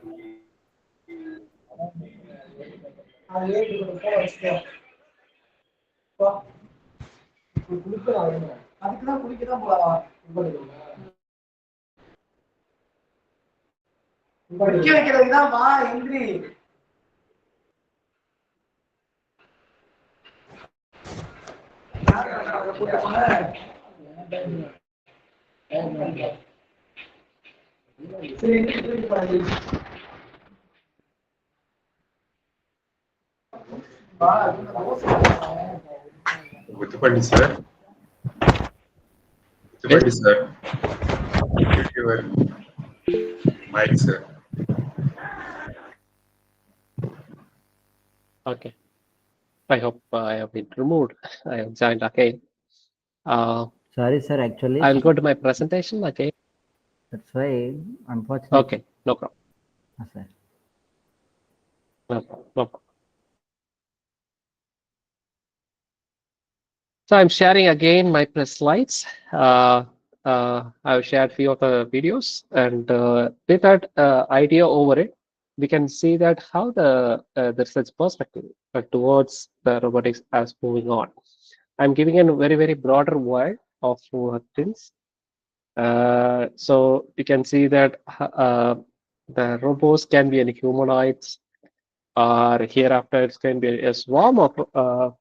Guttupalli sir. Guttupalli sir. Mute your mic, sir. Okay. I hope I have been removed. I have joined again. Sorry, sir. Actually, I'll go to my presentation again. that's why, unfortunately. Okay, no problem. Sir. No problem. No problem. So I'm sharing again my press slides. I've shared few of the videos, and with that idea over it, we can see that how the research perspective towards the robotics is moving on. I'm giving a very broader wide of things. So you can see that the robots can be any humanoids, or hereafter it can be a swarm of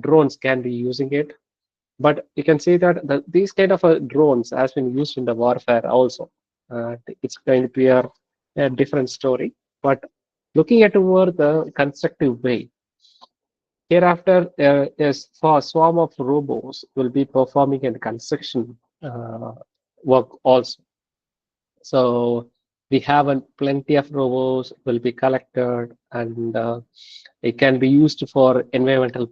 drones can be using it. But you can see that these kind of drones has been used in the warfare also. It's going to be a different story. But looking at over the constructive way, hereafter a swarm of robots will be performing in construction work also. So we have plenty of robots will be collected, and it can be used for environmental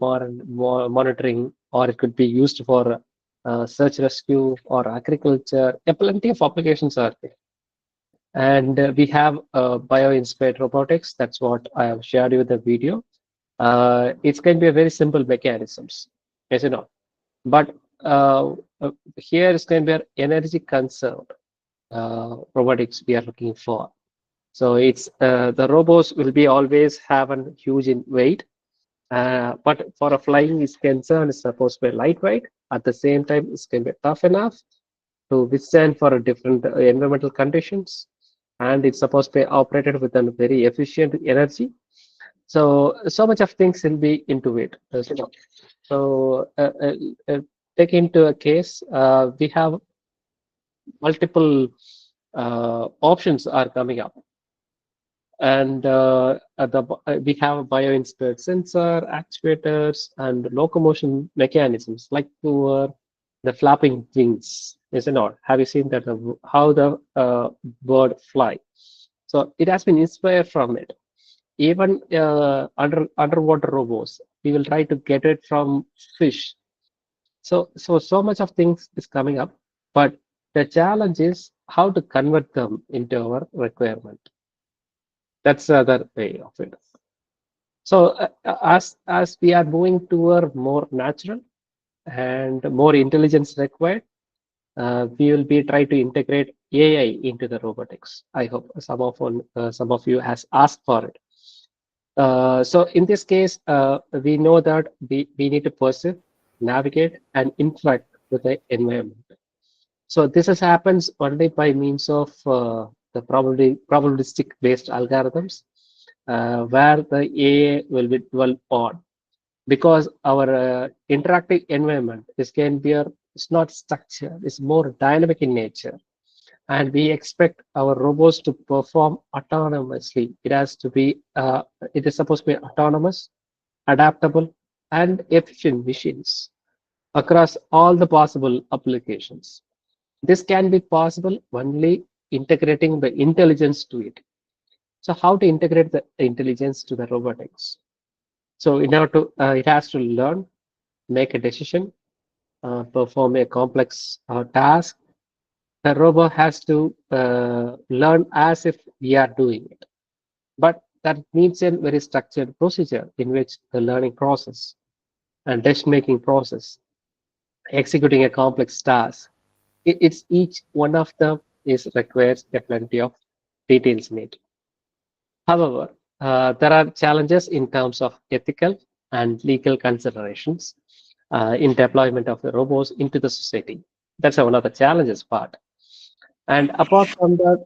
monitoring, or it could be used for search rescue or agriculture. Plenty of applications are there. And we have bio-inspired robotics. That's what I have shared you the video. It's going to be a very simple mechanisms, as you know. But here is going to be energy conserved robotics we are looking for. So it's the robots will be always have a huge in weight, but for a flying is concerned, it's supposed to be lightweight. At the same time, it's going to be tough enough to withstand for a different environmental conditions, and it's supposed to be operated with a very efficient energy. So much of things will be into it. So take into a case, we have multiple options are coming up, and we have bio-inspired sensor, actuators, and locomotion mechanisms like the flapping wings. Is it not? Have you seen that how the bird fly? So it has been inspired from it. Even underwater robots, we will try to get it from fish. So much of things is coming up, but the challenge is how to convert them into our requirement. That's the other way of it. So as we are moving toward more natural and more intelligence required, we will be trying to integrate AI into the robotics. I hope some of you has asked for it. So in this case, we know that we need to perceive, navigate, and interact with the environment. So this has happens only by means of the probabilistic based algorithms, where the AI will be dwell on, because our interactive environment it's not structured, it's more dynamic in nature, and we expect our robots to perform autonomously. It is supposed to be autonomous, adaptable, and efficient machines. across all the possible applications. This can be possible only integrating the intelligence to it. So how to integrate the intelligence to the robotics? So in order to, it has to learn, make a decision, perform a complex task. The robot has to learn as if we are doing it. But that needs a very structured procedure in which the learning process and decision-making process, executing a complex task, it's each one of them is requires a plenty of details in it. However, there are challenges in terms of ethical and legal considerations in deployment of the robots into the society. That's one of the challenges part. And apart from that,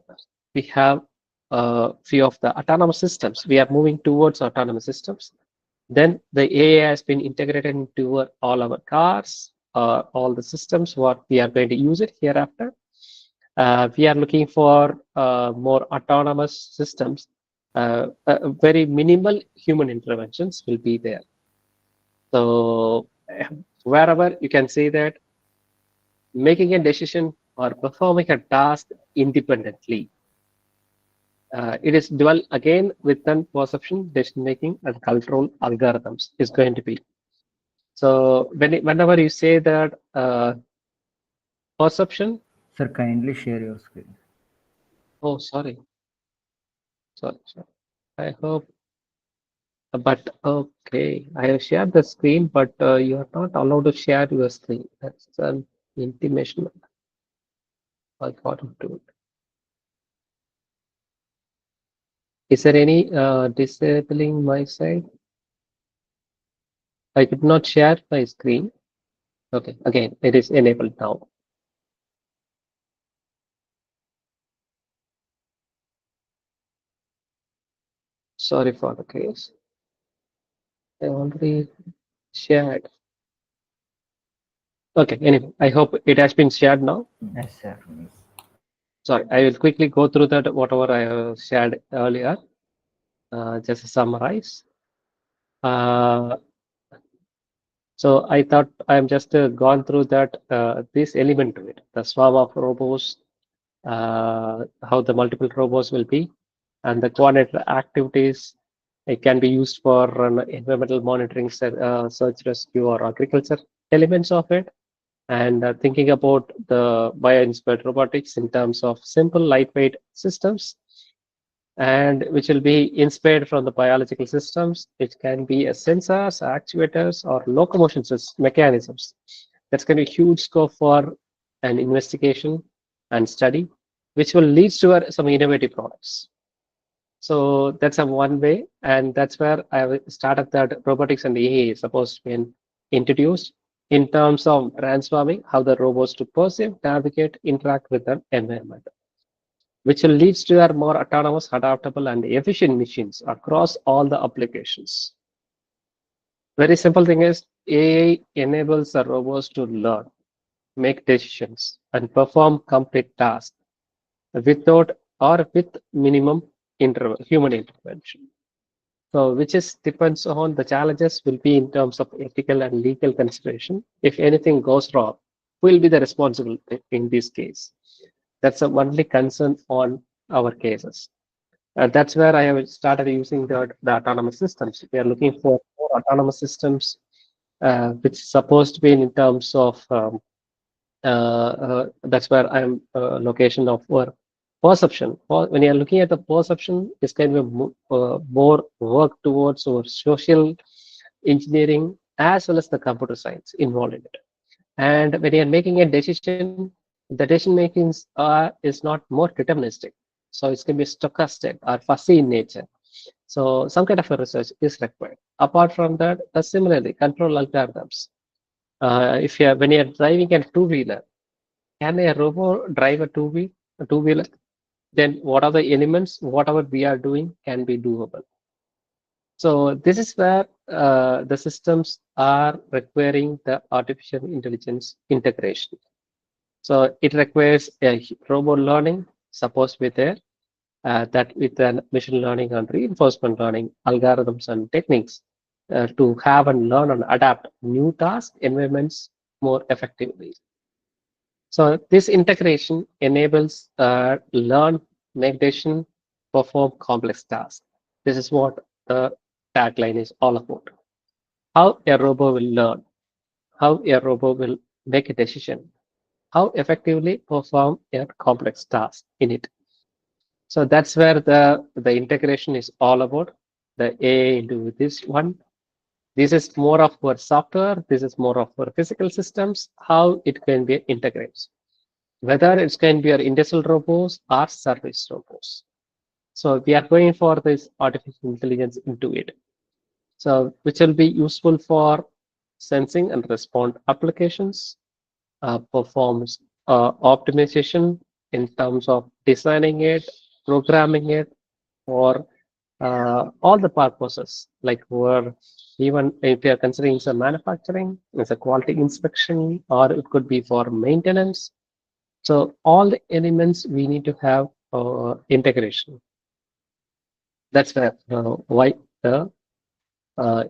we have a few of the autonomous systems. We are moving towards autonomous systems. Then the AI has been integrated into all our cars, all the systems, what we are going to use it hereafter. We are looking for more autonomous systems. Very minimal human interventions will be there. So wherever you can say that making a decision or performing a task independently. It is dual again within perception, decision making, and control algorithms is going to be. So whenever you say that perception. Sir, kindly share your screen. Oh, sorry. Sorry. I hope. But okay, I have shared the screen, but you are not allowed to share your screen. That's an intimation. I got into it. Is there any disabling my side? I could not share my screen. Okay, again, it is enabled now. Sorry for the case. I already shared. Okay, anyway, I hope it has been shared now. Yes, sir. Sorry, I will quickly go through that whatever I have shared earlier. Just to summarize. So I thought I'm just gone through that this element to it, the swarm of robots, how the multiple robots will be, and the coordinated activities. It can be used for environmental monitoring, search, rescue, or agriculture elements of it. And thinking about the bio-inspired robotics in terms of simple, lightweight systems, and which will be inspired from the biological systems, which can be sensors, actuators, or locomotion mechanisms. That's going to be a huge scope for an investigation and study, which will lead to some innovative products. So that's one way, and that's where I started that robotics and AI is supposed to be introduced in terms of transforming how the robots to perceive, navigate, interact with the environment, which will lead to our more autonomous, adaptable, and efficient machines across all the applications. Very simple thing is AI enables the robots to learn, make decisions, and perform complete tasks without or with minimum human intervention. So which is depends on the challenges will be in terms of ethical and legal consideration. If anything goes wrong, who will be the responsible in this case? That's the only concern on our cases. That's where I have started using the autonomous systems. We are looking for more autonomous systems, which is supposed to be in terms of that's where I'm location of our perception. When you are looking at the perception, it's kind of more work towards our social engineering as well as the computer science involved in it. And when you are making a decision, the decision making is not more deterministic. So it's going to be stochastic or fussy in nature. So some kind of a research is required. Apart from that, similarly, control algorithms. If you are, when you are driving a two-wheeler, can a robot drive a two-wheeler? Then what are the elements, whatever we are doing can be doable. So this is where the systems are requiring the artificial intelligence integration. So it requires a robot learning supposed to be there, that with the machine learning and reinforcement learning algorithms and techniques to have and learn and adapt new tasks, environments, more effectively. So this integration enables learn, make decision, perform complex tasks. This is what the tagline is all about. How a robot will learn, how a robot will make a decision, how effectively perform a complex task in it. So that's where the integration is all about. The AI into this one. This is more of our software. This is more of our physical systems. How it can be integrated, whether it's going to be our industrial robots or service robots. So we are going for this artificial intelligence into it. So which will be useful for sensing and respond applications, performs optimization in terms of designing it, programming it, or all the purposes, like where even if you are considering some manufacturing, it's a quality inspection, or it could be for maintenance. So all the elements we need to have integration. That's why the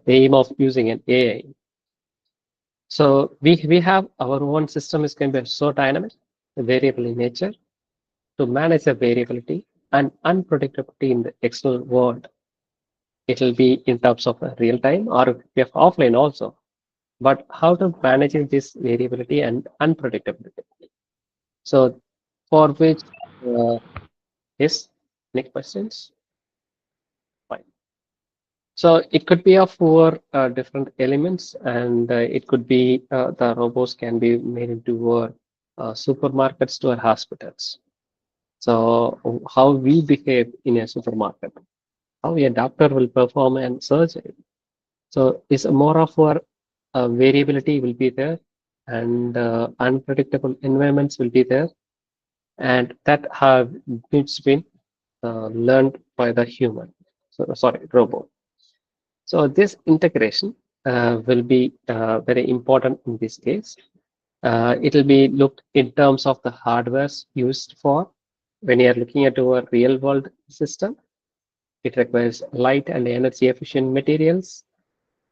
aim of using an AI. So we have our own system is going to be so dynamic, variable in nature, to manage the variability and unpredictability in the external world. It will be in terms of real time or we have offline also. But how to manage this variability and unpredictability? So for which yes, next questions. Fine. So it could be of four different elements, and it could be the robots can be made into supermarkets to our hospitals. So how we behave in a supermarket, how a doctor will perform a surgery. So it's more of our variability will be there, and unpredictable environments will be there, and that have been learned by the human. So sorry, robot. So this integration will be very important in this case. It will be looked in terms of the hardwares used for. When you are looking at our real world system, it requires light and energy efficient materials,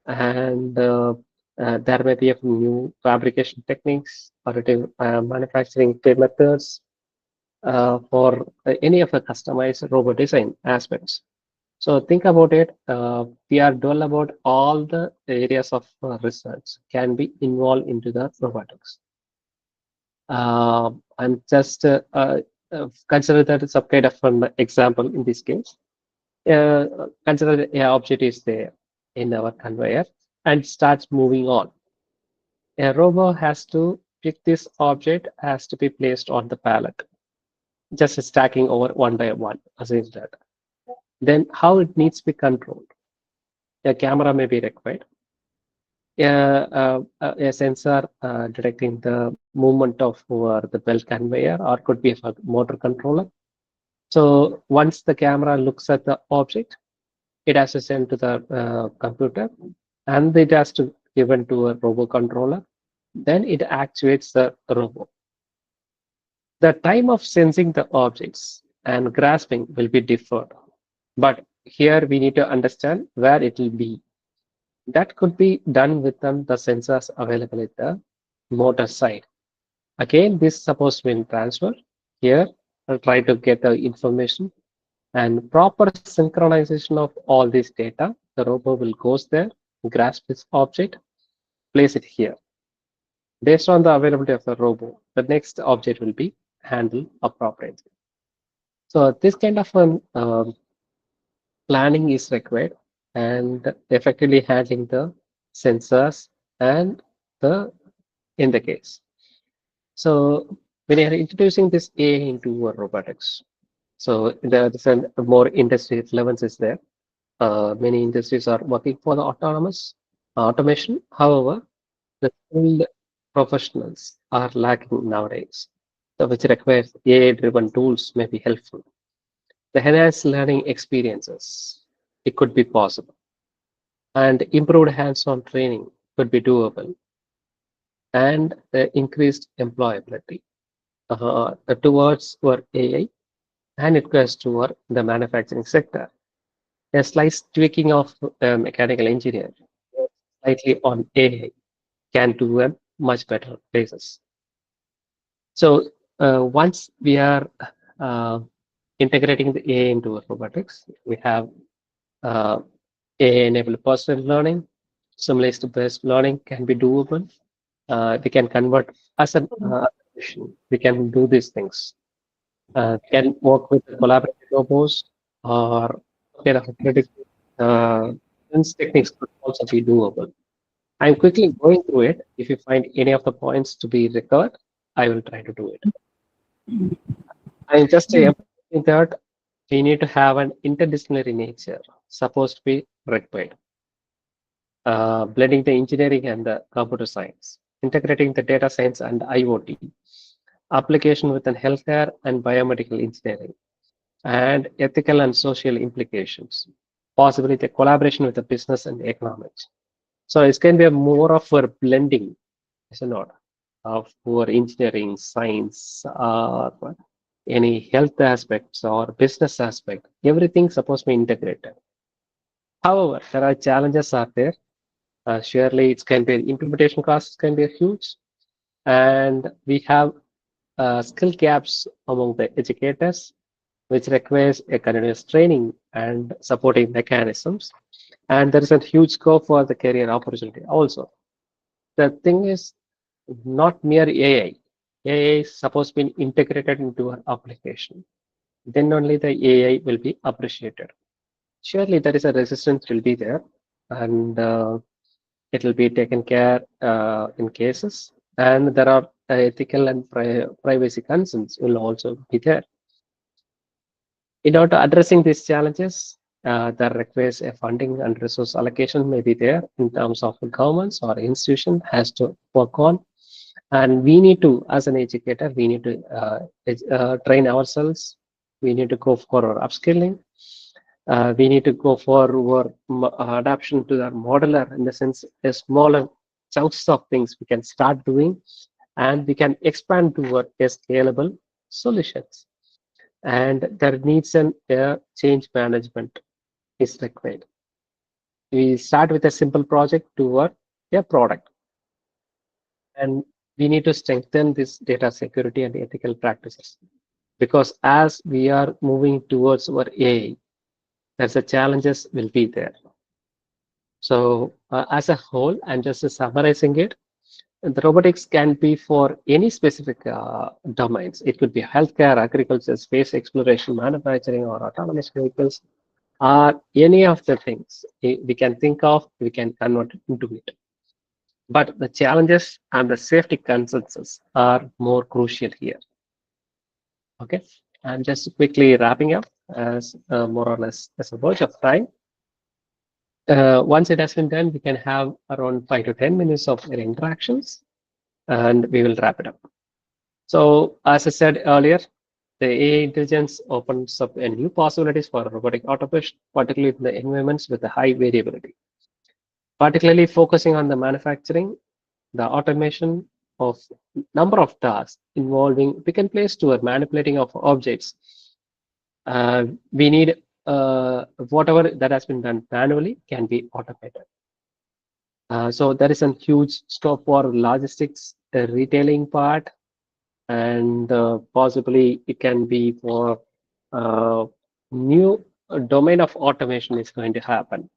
and there may be a new fabrication techniques, additive manufacturing methods for any of the customized robot design aspects. So think about it. We are dull about all the areas of research can be involved into the robotics. I'm just consider that as a kind of an example in this case. Consider an object is there in our conveyor and starts moving on. A robot has to pick this object, has to be placed on the pallet, just stacking over one by one, as is that. Then how it needs to be controlled. A camera may be required. A sensor detecting the movement of the belt conveyor, or could be a motor controller. So once the camera looks at the object, it has to send to the computer, and it has to given to a robot controller. Then it actuates the robot. The time of sensing the objects and grasping will be different, but here we need to understand where it will be. That could be done with the sensors available at the motor side. Again, this is supposed to be transfer. Here, I'll try to get the information and proper synchronization of all this data. The robot will goes there, grasp this object, place it here. Based on the availability of the robot, the next object will be handled appropriately. So this kind of planning is required, and effectively handling the sensors and the in the case. So when you're introducing this AI into robotics, so there's a more industry relevance is there. Many industries are working for the autonomous automation. However, the skilled professionals are lacking nowadays, so which requires AI-driven tools may be helpful. The enhanced learning experiences, it could be possible, and improved hands-on training could be doable, and increased employability towards our AI, and it goes toward the manufacturing sector. A slight tweaking of mechanical engineering slightly on AI can do a much better places. So once we are integrating the AI into robotics, we have AI-enabled personal learning, simulation-based learning can be doable. We can convert as an application. We can do these things. Can work with collaborative robots or kind of predictive techniques could also be doable. I'm quickly going through it. If you find any of the points to be recovered, I will try to do it. I'm just emphasizing that we need to have an interdisciplinary nature supposed to be required. Blending the engineering and the computer science, integrating the data science and IoT, application within healthcare and biomedical engineering, and ethical and social implications, possibly the collaboration with the business and economics. So it's going to be a more of a blending, is it not, of for engineering, science, any health aspects or business aspect. Everything supposed to be integrated. However, there are challenges out there. Surely it's can be implementation costs can be huge, and we have skill gaps among the educators, which requires a continuous training and supporting mechanisms. And there is a huge scope for the career opportunity also. The thing is not mere AI. AI is supposed to be integrated into an application. Then only the AI will be appreciated. Surely there is a resistance will be there, and it will be taken care in cases. And there are ethical and privacy concerns will also be there. In order to addressing these challenges, that requires a funding and resource allocation may be there in terms of governments or institution has to work on. And we need to, as an educator, we need to train ourselves. We need to go for our upskilling. We need to go for adaptation to the modular, in the sense a smaller chunks of things we can start doing, and we can expand toward a scalable solutions. And there needs an change management is required. We start with a simple project toward a product, and we need to strengthen this data security and ethical practices, because as we are moving towards our AI, there's a challenges will be there. So as a whole, I'm just summarizing it. The robotics can be for any specific domains. It could be healthcare, agriculture, space exploration, manufacturing, or autonomous vehicles, or any of the things we can think of, we can convert it into it. But the challenges and the safety concerns are more crucial here. Okay, I'm just quickly wrapping up as more or less as a verge of time. Once it has been done, we can have around 5 to 10 minutes of interactions, and we will wrap it up. So as I said earlier, the AI intelligence opens up a new possibilities for robotic automation, particularly in the environments with a high variability. Particularly focusing on the manufacturing, the automation of number of tasks involving pick and place to a manipulating of objects. We need whatever that has been done manually can be automated. So there is a huge scope for logistics, retailing part, and possibly it can be for new domain of automation is going to happen.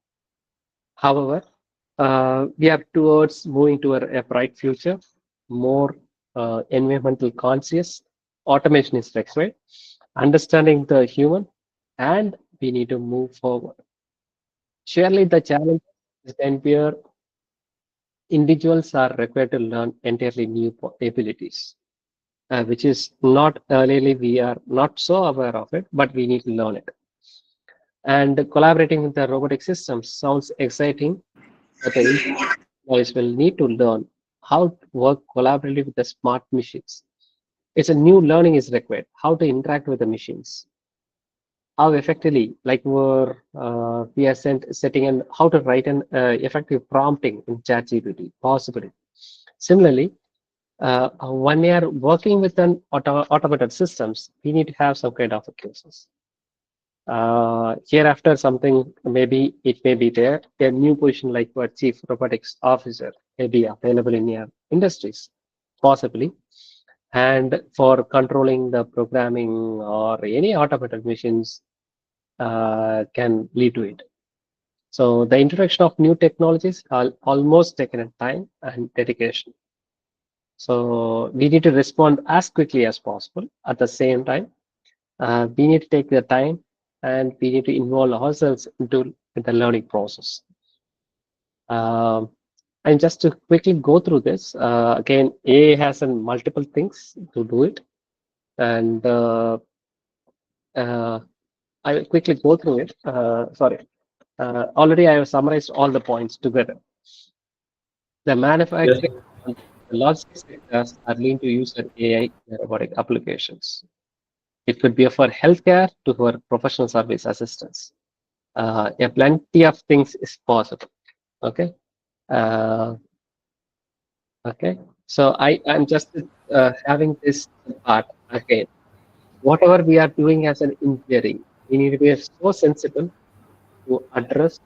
However, we are towards moving to a bright future, more environmental conscious. Automation is required, understanding the human, and we need to move forward. Surely the challenge is then where individuals are required to learn entirely new abilities, which is not earlier we are not so aware of it, but we need to learn it. And collaborating with the robotic systems sounds exciting, but the employees will need to learn how to work collaboratively with the smart machines. It's a new learning is required, how to interact with the machines, how effectively, like we are setting and how to write an effective prompting in ChatGPT, possibly. Similarly, when we are working with an automated systems, we need to have some kind of cases. Hereafter, something maybe it may be there, a new position like chief robotics officer may be available in your industries, possibly. And for controlling the programming or any automated machines can lead to it. So the introduction of new technologies are almost taken a time and dedication. So we need to respond as quickly as possible. At the same time, we need to take the time and we need to involve ourselves into the learning process. And just to quickly go through this, again, AI has multiple things to do it. And I will quickly go through it. Sorry. Already I have summarized all the points together. The manufacturing and the logistics sectors are linked to use of AI in robotic applications. It could be for healthcare to for professional service assistance. Yeah, plenty of things is possible. Okay. Okay. So I'm just having this part again. Whatever we are doing as an engineering, we need to be so sensible to address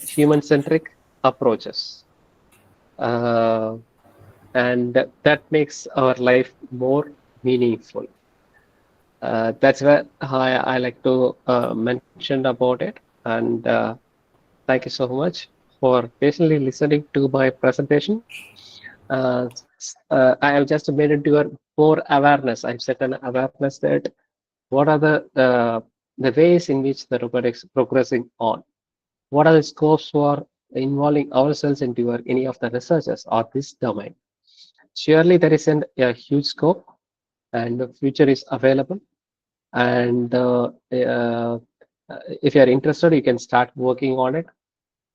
human-centric approaches. And that makes our life more meaningful. That's where I like to mention about it. And thank you so much for patiently listening to my presentation. I have just made it to more awareness. I've set an awareness that what are the ways in which the robotics progressing on. What are the scopes for involving ourselves into any of the researchers or this domain? Surely there is a huge scope and the future is available. And if you are interested, you can start working on it.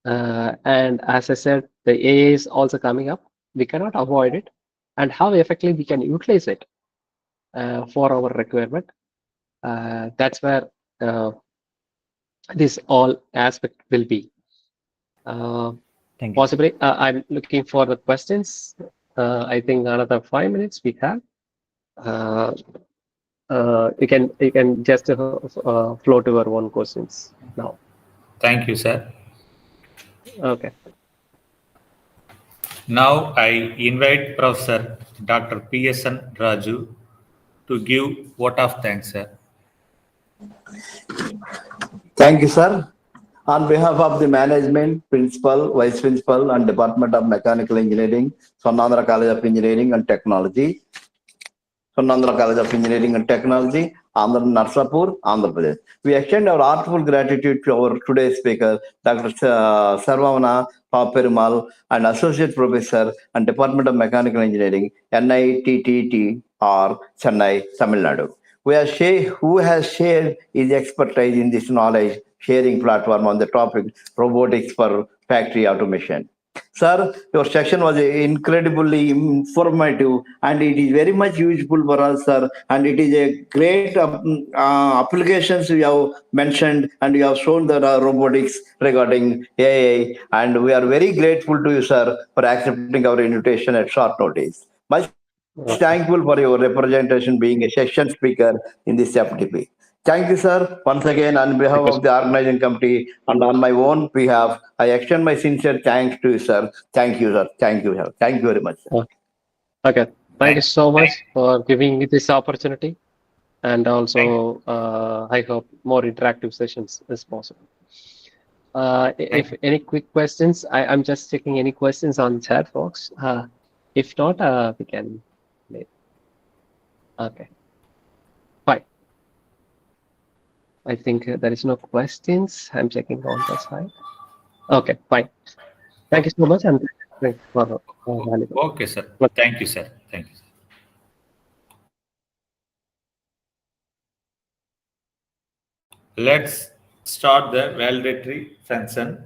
And as I said, the AI is also coming up. We cannot avoid it. And how effectively we can utilize it for our requirement. That's where this all aspect will be. Thank you. Possibly, I'm looking for the questions. I think another 5 minutes we have. You can just float your own questions now. Thank you, sir. Okay. Now I invite Professor Dr. P.S.N. Raju to give vote of thanks, sir. Thank you, sir. On behalf of the management, principal, vice principal, and Department of Mechanical Engineering, Swarnandhra College of Engineering and Technology, Swarnandhra College of Engineering and Technology, Narsapur, Andhra Pradesh. We extend our heartful gratitude to our today's speaker, Dr. Sarvamana Perumal, and Associate Professor and Department of Mechanical Engineering, NITTTR, Chennai, Tamil Nadu. Who has shared his expertise in this knowledge sharing platform on the topic robotics for factory automation. Sir, your section was incredibly informative and it is very much useful for us, sir. And it is a great applications you have mentioned and you have shown the robotics regarding AI. And we are very grateful to you, sir, for accepting our invitation at short notice. Much thankful for your representation being a session speaker in this FTP. Thank you, sir. Once again, on behalf of the organizing committee and on my own behalf, I extend my sincere thanks to you, sir. Thank you, sir. Thank you, sir. Thank you very much, sir. Okay. Thank you so much for giving me this opportunity. And also, I hope more interactive sessions is possible. If any quick questions, I'm just checking any questions on chat box. If not, we can. Okay. Fine. I think there is no questions. I'm checking on the side. Okay, fine. Thank you so much. And thank you for Okay, sir. Thank you, sir. Thank you. Let's start the validatory function.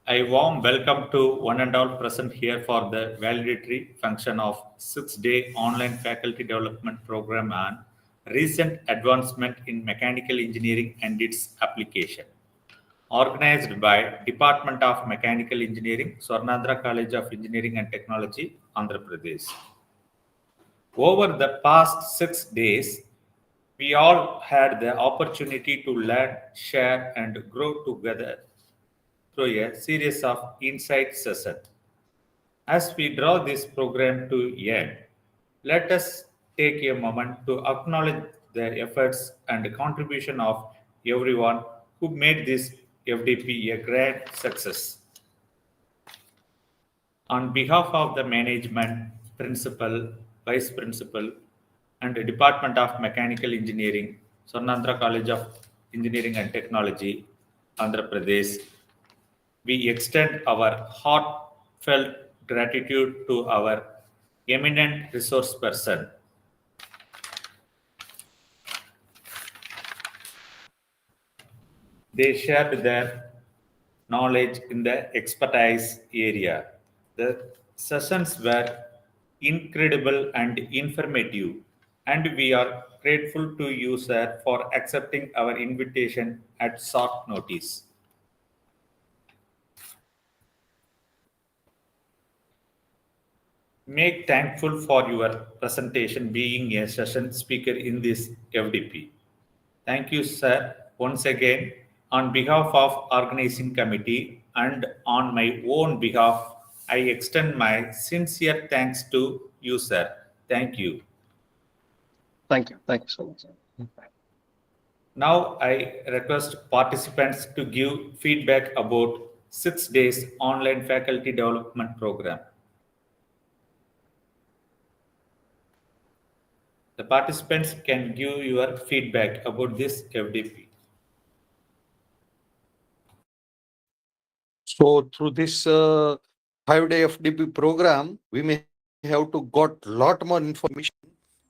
I warm welcome to one and all present here for the validatory function of 6-day online faculty development program on recent advancement in mechanical engineering and its application. Organized by Department of Mechanical Engineering, Swarnandhra College of Engineering and Technology, Andhra Pradesh. Over the past 6 days, we all had the opportunity to learn, share, and grow together through a series of insight sessions. As we draw this program to end, let us take a moment to acknowledge the efforts and contribution of everyone who made this FDP a grand success. On behalf of the management, principal, vice principal, and the Department of Mechanical Engineering, Swarnandhra College of Engineering and Technology, Andhra Pradesh, we extend our heartfelt gratitude to our eminent resource person. They shared their knowledge in the expertise area. The sessions were incredible and informative, and we are grateful to you, sir, for accepting our invitation at short notice. Make thankful for your presentation being a session speaker in this FDP. Thank you, sir. Once again, on behalf of organizing committee and on my own behalf, I extend my sincere thanks to you, sir. Thank you. Thank you. Thank you so much. Now I request participants to give feedback about 6 days online faculty development program. The participants can give your feedback about this FDP. So through this 5-day FDP program, we may have to got lot more information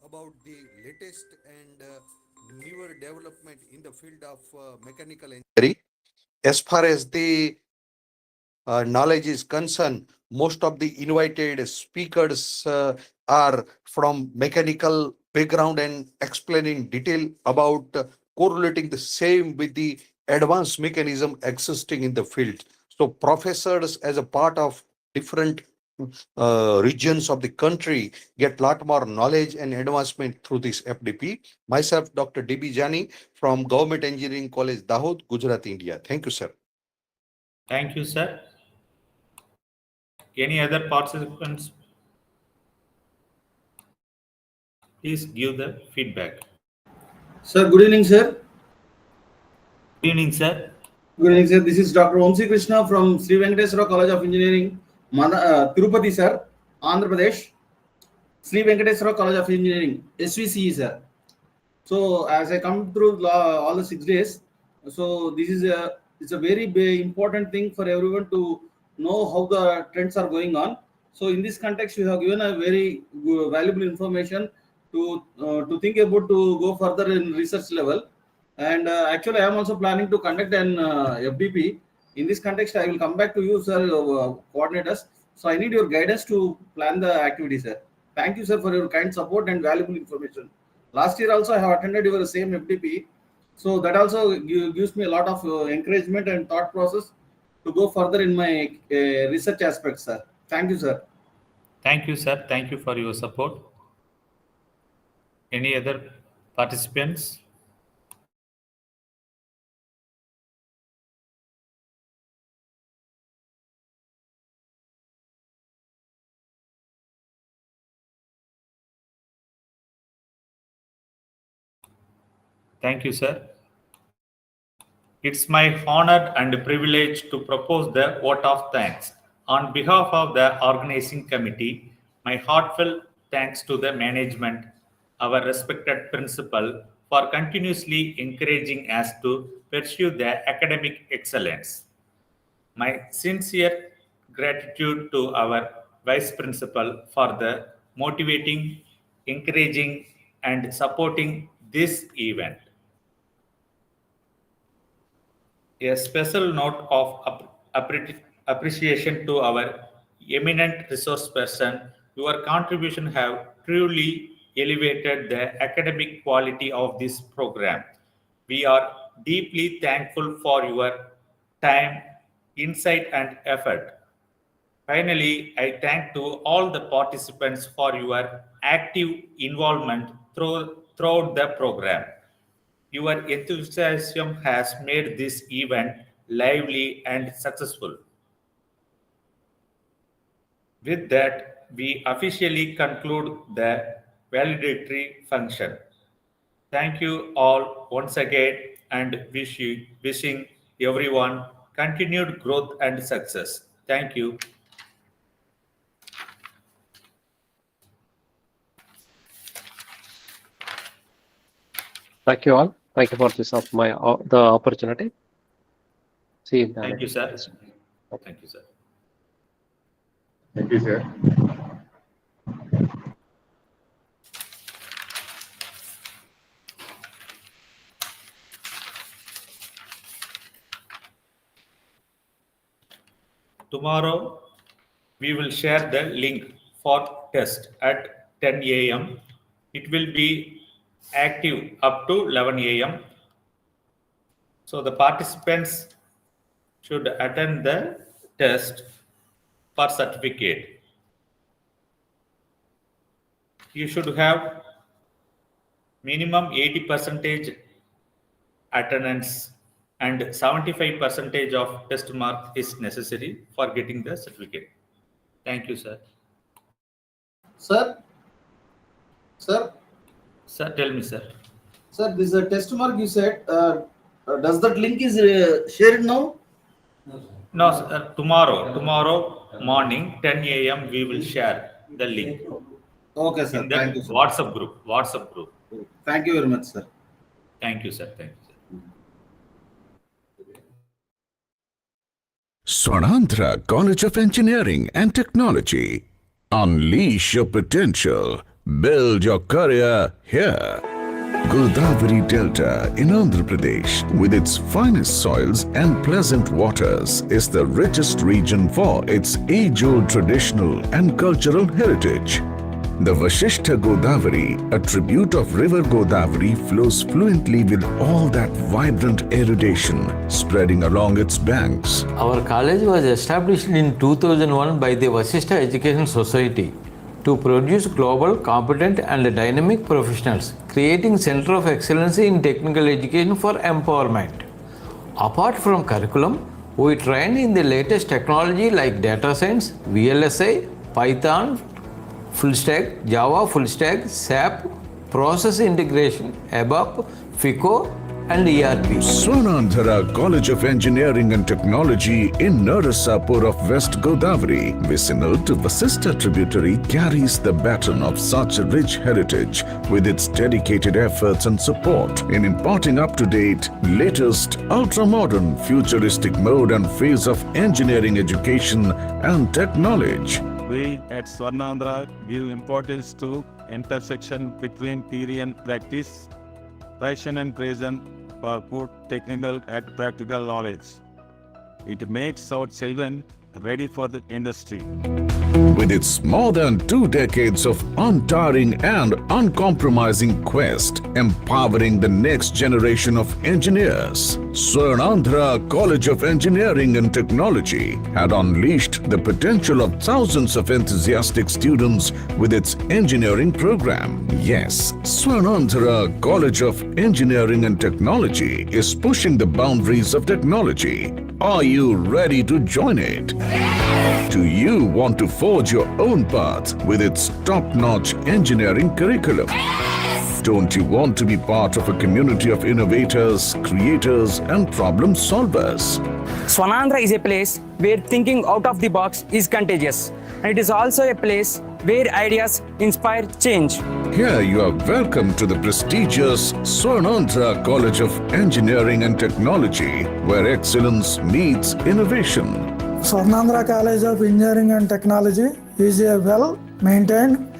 about the latest and newer development in the field of mechanical engineering. As far as the knowledge is concerned, most of the invited speakers are from mechanical background and explaining detail about correlating the same with the advanced mechanism existing in the field. So professors as a part of different regions of the country get lot more knowledge and advancement through this FDP. Myself, Dr. D.B. Jani from Government Engineering College, Dahod, Gujarat, India. Thank you, sir. Thank you, sir. Any other participants? Please give the feedback. Sir, good evening, sir. Good evening, sir. Good evening, sir. This is Dr. Omsi Krishna from Sri Venkateswara College of Engineering, Tirupati, sir, Andhra Pradesh. Sri Venkateswara College of Engineering, SVCE, sir. So as I come through all the 6 days, so this is it's a very important thing for everyone to know how the trends are going on. So in this context, you have given a very valuable information to think about to go further in research level. And actually, I am also planning to conduct an FDP. In this context, I will come back to you, sir, coordinators. So I need your guidance to plan the activity, sir. Thank you, sir, for your kind support and valuable information. Last year also, I have attended your same FDP. So that also gives me a lot of encouragement and thought process to go further in my research aspects, sir. Thank you, sir. Thank you, sir. Thank you for your support. Any other participants? Thank you, sir. It's my honor and privilege to propose the vote of thanks. On behalf of the organizing committee, my heartfelt thanks to the management, our respected principal, for continuously encouraging us to pursue the academic excellence. My sincere gratitude to our vice principal for the motivating, encouraging, and supporting this event. A special note of appreciation to our eminent resource person. Your contribution have truly elevated the academic quality of this program. We are deeply thankful for your time, insight, and effort. Finally, I thank to all the participants for your active involvement throughout the program. Your enthusiasm has made this event lively, and successful. With that, we officially conclude the validatory function. Thank you all once again and wishing everyone continued growth and success. Thank you. Thank you all. Thank you for this the opportunity. See you in the Thank you, next sir. session. Thank you, sir. Thank you, sir. Tomorrow, we will share the link for test at 10 a.m. It will be active up to 11 a.m. So the participants should attend the test for certificate. You should have minimum 80% attendance and 75% of test mark is necessary for getting the certificate. Thank you, sir. Sir? Sir? Sir, tell me, sir. Sir, this is a test mark you said. Does that link is shared now? No, sir, tomorrow morning, 10 a.m. we will share the link. Okay, sir. In the Thank you, sir. WhatsApp group. Thank you very much, sir. Thank you, sir. Thank you, sir. Swarnandhra College of Engineering and Technology. Unleash your potential. Build your career here. Godavari Delta in Andhra Pradesh, with its finest soils and pleasant waters, is the richest region for its age-old traditional and cultural heritage. The Vasishtha Godavari, a tribute of river Godavari, flows fluently with all that vibrant erudition spreading along its banks. Our college was established in 2001 by the Vasishtha Education Society to produce global, competent and dynamic professionals, creating Center of Excellence in Technical Education for Empowerment. Apart from curriculum, we train in the latest technology like data science, VLSI, Python, full stack, Java full stack, SAP, process integration, ABAP, FICO, and ERP. Swarnandhra College of Engineering and Technology in Narasapur of West Godavari, vicinal to Vasishtha tributary, carries the baton of such a rich heritage with its dedicated efforts and support in imparting up-to-date, latest, ultra-modern, futuristic mode and phase of engineering education and tech knowledge. We at Swarnandhra give importance to intersection between theory and practice, passion and present for good technical and practical knowledge. It makes our children ready for the industry. With its more than 2 decades of untiring and uncompromising quest, empowering the next generation of engineers, Swarnandhra College of Engineering and Technology had unleashed the potential of thousands of enthusiastic students with its engineering program. Yes, Swarnandhra College of Engineering and Technology is pushing the boundaries of technology. Are you ready to join it? Do you want to forge your own path with its top-notch engineering curriculum? Don't you want to be part of a community of innovators, creators, and problem solvers? Swarnandhra is a place where thinking out of the box is contagious, and it is also a place where ideas inspire change. Here you are welcome to the prestigious Swarnandhra College of Engineering and Technology, where excellence meets innovation. Swarnandhra College of Engineering and Technology is a well-maintained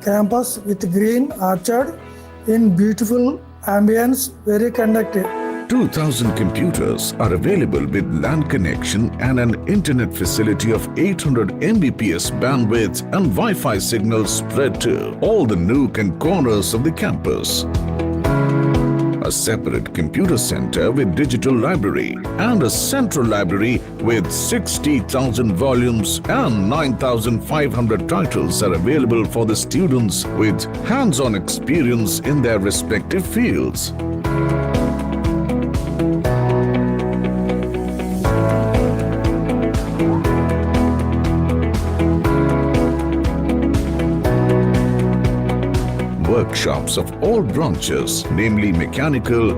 campus with green orchard in beautiful ambience, very conducive. 2,000 computers are available with LAN connection and an internet facility of 800 Mbps bandwidth and Wi-Fi signals spread to all the nook and corners of the campus. A separate computer center with digital library and a central library with 60,000 volumes and 9,500 titles are available for the students with hands-on experience in their respective fields. workshops of all branches, namely mechanical,